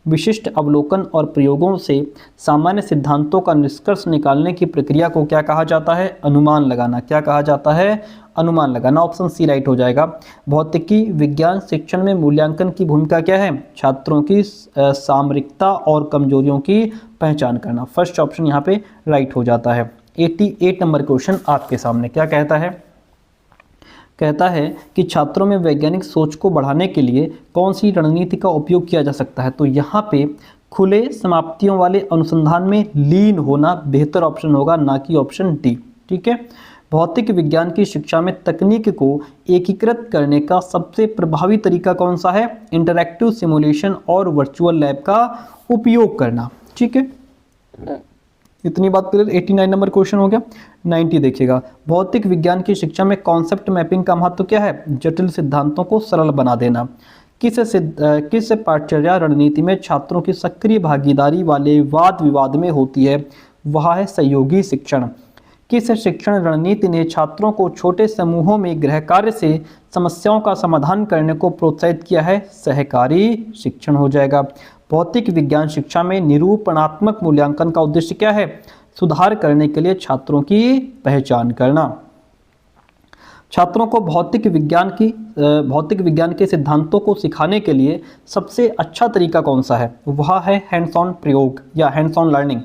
विशिष्ट अवलोकन और प्रयोगों से सामान्य सिद्धांतों का निष्कर्ष निकालने की प्रक्रिया को क्या कहा जाता है? अनुमान लगाना। क्या कहा जाता है? अनुमान लगाना। ऑप्शन सी राइट हो जाएगा। भौतिकी विज्ञान शिक्षण में मूल्यांकन की भूमिका क्या है? छात्रों की सामरिकता और कमजोरियों की पहचान करना। फर्स्ट ऑप्शन यहाँ पे राइट हो जाता है। 88 नंबर क्वेश्चन आपके सामने क्या कहता है? कहता है कि छात्रों में वैज्ञानिक सोच को बढ़ाने के लिए कौन सी रणनीति का उपयोग किया जा सकता है? तो यहाँ पे खुले समाप्तियों वाले अनुसंधान में लीन होना बेहतर ऑप्शन होगा, ना कि ऑप्शन डी। ठीक है, भौतिक विज्ञान की शिक्षा में तकनीक को एकीकृत करने का सबसे प्रभावी तरीका कौन सा है? इंटरैक्टिव सिमुलेशन और वर्चुअल लैब का उपयोग करना। ठीक है, इतनी बात क्लियर। 89 नंबर क्वेश्चन हो गया। 90 देखिएगा, भौतिक विज्ञान की शिक्षा में कॉन्सेप्ट मैपिंग का महत्व क्या है? जटिल सिद्धांतों को सरल बना देना। किस पाठ्यचर्या रणनीति में छात्रों की सक्रिय भागीदारी वाले वाद विवाद में होती है? वह है सहयोगी शिक्षण। किस शिक्षण रणनीति ने छात्रों को छोटे समूहों में गृह कार्य से समस्याओं का समाधान करने को प्रोत्साहित किया है? सहकारी शिक्षण हो जाएगा। भौतिक विज्ञान शिक्षा में निरूपणात्मक मूल्यांकन का उद्देश्य क्या है? सुधार करने के लिए छात्रों की पहचान करना। छात्रों को भौतिक विज्ञान के सिद्धांतों को सिखाने के लिए सबसे अच्छा तरीका कौन सा है? वह है हैंड्स ऑन प्रयोग या हैंड्स ऑन लर्निंग।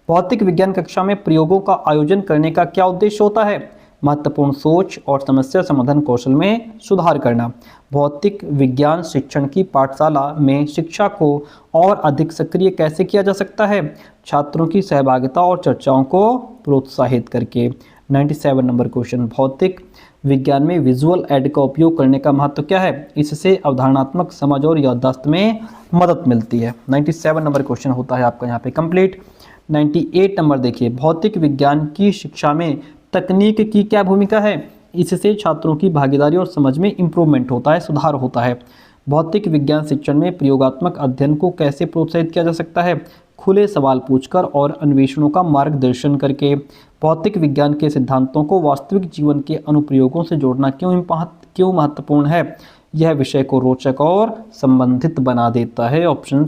भौतिक विज्ञान कक्षा में प्रयोगों का आयोजन करने का क्या उद्देश्य होता है? महत्वपूर्ण सोच और समस्या समाधान कौशल में सुधार करना। भौतिक विज्ञान शिक्षण की पाठशाला में शिक्षा को और अधिक सक्रिय कैसे किया जा सकता है? छात्रों की सहभागिता और चर्चाओं को प्रोत्साहित करके। 97 नंबर क्वेश्चन, भौतिक विज्ञान में विजुअल ऐड का उपयोग करने का महत्व क्या है? इससे अवधारणात्मक समझ और याददाश्त में मदद मिलती है। 97 नंबर क्वेश्चन होता है आपका यहाँ पे कंप्लीट। 98 नंबर देखिए, भौतिक विज्ञान की शिक्षा में तकनीक की क्या भूमिका है? इससे छात्रों की भागीदारी और समझ में इम्प्रूवमेंट होता है, सुधार होता है। भौतिक विज्ञान शिक्षण में प्रयोगात्मक अध्ययन को कैसे प्रोत्साहित किया जा सकता है? खुले सवाल पूछकर और अन्वेषणों का मार्गदर्शन करके। भौतिक विज्ञान के सिद्धांतों को वास्तविक जीवन के अनुप्रयोगों से जोड़ना क्यों महत्वपूर्ण है? यह विषय को रोचक और संबंधित बना देता है। ऑप्शन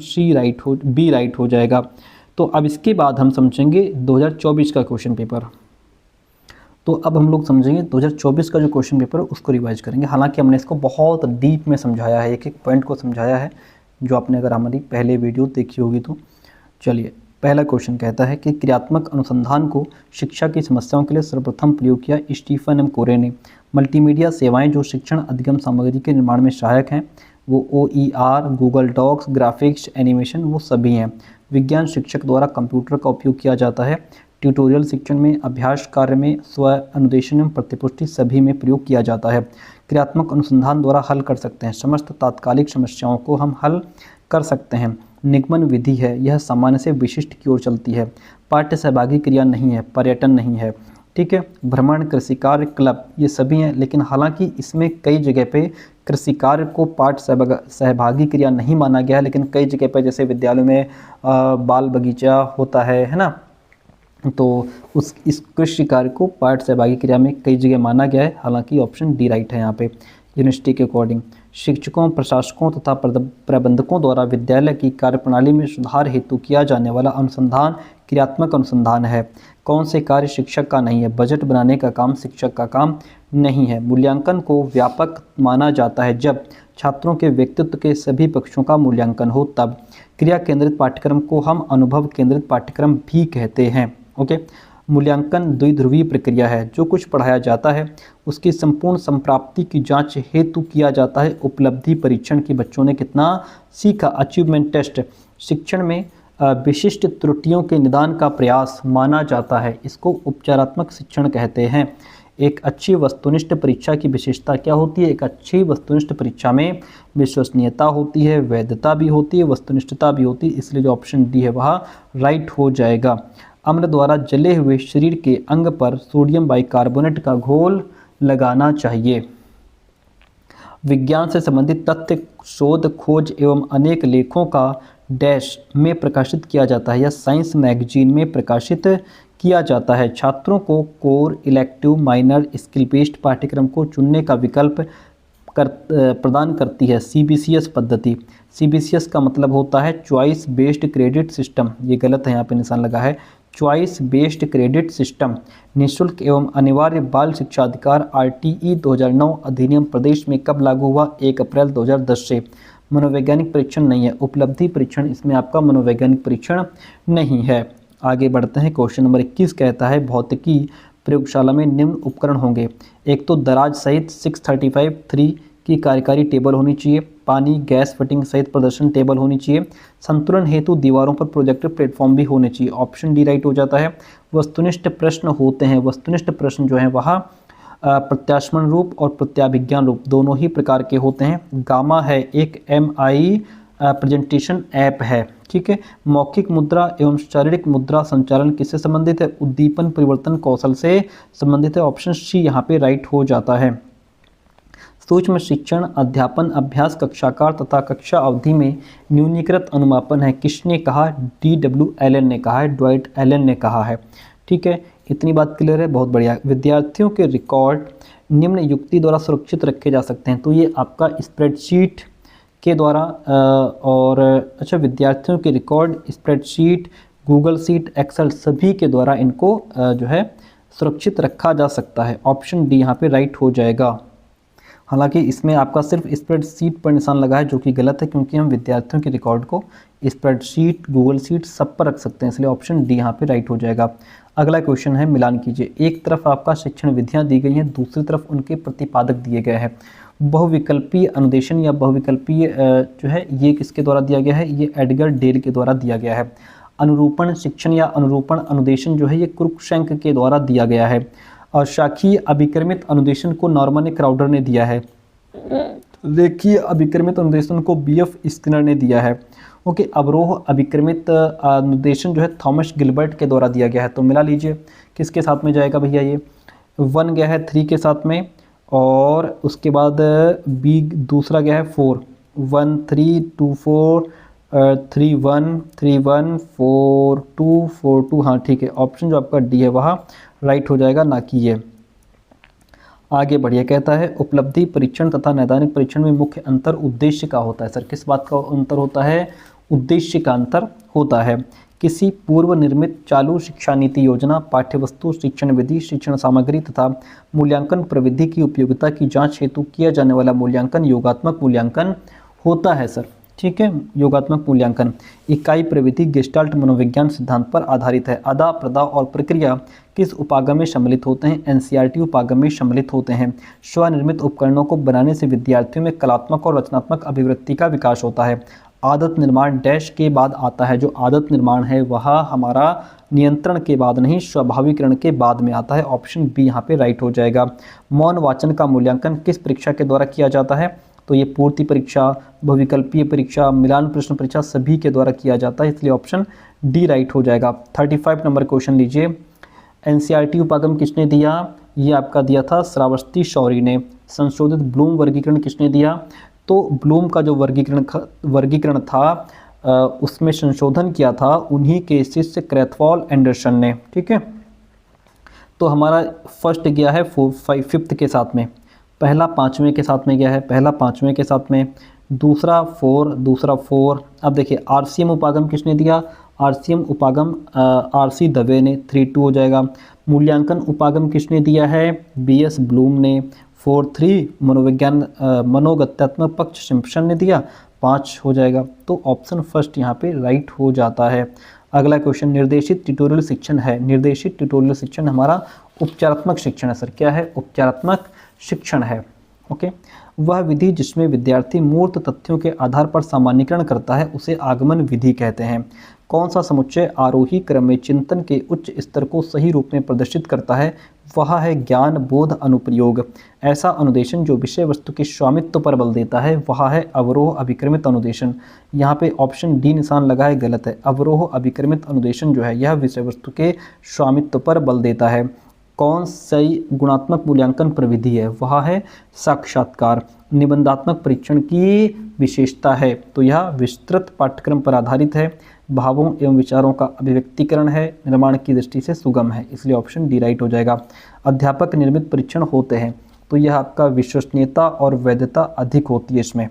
बी राइट हो जाएगा। तो अब इसके बाद हम समझेंगे 2024 का क्वेश्चन पेपर। तो अब हम लोग समझेंगे 2024 का जो क्वेश्चन पेपर है उसको रिवाइज करेंगे। हालांकि हमने इसको बहुत डीप में समझाया है, एक एक पॉइंट को समझाया है, जो आपने अगर हमारी पहले वीडियो देखी होगी तो। चलिए, पहला क्वेश्चन कहता है कि क्रियात्मक अनुसंधान को शिक्षा की समस्याओं के लिए सर्वप्रथम प्रयोग किया स्टीफन एम कोरे ने। मल्टीमीडिया सेवाएं जो शिक्षण अधिगम सामग्री के निर्माण में सहायक हैं, वो OER, Google docs, graphics, animation, वो सभी हैं। विज्ञान शिक्षक द्वारा कंप्यूटर का उपयोग किया जाता है। ट्यूटोरियल शिक्षण में, अभ्यास कार्य में, स्व अनुदेशन एवं प्रतिपुष्टि सभी में प्रयोग किया जाता है। क्रियात्मक अनुसंधान द्वारा हल कर सकते हैं। समस्त तात्कालिक समस्याओं को हम हल कर सकते हैं। निगमन विधि है, यह सामान्य से विशिष्ट की ओर चलती है। पाठ्य सहभागी क्रिया नहीं है, पर्यटन नहीं है। ठीक है, भ्रमण, कृषि कार्य, क्लब, ये सभी हैं, लेकिन हालांकि इसमें कई जगह पे कृषि कार्य को पाठ सहभागी क्रिया नहीं माना गया है, लेकिन कई जगह पे जैसे विद्यालयों में बाल बगीचा होता है ना, तो इस कृषि कार्य को पाठ सहभागी क्रिया में कई जगह माना गया है। हालांकि ऑप्शन डी राइट है यहाँ पे यूनिवर्सिटी के अकॉर्डिंग। शिक्षकों, प्रशासकों तथा प्रबंधकों द्वारा विद्यालय की कार्यप्रणाली में सुधार हेतु किया जाने वाला अनुसंधान क्रियात्मक अनुसंधान है। कौन से कार्य शिक्षक का नहीं है? बजट बनाने का काम शिक्षक का काम नहीं है। मूल्यांकन को व्यापक माना जाता है जब छात्रों के व्यक्तित्व के सभी पक्षों का मूल्यांकन हो तब। क्रिया केंद्रित पाठ्यक्रम को हम अनुभव केंद्रित पाठ्यक्रम भी कहते हैं। ओके, मूल्यांकन द्विध्रुवीय प्रक्रिया है। जो कुछ पढ़ाया जाता है उसकी संपूर्ण संप्राप्ति की जांच हेतु किया जाता है उपलब्धि परीक्षण की बच्चों ने कितना सीखा, अचीवमेंट टेस्ट। शिक्षण में विशिष्ट त्रुटियों के निदान का प्रयास माना जाता है, इसको उपचारात्मक शिक्षण कहते हैं। एक अच्छी वस्तुनिष्ठ परीक्षा की विशेषता क्या होती है? एक अच्छी वस्तुनिष्ठ परीक्षा में विश्वसनीयता होती है, वैधता भी होती है, वस्तुनिष्ठता भी होती है, इसलिए जो ऑप्शन डी है वह राइट हो जाएगा। अम्ल द्वारा जले हुए शरीर के अंग पर सोडियम बाइकार्बोनेट का घोल लगाना चाहिए। विज्ञान से संबंधित तथ्य, शोध, खोज एवं अनेक लेखों का डैश में प्रकाशित किया जाता है या साइंस मैगजीन में प्रकाशित किया जाता है। छात्रों को core, elective, minor, skill based पाठ्यक्रम को चुनने का विकल्प प्रदान करती है CBCS पद्धति। CBCS का मतलब होता है चॉइस बेस्ड क्रेडिट सिस्टम। ये गलत है, यहाँ पे निशान लगा है। चॉइस बेस्ड क्रेडिट सिस्टम निःशुल्क एवं अनिवार्य बाल शिक्षा अधिकार RTE 2009 अधिनियम प्रदेश में कब लागू हुआ? 1 अप्रैल 2010 से। मनोवैज्ञानिक परीक्षण नहीं है, उपलब्धि परीक्षण, इसमें आपका मनोवैज्ञानिक परीक्षण नहीं है। आगे बढ़ते हैं, क्वेश्चन नंबर 21 कहता है भौतिकी प्रयोगशाला में निम्न उपकरण होंगे। एक तो दराज सहित 635 3 की कार्यकारी टेबल होनी चाहिए, पानी गैस फिटिंग सहित प्रदर्शन टेबल होनी चाहिए, संतुलन हेतु दीवारों पर प्रोजेक्टर प्लेटफॉर्म भी होने चाहिए। ऑप्शन डी राइट हो जाता है। वस्तुनिष्ठ प्रश्न होते हैं, वस्तुनिष्ठ प्रश्न जो है वह प्रत्याशमन रूप और प्रत्याभिज्ञान रूप दोनों ही प्रकार के होते हैं। गामा है एक MI प्रेजेंटेशन ऐप है, ठीक है। मौखिक मुद्रा एवं शारीरिक मुद्रा संचालन किससे संबंधित है? उद्दीपन परिवर्तन कौशल से संबंधित है। ऑप्शन सी यहाँ पे राइट हो जाता है। सूक्ष्म शिक्षण अध्यापन अभ्यास कक्षाकार तथा कक्षा अवधि में न्यूनीकृत अनुमापन है, किसने कहा? DW एलन ने कहा है, ड्वाइट एलन ने कहा है, ठीक है। इतनी बात क्लियर है, बहुत बढ़िया। विद्यार्थियों के रिकॉर्ड निम्न युक्ति द्वारा सुरक्षित रखे जा सकते हैं, तो ये आपका स्प्रेडशीट के द्वारा और अच्छा विद्यार्थियों के record spreadsheet, Google sheet, Excel सभी के द्वारा इनको जो है सुरक्षित रखा जा सकता है। ऑप्शन डी यहाँ पे राइट हो जाएगा। हालांकि इसमें आपका सिर्फ स्प्रेडशीट पर निशान लगा है, जो कि गलत है, क्योंकि हम विद्यार्थियों के रिकॉर्ड को स्प्रेडशीट, गूगल शीट सब पर रख सकते हैं, इसलिए ऑप्शन डी यहाँ पे राइट हो जाएगा। अगला क्वेश्चन है, मिलान कीजिए। एक तरफ आपका शिक्षण विधियाँ दी गई हैं, दूसरी तरफ उनके प्रतिपादक दिए गए हैं। बहुविकल्पीय अनुदेशन या बहुविकल्पीय जो है ये किसके द्वारा दिया गया है? ये एडगर डेल के द्वारा दिया गया है। अनुरूपण शिक्षण या अनुरूपण अनुदेशन जो है ये क्रुकशैंक के द्वारा दिया गया है। और शाखीय अभिक्रमित अनुदेशन को नॉर्मन क्राउडर ने दिया है। रेखीय अभिक्रमित अनुदेशन को BF स्किनर ने दिया है। ओके, अवरोह अभिक्रमित अनुदेशन जो है थॉमस गिलबर्ट के द्वारा दिया गया है। तो मिला लीजिए किसके साथ में जाएगा भैया? ये 1 गया है 3 के साथ में, और उसके बाद बी दूसरा गया है 4, 1 3 2 4 3 1 3 1 4 2 4 2। हाँ ठीक है, ऑप्शन जो आपका डी है वह राइट हो जाएगा, ना कि ये। आगे बढ़िए, कहता है उपलब्धि परीक्षण तथा नैदानिक परीक्षण में मुख्य अंतर उद्देश्य का होता है। सर किस बात का अंतर होता है? उद्देश्य का अंतर होता है। किसी पूर्व निर्मित चालू शिक्षा नीति योजना, पाठ्यवस्तु, शिक्षण विधि, शिक्षण सामग्री तथा मूल्यांकन प्रविधि की उपयोगिता की जांच हेतु किया जाने वाला मूल्यांकन योगात्मक मूल्यांकन होता है। सर ठीक है, योगात्मक मूल्यांकन। इकाई प्रविधि गेस्टाल्ट मनोविज्ञान सिद्धांत पर आधारित है। अदा, प्रदा और प्रक्रिया किस उपागम में सम्मिलित होते हैं? NCERT उपागम में सम्मिलित होते हैं। स्वनिर्मित उपकरणों को बनाने से विद्यार्थियों में कलात्मक और रचनात्मक अभिवृत्ति का विकास होता है। आदत निर्माण डैश के बाद आता है। जो आदत निर्माण है वह हमारा नियंत्रण के बाद नहीं, स्वाभाविकरण के बाद में आता है। ऑप्शन बी यहाँ पे राइट हो जाएगा। मौन वाचन का मूल्यांकन किस परीक्षा के द्वारा किया जाता है? तो ये पूर्ति परीक्षा, बहुविकल्पीय परीक्षा, मिलान प्रश्न परीक्षा सभी के द्वारा किया जाता है, इसलिए ऑप्शन डी राइट हो जाएगा। 35 नंबर क्वेश्चन लीजिए। NCERT उपागम किसने दिया? ये आपका दिया था श्रावस्ती शौरी ने। संशोधित ब्लूम वर्गीकरण किसने दिया? तो ब्लूम का जो वर्गीकरण था उसमें संशोधन किया था उन्हीं के शिष्य क्रैथवॉल एंडरसन ने, ठीक है। तो हमारा फर्स्ट गया है 5th के साथ में, पहला 5वें के साथ में गया है, पहला 5वें के साथ में, दूसरा 4, दूसरा 4। अब देखिए RCM उपागम किसने दिया? RCM उपागम RC दवे ने, 3-2 हो जाएगा। मूल्यांकन उपागम किसने दिया है? BS ब्लूम ने, 4-3। मनोविज्ञान मनोगत्यात्मक पक्ष सिम्पसन ने दिया, 5 हो जाएगा। तो ऑप्शन फर्स्ट यहाँ पे राइट हो जाता है। अगला क्वेश्चन, निर्देशित ट्यूटोरियल शिक्षण है। निर्देशित ट्यूटोरियल शिक्षण हमारा उपचारात्मक शिक्षण है। सर क्या है? उपचारात्मक शिक्षण है। ओके, वह विधि जिसमें विद्यार्थी मूर्त तथ्यों के आधार पर सामान्यीकरण करता है उसे आगमन विधि कहते हैं। कौन सा समुच्चय आरोही क्रम में चिंतन के उच्च स्तर को सही रूप में प्रदर्शित करता है? वह है ज्ञान बोध अनुप्रयोग। ऐसा अनुदेशन जो विषय वस्तु के स्वामित्व पर बल देता है वह है अवरोह अभिक्रमित अनुदेशन। यहाँ पे ऑप्शन डी निशान लगा है, गलत है। अवरोह अभिक्रमित अनुदेशन जो है यह विषय वस्तु के स्वामित्व पर बल देता है। कौन सी गुणात्मक मूल्यांकन प्रविधि है? वह है साक्षात्कार। निबंधात्मक परीक्षण की विशेषता है तो यह विस्तृत पाठ्यक्रम पर आधारित है, भावों एवं विचारों का अभिव्यक्तिकरण है, निर्माण की दृष्टि से सुगम है, इसलिए ऑप्शन डी राइट हो जाएगा। अध्यापक निर्मित परीक्षण होते हैं तो यह आपका विश्वसनीयता और वैधता अधिक होती है इसमें,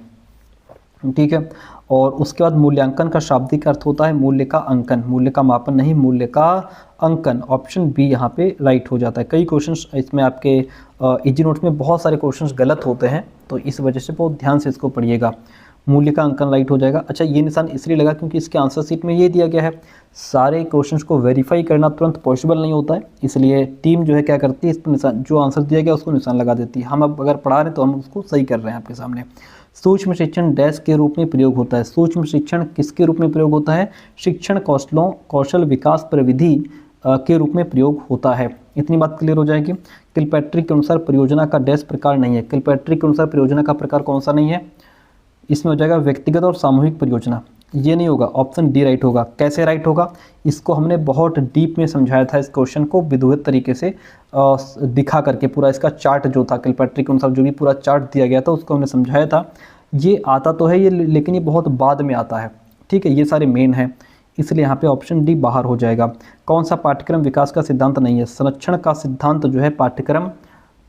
ठीक है। और उसके बाद मूल्यांकन का शाब्दिक अर्थ होता है मूल्य का अंकन, मूल्य का मापन नहीं, मूल्य का अंकन। ऑप्शन बी यहाँ पे राइट हो जाता है। कई क्वेश्चंस इसमें आपके इजी नोट्स में बहुत सारे क्वेश्चंस गलत होते हैं तो इस वजह से बहुत ध्यान से इसको पढ़िएगा। मूल्य का अंकन राइट हो जाएगा। अच्छा, ये निशान इसलिए लगा क्योंकि इसके आंसर शीट में ये दिया गया है। सारे क्वेश्चंस को वेरीफाई करना तुरंत पॉसिबल नहीं होता है, इसलिए टीम जो है क्या करती है, इस पर निशान, जो आंसर दिया गया उसको निशान लगा देती है। हम अब अगर पढ़ा रहे हैं तो हम उसको सही कर रहे हैं आपके सामने। सूक्ष्म शिक्षण डैश के रूप में प्रयोग होता है। सूक्ष्म शिक्षण किसके रूप में प्रयोग होता है? शिक्षण कौशल विकास प्रविधि के रूप में प्रयोग होता है। इतनी बात क्लियर हो जाएगी। किलपैट्रिक के अनुसार परियोजना का डैश प्रकार नहीं है। किलपैट्रिक के अनुसार परियोजना का प्रकार कौन सा नहीं है? इसमें हो जाएगा व्यक्तिगत और सामूहिक परियोजना। ये नहीं होगा, ऑप्शन डी राइट होगा। कैसे राइट होगा? इसको हमने बहुत डीप में समझाया था, इस क्वेश्चन को विधिवत तरीके से दिखा करके, पूरा इसका चार्ट जो था किलपैट्रिक के अनुसार जो भी पूरा चार्ट दिया गया था उसको हमने समझाया था। ये आता तो है ये, लेकिन ये बहुत बाद में आता है, ठीक है। ये सारे मेन हैं, इसलिए यहाँ पे ऑप्शन डी बाहर हो जाएगा। कौन सा पाठ्यक्रम विकास का सिद्धांत नहीं है? संरक्षण का सिद्धांत जो है पाठ्यक्रम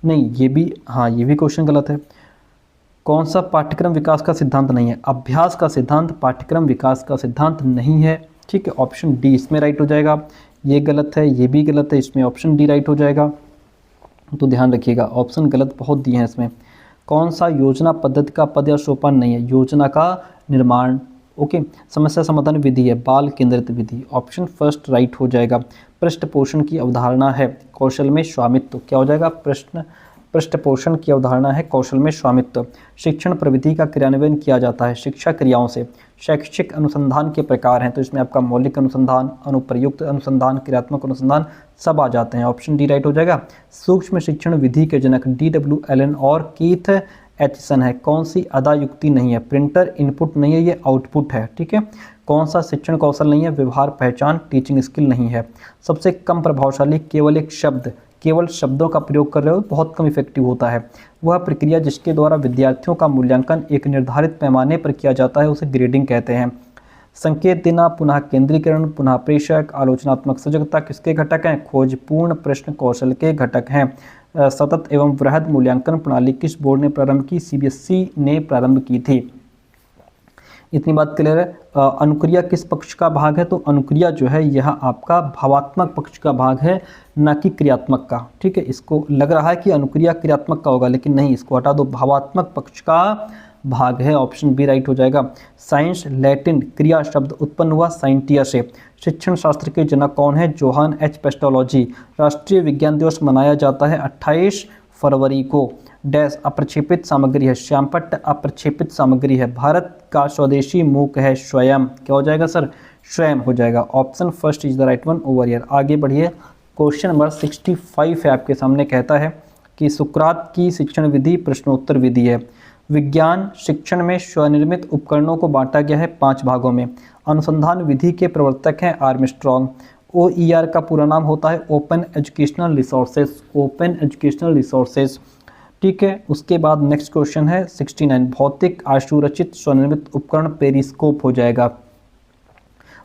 नहीं, ये भी, हाँ ये भी क्वेश्चन गलत है। कौन सा पाठ्यक्रम विकास का सिद्धांत नहीं है? अभ्यास का सिद्धांत पाठ्यक्रम विकास का सिद्धांत नहीं है, ठीक है। ऑप्शन डी इसमें राइट हो जाएगा। ये गलत है, ये भी गलत है, इसमें ऑप्शन डी राइट हो जाएगा। तो ध्यान रखिएगा, ऑप्शन गलत बहुत दिए हैं इसमें। कौन सा योजना पद्धति का पद या सोपान नहीं है? योजना का निर्माण, ओके। समस्या समाधान विधि है, बाल केंद्रित विधि, ऑप्शन फर्स्ट राइट हो जाएगा। पृष्ठ पोषण की अवधारणा है कौशल में स्वामित्व, क्या हो जाएगा? पृष्ठ पोषण की अवधारणा है कौशल में स्वामित्व। शिक्षण प्रविधि का क्रियान्वयन किया जाता है शिक्षा क्रियाओं से। शैक्षिक अनुसंधान के प्रकार हैं, तो इसमें आपका मौलिक अनुसंधान, अनुप्रयुक्त अनुसंधान, क्रियात्मक अनुसंधान सब आ जाते हैं। ऑप्शन डी राइट हो जाएगा। सूक्ष्म शिक्षण विधि के जनक DW एलन और कीथ एचिसन है। कौन सी अदा युक्ति नहीं है? प्रिंटर इनपुट नहीं है, ये आउटपुट है, ठीक है। कौन सा शिक्षण कौशल नहीं है? व्यवहार पहचान, टीचिंग स्किल नहीं है। सबसे कम प्रभावशाली केवल एक शब्द, केवल शब्दों का प्रयोग कर रहे हो, बहुत कम इफेक्टिव होता है। वह प्रक्रिया जिसके द्वारा विद्यार्थियों का मूल्यांकन एक निर्धारित पैमाने पर किया जाता है उसे ग्रेडिंग कहते हैं। संकेत देना, पुनः केंद्रीकरण, पुनः प्रेषक, आलोचनात्मक सजगता किसके घटक हैं? खोजपूर्ण प्रश्न कौशल के घटक हैं। सतत एवं वृहद मूल्यांकन प्रणाली किस बोर्ड ने प्रारंभ की? CBSE ने प्रारंभ की थी। इतनी बात क्लियर है। अनुक्रिया किस पक्ष का भाग है? तो अनुक्रिया जो है यह आपका भावात्मक पक्ष का भाग है, न कि क्रियात्मक का, ठीक है। इसको लग रहा है कि अनुक्रिया क्रियात्मक का होगा, लेकिन नहीं, इसको हटा दो, भावात्मक पक्ष का भाग है। ऑप्शन बी राइट हो जाएगा। साइंस लैटिन क्रिया शब्द उत्पन्न हुआ साइंटिया से। शिक्षण शास्त्र के जनक कौन है? Johann H Pestalozzi. राष्ट्रीय विज्ञान दिवस मनाया जाता है 28 फरवरी को। डैश अप्रक्षेपित सामग्री है, श्यामपट्ट अप्रक्षेपित सामग्री है। भारत का स्वदेशी मूक है स्वयं, क्या हो जाएगा सर? स्वयं हो जाएगा। Option first is the right one over here. आगे बढ़िए, क्वेश्चन नंबर 65 है आपके सामने। कहता है कि सुकरात की शिक्षण विधि प्रश्नोत्तर विधि है। विज्ञान शिक्षण में स्वनिर्मित उपकरणों को बांटा गया है 5 भागों में। अनुसंधान विधि के प्रवर्तक हैं आर्मस्ट्रॉन्ग। OER का पूरा नाम होता है open educational resources, open educational resources, ठीक है। उसके बाद नेक्स्ट क्वेश्चन है 69, भौतिक आशुरचित स्वनिर्मित उपकरण पेरिस्कोप हो जाएगा।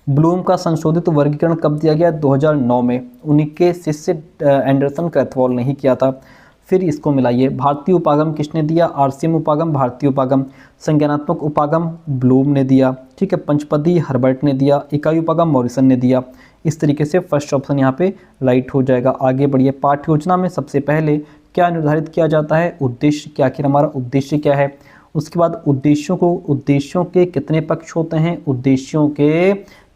ब्लूम का संशोधित वर्गीकरण कब दिया गया? 2009 में। उन्हीं के शिष्य एंडरसन क्रैथवॉल ने ही किया था। फिर इसको मिलाइए, भारतीय उपागम किसने दिया? RCM उपागम, भारतीय उपागम। संज्ञानात्मक उपागम ब्लूम ने दिया, ठीक है। पंचपदी हर्बर्ट ने दिया। इकाई उपागम मॉरिसन ने दिया। इस तरीके से फर्स्ट ऑप्शन यहाँ पे राइट हो जाएगा। आगे बढ़िए, पाठ्य योजना में सबसे पहले क्या निर्धारित किया जाता है? उद्देश्य, कि आखिर हमारा उद्देश्य क्या है। उसके बाद उद्देश्यों के कितने पक्ष होते हैं? उद्देश्यों के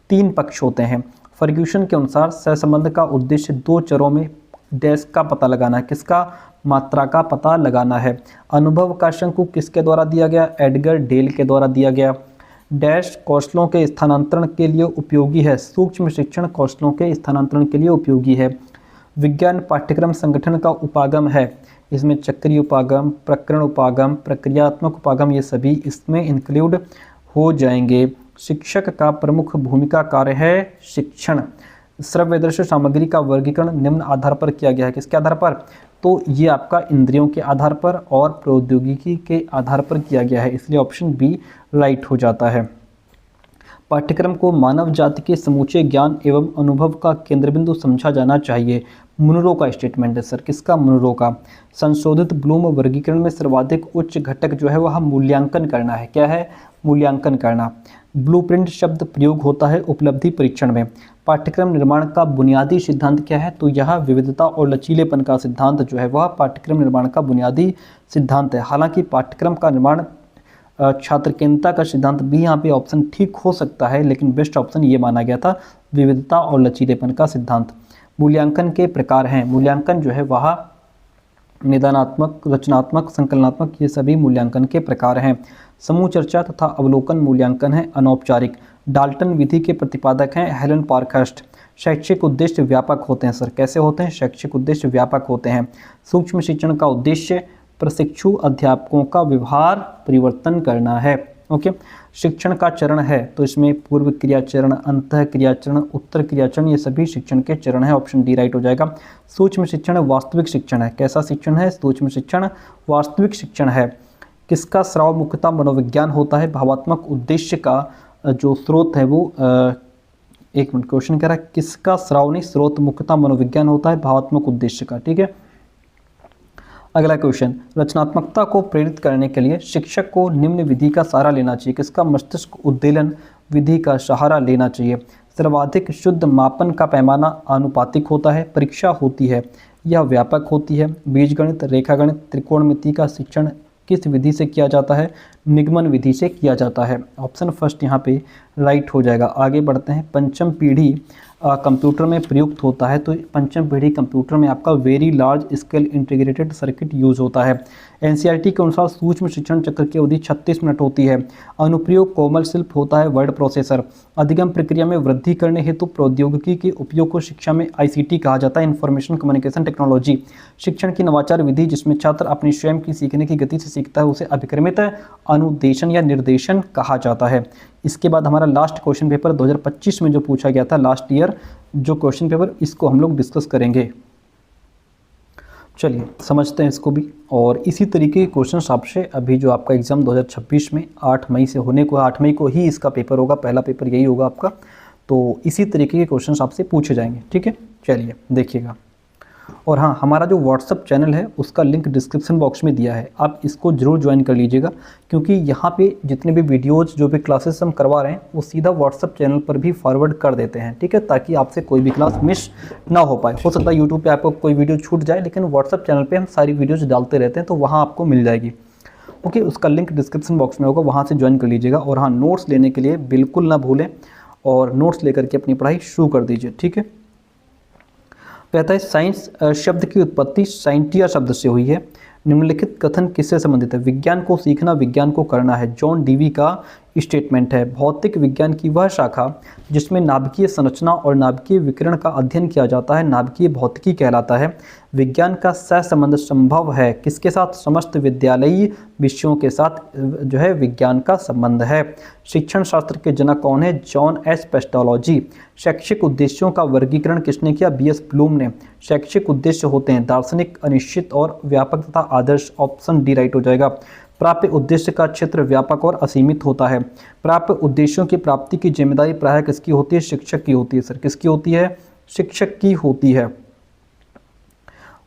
3 पक्ष होते हैं। फर्ग्यूसन के अनुसार सहसंबंध का उद्देश्य 2 चरों में डैश का पता लगाना है, किसका? मात्रा का पता लगाना है। अनुभव का शंकु किसके द्वारा दिया गया? एडगर डेल के द्वारा दिया गया। डैश कौशलों के स्थानांतरण के लिए उपयोगी है। सूक्ष्म शिक्षण कौशलों के स्थानांतरण के लिए उपयोगी है। विज्ञान पाठ्यक्रम संगठन का उपागम है। इसमें चक्रीय उपागम, प्रकरण उपागम, प्रक्रियात्मक उपागम, ये सभी इसमें इंक्लूड हो जाएंगे। शिक्षक का प्रमुख भूमिका कार्य है शिक्षण। श्रव्यदृश्य सामग्री का वर्गीकरण निम्न आधार पर किया गया है, किसके आधार पर? तो ये आपका इंद्रियों के आधार पर और प्रौद्योगिकी के आधार पर किया गया है, इसलिए ऑप्शन बी राइट हो जाता है। पाठ्यक्रम को मानव जाति के समूचे ज्ञान एवं अनुभव का केंद्रबिंदु समझा जाना चाहिए। मुनरो का स्टेटमेंट है सर, किसका? मुनरो का। संशोधित ब्लूम वर्गीकरण में सर्वाधिक उच्च घटक जो है वह मूल्यांकन करना है। क्या है? मूल्यांकन करना। ब्लूप्रिंट शब्द प्रयोग होता है उपलब्धि परीक्षण में। पाठ्यक्रम निर्माण का बुनियादी सिद्धांत क्या है? तो यह विविधता और लचीलेपन का सिद्धांत जो है वह पाठ्यक्रम निर्माण का बुनियादी सिद्धांत है। हालांकि पाठ्यक्रम का निर्माण छात्र केंद्रता का सिद्धांत भी यहाँ पे ऑप्शन ठीक हो सकता है, लेकिन बेस्ट ऑप्शन ये माना गया था विविधता और लचीलेपन का सिद्धांत। मूल्यांकन के प्रकार हैं, मूल्यांकन जो है वह निदानात्मक, रचनात्मक, संकलनात्मक, ये सभी मूल्यांकन के प्रकार हैं। समूह चर्चा तथा अवलोकन मूल्यांकन है अनौपचारिक। डाल्टन विधि के प्रतिपादक हैं हेलन पार्कहर्स्ट। शैक्षिक उद्देश्य व्यापक होते हैं सर, कैसे होते हैं? शैक्षिक उद्देश्य व्यापक होते हैं। सूक्ष्म शिक्षण का उद्देश्य प्रशिक्षु अध्यापकों का व्यवहार परिवर्तन करना है। ओके, शिक्षण का चरण है तो इसमें पूर्व क्रिया चरण, अंतः क्रिया चरण, उत्तर क्रिया चरण, ये सभी शिक्षण के चरण है। ऑप्शन डी राइट हो जाएगा। सूक्ष्म शिक्षण वास्तविक शिक्षण है। कैसा शिक्षण है? सूक्ष्म शिक्षण वास्तविक शिक्षण है। किसका स्राव मुख्यतः मनोविज्ञान होता है? भावात्मक उद्देश्य का जो स्रोत है वो एक मिनट, क्वेश्चन कह रहा है किसका स्राव नहीं, स्रोत मुख्यतः मनोविज्ञान होता है भावात्मक उद्देश्य का। ठीक है, अगला क्वेश्चन, रचनात्मकता को प्रेरित करने के लिए शिक्षक को निम्न विधि का सहारा लेना चाहिए। किसका? मस्तिष्क उद्दीलन विधि का सहारा लेना चाहिए। सर्वाधिक शुद्ध मापन का पैमाना आनुपातिक होता है, परीक्षा होती है, यह व्यापक होती है। बीजगणित, रेखागणित, त्रिकोणमिति का शिक्षण किस विधि से किया जाता है? निगमन विधि से किया जाता है। ऑप्शन फर्स्ट यहाँ पे राइट हो जाएगा। आगे बढ़ते हैं, पंचम पीढ़ी कंप्यूटर में प्रयुक्त होता है, तो पंचम पीढ़ी कंप्यूटर में आपका very large scale integrated circuit use होता है। एनसीईआरटी के अनुसार सूक्ष्म शिक्षण चक्र की अवधि 36 मिनट होती है। अनुप्रयोग कोमल शिल्प होता है वर्ड प्रोसेसर। अधिगम प्रक्रिया में वृद्धि करने हेतु प्रौद्योगिकी के उपयोग को शिक्षा में आईसीटी कहा जाता है, इंफॉर्मेशन कम्युनिकेशन टेक्नोलॉजी। शिक्षण की नवाचार विधि जिसमें छात्र अपनी स्वयं की सीखने की गति से सीखता है उसे अभिक्रमित अनुदेशन या निर्देशन कहा जाता है। इसके बाद हमारा लास्ट क्वेश्चन पेपर 2025 में जो पूछा गया था, लास्ट ईयर जो क्वेश्चन पेपर, इसको हम लोग डिस्कस करेंगे। चलिए समझते हैं इसको भी। और इसी तरीके के क्वेश्चन आपसे अभी जो आपका एग्ज़ाम 2026 में 8 मई से होने को, 8 मई को ही इसका पेपर होगा, पहला पेपर यही होगा आपका। तो इसी तरीके के क्वेश्चन आपसे पूछे जाएंगे। ठीक है, चलिए देखिएगा। और हाँ, हमारा जो व्हाट्सअप चैनल है उसका लिंक डिस्क्रिप्शन बॉक्स में दिया है, आप इसको जरूर ज्वाइन कर लीजिएगा, क्योंकि यहाँ पे जितने भी वीडियोज़ जो भी क्लासेस हम करवा रहे हैं वो सीधा व्हाट्सअप चैनल पर भी फॉरवर्ड कर देते हैं। ठीक है, ताकि आपसे कोई भी क्लास मिस ना हो पाए। हो सकता है यूट्यूब पे आपको कोई वीडियो छूट जाए, लेकिन व्हाट्सअप चैनल पर हम सारी वीडियोज़ डालते रहते हैं, तो वहाँ आपको मिल जाएगी। ओके, उसका लिंक डिस्क्रिप्शन बॉक्स में होगा, वहाँ से ज्वाइन कर लीजिएगा। और हाँ, नोट्स लेने के लिए बिल्कुल ना भूलें और नोट्स लेकर के अपनी पढ़ाई शुरू कर दीजिए। ठीक है, कहता है साइंस शब्द की उत्पत्ति साइंटिया शब्द से हुई है। निम्नलिखित कथन किससे संबंधित है? विज्ञान को सीखना, विज्ञान को करना है, जॉन डीवी का स्टेटमेंट है। भौतिक विज्ञान की वह शाखा जिसमें नाभिकीय संरचना और नाभिकीय विकिरण का अध्ययन किया जाता है नाभिकीय भौतिकी कहलाता है। विज्ञान का सहसंबंध संभव है किसके साथ? समस्त विद्यालयी विषयों के साथ जो है विज्ञान का संबंध है। शिक्षण शास्त्र के जनक कौन है? John S pestology. शैक्षिक उद्देश्यों का वर्गीकरण किसने किया? बीएस ब्लूम ने। शैक्षिक उद्देश्य होते हैं दार्शनिक, अनिश्चित और व्यापक तथा आदर्श। ऑप्शन डी राइट हो जाएगा। प्राप्य उद्देश्य का क्षेत्र व्यापक और असीमित होता है। प्राप्य उद्देश्यों की प्राप्ति की जिम्मेदारी प्रायः किसकी होती है? शिक्षक की होती है सर। किसकी होती है? शिक्षक की होती है।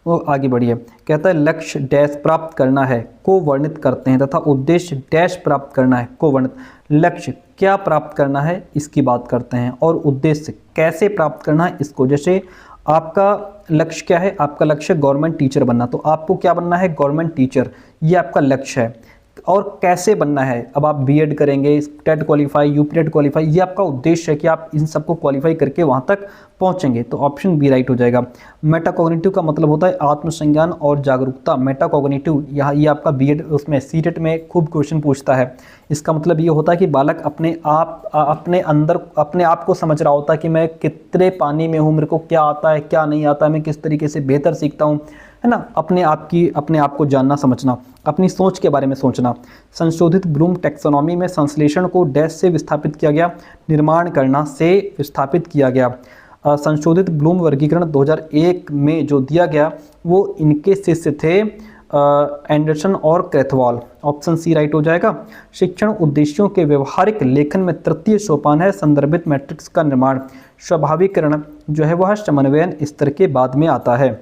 वो आगे बढ़िए, कहता है लक्ष्य डैश प्राप्त करना है को वर्णित करते हैं तथा उद्देश्य डैश प्राप्त करना है को वर्णित। लक्ष्य क्या प्राप्त करना है इसकी बात करते हैं, और उद्देश्य कैसे प्राप्त करना है इसको। जैसे आपका लक्ष्य क्या है? आपका लक्ष्य गवर्नमेंट टीचर बनना, तो आपको क्या बनना है? गवर्नमेंट टीचर, ये आपका लक्ष्य है। और कैसे बनना है? अब आप बीएड करेंगे, टेट क्वालिफाई, यूपीटेट क्वालिफाई, ये आपका उद्देश्य है कि आप इन सबको क्वालिफाई करके वहाँ तक पहुँचेंगे, तो ऑप्शन बी राइट हो जाएगा। मेटाकॉग्निटिव का मतलब होता है आत्मसंज्ञान और जागरूकता। मेटाकॉग्निटिव यहाँ ये आपका बीएड उसमें सीटेट में खूब क्वेश्चन पूछता है। इसका मतलब ये होता है कि बालक अपने अंदर अपने आप को समझ रहा होता है कि मैं कितने पानी में हूँ, मेरे को क्या आता है क्या नहीं आता है, मैं किस तरीके से बेहतर सीखता हूँ, है ना। अपने आप को जानना समझना, अपनी सोच के बारे में सोचना। संशोधित ब्लूम टैक्सोनॉमी में संश्लेषण को डैश से विस्थापित किया गया? निर्माण करना से विस्थापित किया गया। संशोधित ब्लूम वर्गीकरण 2001 में जो दिया गया वो इनके शिष्य थे एंडरसन और क्रेथवाल। ऑप्शन सी राइट हो जाएगा। शिक्षण उद्देश्यों के व्यवहारिक लेखन में तृतीय सोपान है संदर्भित मैट्रिक्स का निर्माण। स्वाभाविकरण जो है वह समन्वयन स्तर के बाद में आता है।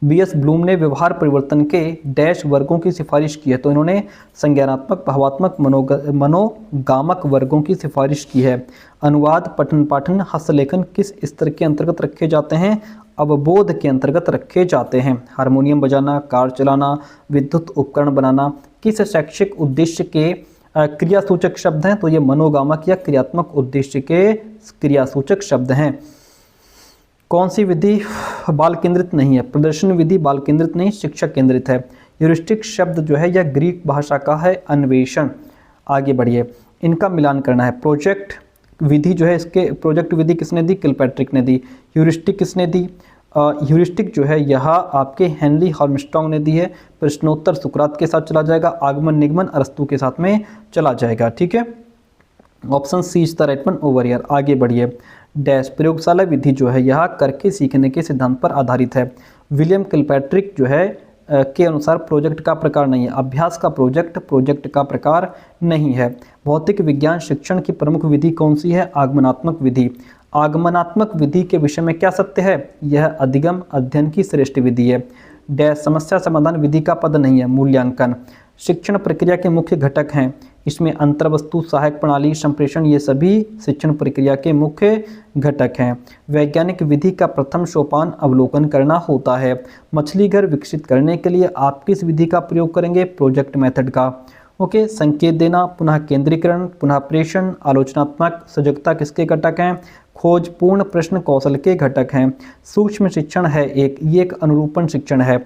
बीएस ब्लूम ने व्यवहार परिवर्तन के डैश वर्गों की सिफारिश की है, तो इन्होंने संज्ञानात्मक, भावात्मक, मनोगामक वर्गों की सिफारिश की है। अनुवाद, पठन पाठन, हस्तलेखन किस स्तर के अंतर्गत रखे जाते हैं? अवबोध के अंतर्गत रखे जाते हैं। हारमोनियम बजाना, कार चलाना, विद्युत उपकरण बनाना किस शैक्षिक उद्देश्य के क्रियासूचक शब्द हैं? तो ये मनोगामक या क्रियात्मक उद्देश्य के क्रियासूचक शब्द हैं। कौन सी विधि बाल केंद्रित नहीं है? प्रदर्शन विधि बाल केंद्रित नहीं, शिक्षक केंद्रित है। ह्यूरिस्टिक शब्द जो है यह ग्रीक भाषा का है, अन्वेषण। आगे बढ़िए, इनका मिलान करना है। प्रोजेक्ट विधि जो है, इसके प्रोजेक्ट विधि किसने दी? किलपैट्रिक ने दी। ह्यूरिस्टिक किसने दी? ह्यूरिस्टिक जो है यह आपके हेनरी आर्मस्ट्रांग ने दी है। प्रश्नोत्तर सुकरात के साथ चला जाएगा, आगमन निगमन अरस्तु के साथ में चला जाएगा। ठीक है, option C is the right one over here. आगे बढ़िए, डैश प्रयोगशाला विधि जो है यह करके सीखने के सिद्धांत पर आधारित है। विलियम किलपैट्रिक जो है के अनुसार प्रोजेक्ट का प्रकार नहीं है। अभ्यास का प्रोजेक्ट का प्रकार नहीं है। भौतिक विज्ञान शिक्षण की प्रमुख विधि कौन सी है? आगमनात्मक विधि। आगमनात्मक विधि के विषय में क्या सत्य है? यह अधिगम अध्ययन की श्रेष्ठ विधि है। डैश समस्या समाधान विधि का पद नहीं है। मूल्यांकन शिक्षण प्रक्रिया के मुख्य घटक हैं। इसमें अंतर्वस्तु, सहायक प्रणाली, संप्रेषण, ये सभी शिक्षण प्रक्रिया के मुख्य घटक हैं। वैज्ञानिक विधि का प्रथम सोपान अवलोकन करना होता है। मछली घर विकसित करने के लिए आप किस विधि का प्रयोग करेंगे? प्रोजेक्ट मेथड का। ओके, संकेत देना, पुनः केंद्रीकरण, पुनः प्रेषण, आलोचनात्मक सजगता किसके घटक हैं? खोज, पूर्ण प्रश्न कौशल के घटक हैं। सूक्ष्म शिक्षण है ये एक अनुरूपण शिक्षण है।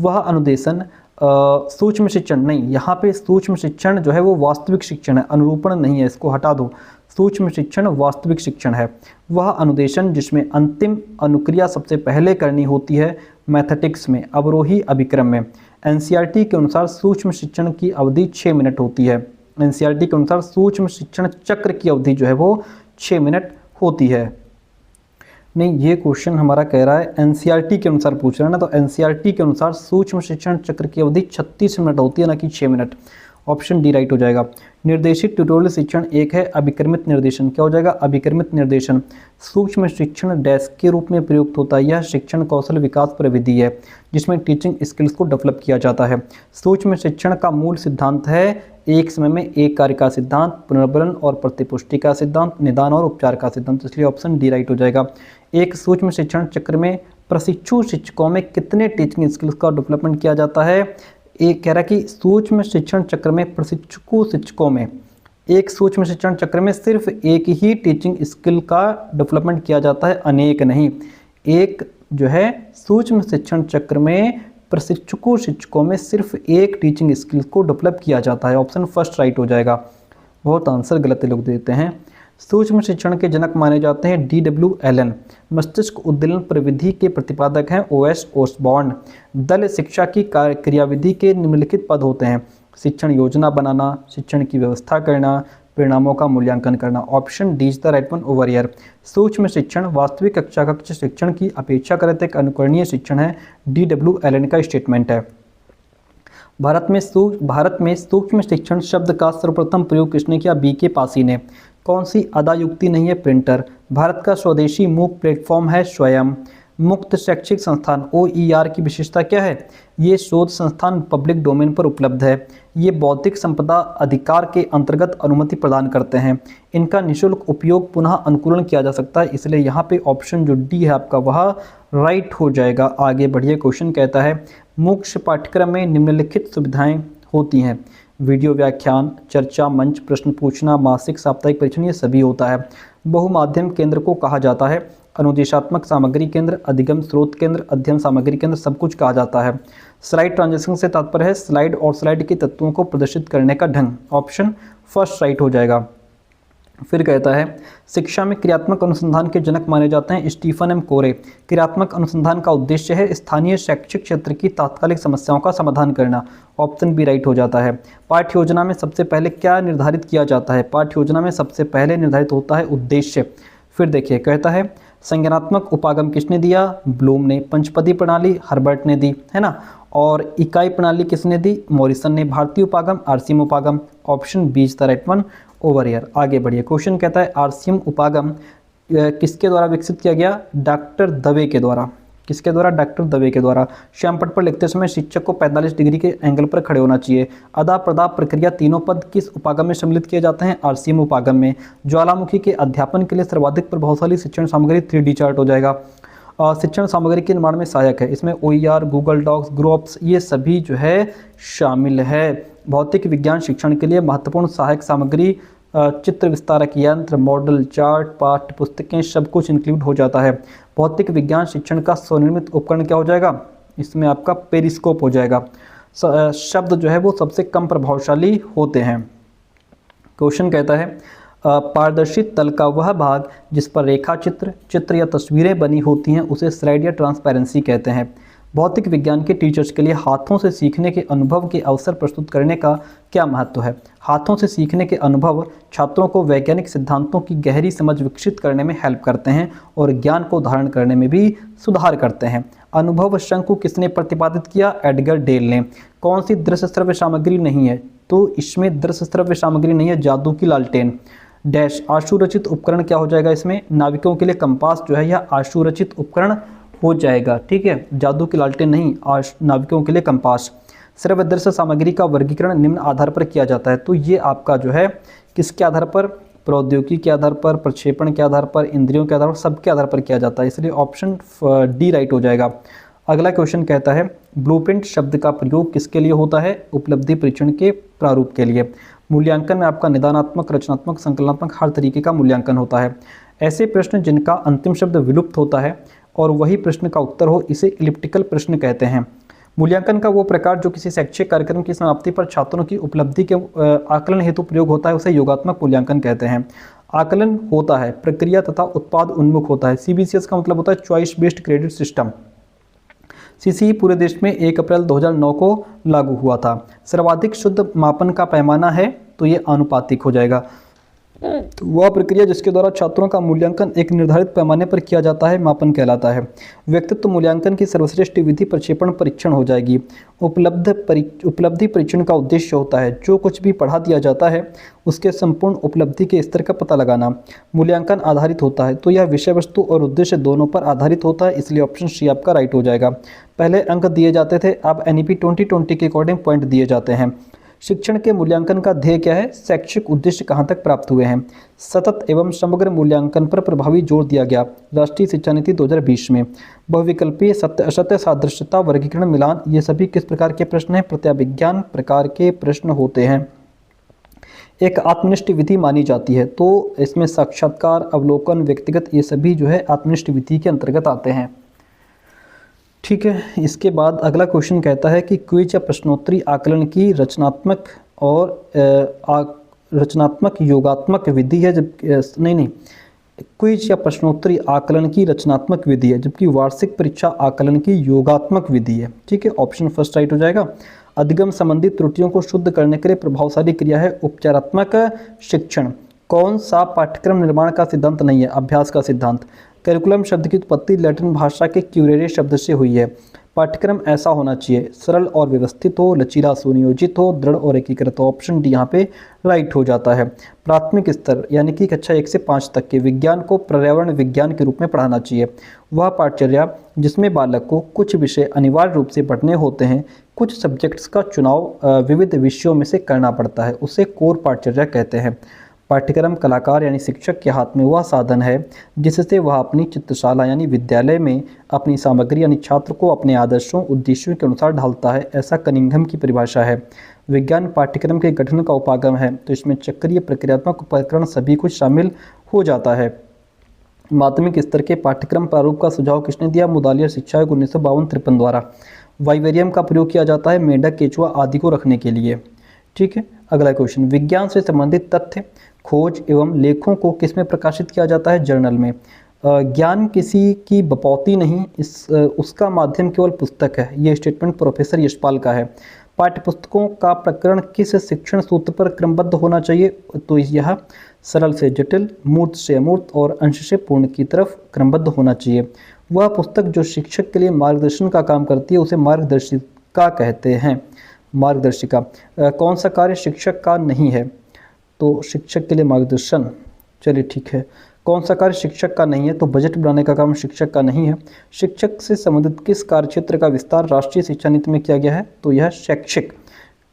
वह अनुदेशन सूक्ष्म शिक्षण नहीं, यहाँ पे सूक्ष्म शिक्षण जो है वो वास्तविक शिक्षण है, अनुरूपण नहीं है, इसको हटा दो। सूक्ष्म शिक्षण वास्तविक शिक्षण है। वह अनुदेशन जिसमें अंतिम अनुक्रिया सबसे पहले करनी होती है मैथमेटिक्स में, अवरोही अभिक्रम में। एनसीईआरटी के अनुसार सूक्ष्म शिक्षण की अवधि 6 मिनट होती है। एनसीईआरटी के अनुसार सूक्ष्म शिक्षण चक्र की अवधि जो है वो 6 मिनट होती है। नहीं, ये क्वेश्चन हमारा कह रहा है एनसीईआरटी के अनुसार पूछ रहा है ना, तो एनसीईआरटी के अनुसार सूक्ष्म शिक्षण चक्र की अवधि 36 मिनट होती है, ना कि 6 मिनट। ऑप्शन डी राइट हो जाएगा। निर्देशित ट्यूटोरियल शिक्षण एक है। अभिक्रमित निर्देशन क्या हो जाएगा? अभिक्रमित निर्देशन सूक्ष्म शिक्षण डैश के रूप में प्रयुक्त होता है। यह शिक्षण कौशल विकास प्रविधि है जिसमें टीचिंग स्किल्स को डेवलप किया जाता है। सूक्ष्म शिक्षण का मूल सिद्धांत है एक समय में एक कार्य का सिद्धांत, पुनर्बलन और प्रतिपुष्टि का सिद्धांत, निदान और उपचार का सिद्धांत। इसलिए ऑप्शन डी राइट हो जाएगा। एक सूक्ष्म शिक्षण चक्र में प्रशिक्षु शिक्षकों में कितने टीचिंग स्किल्स का डेवलपमेंट किया जाता है? एक कह रहा है कि सूक्ष्म शिक्षण चक्र में प्रशिक्षु शिक्षकों में एक सूक्ष्म शिक्षण चक्र में सिर्फ एक ही टीचिंग स्किल का डेवलपमेंट किया जाता है, अनेक नहीं। एक जो है सूक्ष्म शिक्षण चक्र में प्रशिक्षु शिक्षकों में सिर्फ एक टीचिंग स्किल को डेवलप किया जाता है। ऑप्शन फर्स्ट राइट हो जाएगा। बहुत आंसर गलत लोग देते हैं। सूक्ष्म शिक्षण के जनक माने जाते हैं DW एलन। मस्तिष्क उद्दीलन प्रविधि के प्रतिपादक हैं OS ओसबॉर्न। दल शिक्षा की क्रियाविधि के निम्नलिखित पद होते हैं। शिक्षण योजना बनाना, शिक्षण की व्यवस्था करना, परिणामों का मूल्यांकन करना। Option D is the right one over here. सूक्ष्म शिक्षण वास्तविक कक्षा कक्ष शिक्षण की अपेक्षा करते एक अनुकरणीय शिक्षण है। DW एलन का स्टेटमेंट है। भारत में सूक्ष्म शिक्षण शब्द का सर्वप्रथम प्रयोग किसने किया? BK पासी ने। कौन सी अदा युक्ति नहीं है? प्रिंटर। भारत का स्वदेशी मूक प्लेटफॉर्म है स्वयं। मुक्त शैक्षिक संस्थान OER की विशेषता क्या है? ये शोध संस्थान पब्लिक डोमेन पर उपलब्ध है। ये बौद्धिक संपदा अधिकार के अंतर्गत अनुमति प्रदान करते हैं। इनका निःशुल्क उपयोग पुनः अनुकूलन किया जा सकता है। इसलिए यहाँ पे ऑप्शन जो डी है आपका वह राइट हो जाएगा। आगे बढ़िए, क्वेश्चन कहता है मुख्य पाठ्यक्रम में निम्नलिखित सुविधाएं होती हैं। वीडियो व्याख्यान, चर्चा मंच, प्रश्न पूछना, मासिक साप्ताहिक परीक्षण, ये सभी होता है। बहुमाध्यम केंद्र को कहा जाता है। अनुदेशात्मक सामग्री केंद्र, अधिगम स्रोत केंद्र, अध्ययन सामग्री केंद्र, सब कुछ कहा जाता है। स्लाइड ट्रांजिशन से तात्पर्य है स्लाइड और स्लाइड के तत्वों को प्रदर्शित करने का ढंग। ऑप्शन फर्स्ट राइट हो जाएगा। फिर कहता है शिक्षा में क्रियात्मक अनुसंधान के जनक माने जाते हैं स्टीफन एम कोरे। क्रियात्मक अनुसंधान का उद्देश्य है स्थानीय शैक्षिक क्षेत्र की तात्कालिक समस्याओं का समाधान करना। ऑप्शन बी राइट हो जाता है। पाठ्य योजना में सबसे पहले क्या निर्धारित किया जाता है? पाठ्य योजना में सबसे पहले निर्धारित होता है उद्देश्य। फिर देखिए कहता है संज्ञानात्मक उपागम किसने दिया? ब्लूम ने। पंचपदी प्रणाली हर्बर्ट ने दी, है ना। और इकाई प्रणाली किसने दी? मॉरिसन ने। भारतीय उपागम आरसीएम उपागम। Option B is the right one over here. आगे बढ़िए, क्वेश्चन कहता है आरसीएम उपागम किसके द्वारा विकसित किया गया? डॉक्टर दवे के द्वारा। किसके द्वारा? डॉक्टर दवे के द्वारा। श्यामपट्ट पर लिखते समय शिक्षक को 45 डिग्री के एंगल पर खड़े होना चाहिए। अदा प्रदा प्रक्रिया तीनों पद किस उपागम में सम्मिलित किए जाते हैं? आरसीएम उपागम में। ज्वालामुखी के अध्यापन के लिए सर्वाधिक प्रभावशाली शिक्षण सामग्री 3D चार्ट हो जाएगा। शिक्षण सामग्री के निर्माण में सहायक है। इसमें OER, गूगल डॉक्स, ग्रुप्स ये सभी जो है शामिल है। भौतिक विज्ञान शिक्षण के लिए महत्वपूर्ण सहायक सामग्री चित्र विस्तारक यंत्र, मॉडल, चार्ट, पाठ्य पुस्तकें सब कुछ इंक्लूड हो जाता है। भौतिक विज्ञान शिक्षण का स्वनिर्मित उपकरण क्या हो जाएगा, इसमें आपका पेरिस्कोप हो जाएगा। शब्द जो है वो सबसे कम प्रभावशाली होते हैं। क्वेश्चन कहता है पारदर्शी तल का वह भाग जिस पर रेखा चित्र या तस्वीरें बनी होती हैं उसे स्लाइड या ट्रांसपेरेंसी कहते हैं। भौतिक विज्ञान के टीचर्स के लिए हाथों से सीखने के अनुभव के अवसर प्रस्तुत करने का क्या महत्व है। हाथों से सीखने के अनुभव छात्रों को वैज्ञानिक सिद्धांतों की गहरी समझ विकसित करने में हेल्प करते हैं और ज्ञान को धारण करने में भी सुधार करते हैं। अनुभव शंकु किसने प्रतिपादित किया, एडगर डेल ने। कौन सी दृश्य श्रव्य सामग्री नहीं है, तो इसमें दृश्य श्रव्य सामग्री नहीं है, जादू की लालटेन। डैश आशुरचित उपकरण क्या हो जाएगा, इसमें नाविकों के लिए कंपास जो है यह आशुरचित उपकरण हो जाएगा। ठीक है, जादू की लालटेन नहीं, नाविकों के लिए कंपास। श्रव्य दृश्य सामग्री का वर्गीकरण निम्न आधार पर किया जाता है, तो ये आपका जो है किसके आधार पर, प्रौद्योगिकी के आधार पर, प्रक्षेपण के आधार पर, इंद्रियों के आधार पर, सबके आधार पर किया जाता है, इसलिए ऑप्शन डी राइट हो जाएगा। अगला क्वेश्चन कहता है ब्लूप्रिंट शब्द का प्रयोग किसके लिए होता है, उपलब्धि परीक्षण के प्रारूप के लिए। मूल्यांकन में आपका निदानात्मक, रचनात्मक, संकलनात्मक हर तरीके का मूल्यांकन होता है। ऐसे प्रश्न जिनका अंतिम शब्द विलुप्त होता है और वही प्रश्न का उत्तर हो इसे इलिप्टिकल प्रश्न कहते हैं। मूल्यांकन का वो प्रकार जो किसी शैक्षिक कार्यक्रम की समाप्ति पर छात्रों की उपलब्धि के आकलन हेतु प्रयोग होता है उसे योगात्मक मूल्यांकन कहते हैं। आकलन होता है प्रक्रिया तथा उत्पाद उन्मुख होता है। CBCS का मतलब होता है choice based credit system. CCE पूरे देश में 1 अप्रैल 2009 को लागू हुआ था। सर्वाधिक शुद्ध मापन का पैमाना है तो ये आनुपातिक हो जाएगा। तो वह प्रक्रिया जिसके द्वारा छात्रों का मूल्यांकन एक निर्धारित पैमाने पर किया जाता है मापन कहलाता है। व्यक्तित्व मूल्यांकन की सर्वश्रेष्ठ विधि प्रक्षेपण परीक्षण हो जाएगी। उपलब्धि परीक्षण का उद्देश्य होता है जो कुछ भी पढ़ा दिया जाता है उसके संपूर्ण उपलब्धि के स्तर का पता लगाना। मूल्यांकन आधारित होता है तो यह विषय वस्तु और उद्देश्य दोनों पर आधारित होता है, इसलिए ऑप्शन सी आपका राइट हो जाएगा। पहले अंक दिए जाते थे, अब NEP 2020 के अकॉर्डिंग पॉइंट दिए जाते हैं। शिक्षण के मूल्यांकन का ध्येय क्या है, शैक्षिक उद्देश्य कहाँ तक प्राप्त हुए हैं। सतत एवं समग्र मूल्यांकन पर प्रभावी जोर दिया गया राष्ट्रीय शिक्षा नीति 2020 में। बहुविकल्पीय, सत्य असत्य, सादृश्यता, वर्गीकरण, मिलान, ये सभी किस प्रकार के प्रश्न हैं, प्रत्याविज्ञान प्रकार के प्रश्न होते हैं। एक आत्मनिष्ठ विधि मानी जाती है तो इसमें साक्षात्कार, अवलोकन, व्यक्तिगत ये सभी जो है आत्मनिष्ठ विधि के अंतर्गत आते हैं। ठीक है, इसके बाद अगला क्वेश्चन कहता है कि क्विज या प्रश्नोत्तरी आकलन की रचनात्मक और रचनात्मक योगात्मक विधि है, जब नहीं क्विज या प्रश्नोत्तरी आकलन की रचनात्मक विधि है जबकि वार्षिक परीक्षा आकलन की योगात्मक विधि है। ठीक है, ऑप्शन फर्स्ट राइट हो जाएगा। अधिगम संबंधी त्रुटियों को शुद्ध करने के लिए प्रभावशाली क्रिया है उपचारात्मक शिक्षण। कौन सा पाठ्यक्रम निर्माण का सिद्धांत नहीं है, अभ्यास का सिद्धांत। करिकुलम शब्द की उत्पत्ति लैटिन भाषा के क्यूरेरे शब्द से हुई है। पाठ्यक्रम ऐसा होना चाहिए सरल और व्यवस्थित हो, लचीला सुनियोजित हो, दृढ़ और एकीकृत हो। ऑप्शन डी यहाँ पे राइट हो जाता है। प्राथमिक स्तर यानी कि कक्षा 1 से 5 तक के विज्ञान को पर्यावरण विज्ञान के रूप में पढ़ाना चाहिए। वह पाठचर्या जिसमें बालक को कुछ विषय अनिवार्य रूप से पढ़ने होते हैं, कुछ सब्जेक्ट्स का चुनाव विविध विषयों में से करना पड़ता है, उसे कोर पाठचर्या कहते हैं। पाठ्यक्रम कलाकार यानी शिक्षक के हाथ में वह साधन है जिससे वह अपनी चित्रशाला यानी विद्यालय में अपनी सामग्री यानी छात्र को अपने आदर्शों उद्देश्यों के अनुसार ढालता है, ऐसा कनिंघम की परिभाषा है। विज्ञान पाठ्यक्रम के गठन का उपागम है तो इसमें चक्रीय प्रक्रियात्मक उपकरण सभी कुछ शामिल हो जाता है। माध्यमिक स्तर के पाठ्यक्रम प्रारूप का सुझाव किसने दिया, मुदालिया शिक्षा आयोग 1952-53 द्वारा। वाइवेरियम का प्रयोग किया जाता है मेंढक, केचुआ आदि को रखने के लिए। ठीक है, अगला क्वेश्चन, विज्ञान से संबंधित तथ्य, खोज एवं लेखों को किसमें प्रकाशित किया जाता है, जर्नल में। ज्ञान किसी की बपौती नहीं, उसका माध्यम केवल पुस्तक है, ये स्टेटमेंट प्रोफेसर यशपाल का है। पाठ्यपुस्तकों का प्रकरण किस शिक्षण सूत्र पर क्रमबद्ध होना चाहिए, तो यह सरल से जटिल, मूर्त से अमूर्त और अंश से पूर्ण की तरफ क्रमबद्ध होना चाहिए। वह पुस्तक जो शिक्षक के लिए मार्गदर्शन का काम करती है उसे मार्गदर्शिका कहते हैं। मार्गदर्शिका कौन सा कार्य शिक्षक का नहीं है, तो शिक्षक के लिए मार्गदर्शन। चलिए ठीक है, कौन सा कार्य शिक्षक का नहीं है, तो बजट बनाने का काम शिक्षक का नहीं है। शिक्षक से संबंधित किस कार्यक्षेत्र का विस्तार राष्ट्रीय शिक्षा नीति में किया गया है, तो यह शैक्षिक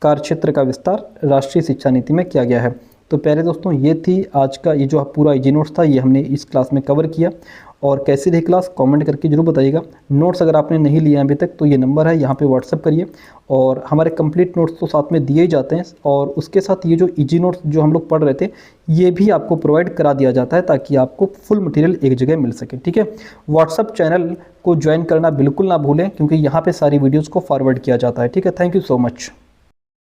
कार्यक्षेत्र का विस्तार राष्ट्रीय शिक्षा नीति में किया गया है। तो प्यारे दोस्तों, ये थी आज का ये जो पूरा इजी नोट्स था, ये हमने इस क्लास में कवर किया और कैसी रही क्लास कमेंट करके जरूर बताइएगा। नोट्स अगर आपने नहीं लिए अभी तक तो ये नंबर है, यहाँ पे व्हाट्सअप करिए। और हमारे कंप्लीट नोट्स तो साथ में दिए ही जाते हैं, और उसके साथ ये जो इजी नोट्स जो हम लोग पढ़ रहे थे ये भी आपको प्रोवाइड करा दिया जाता है ताकि आपको फुल मटेरियल एक जगह मिल सके। ठीक है, व्हाट्सअप चैनल को ज्वाइन करना बिल्कुल ना भूलें क्योंकि यहाँ पे सारी वीडियोज़ को फॉरवर्ड किया जाता है। ठीक है, थैंक यू सो मच।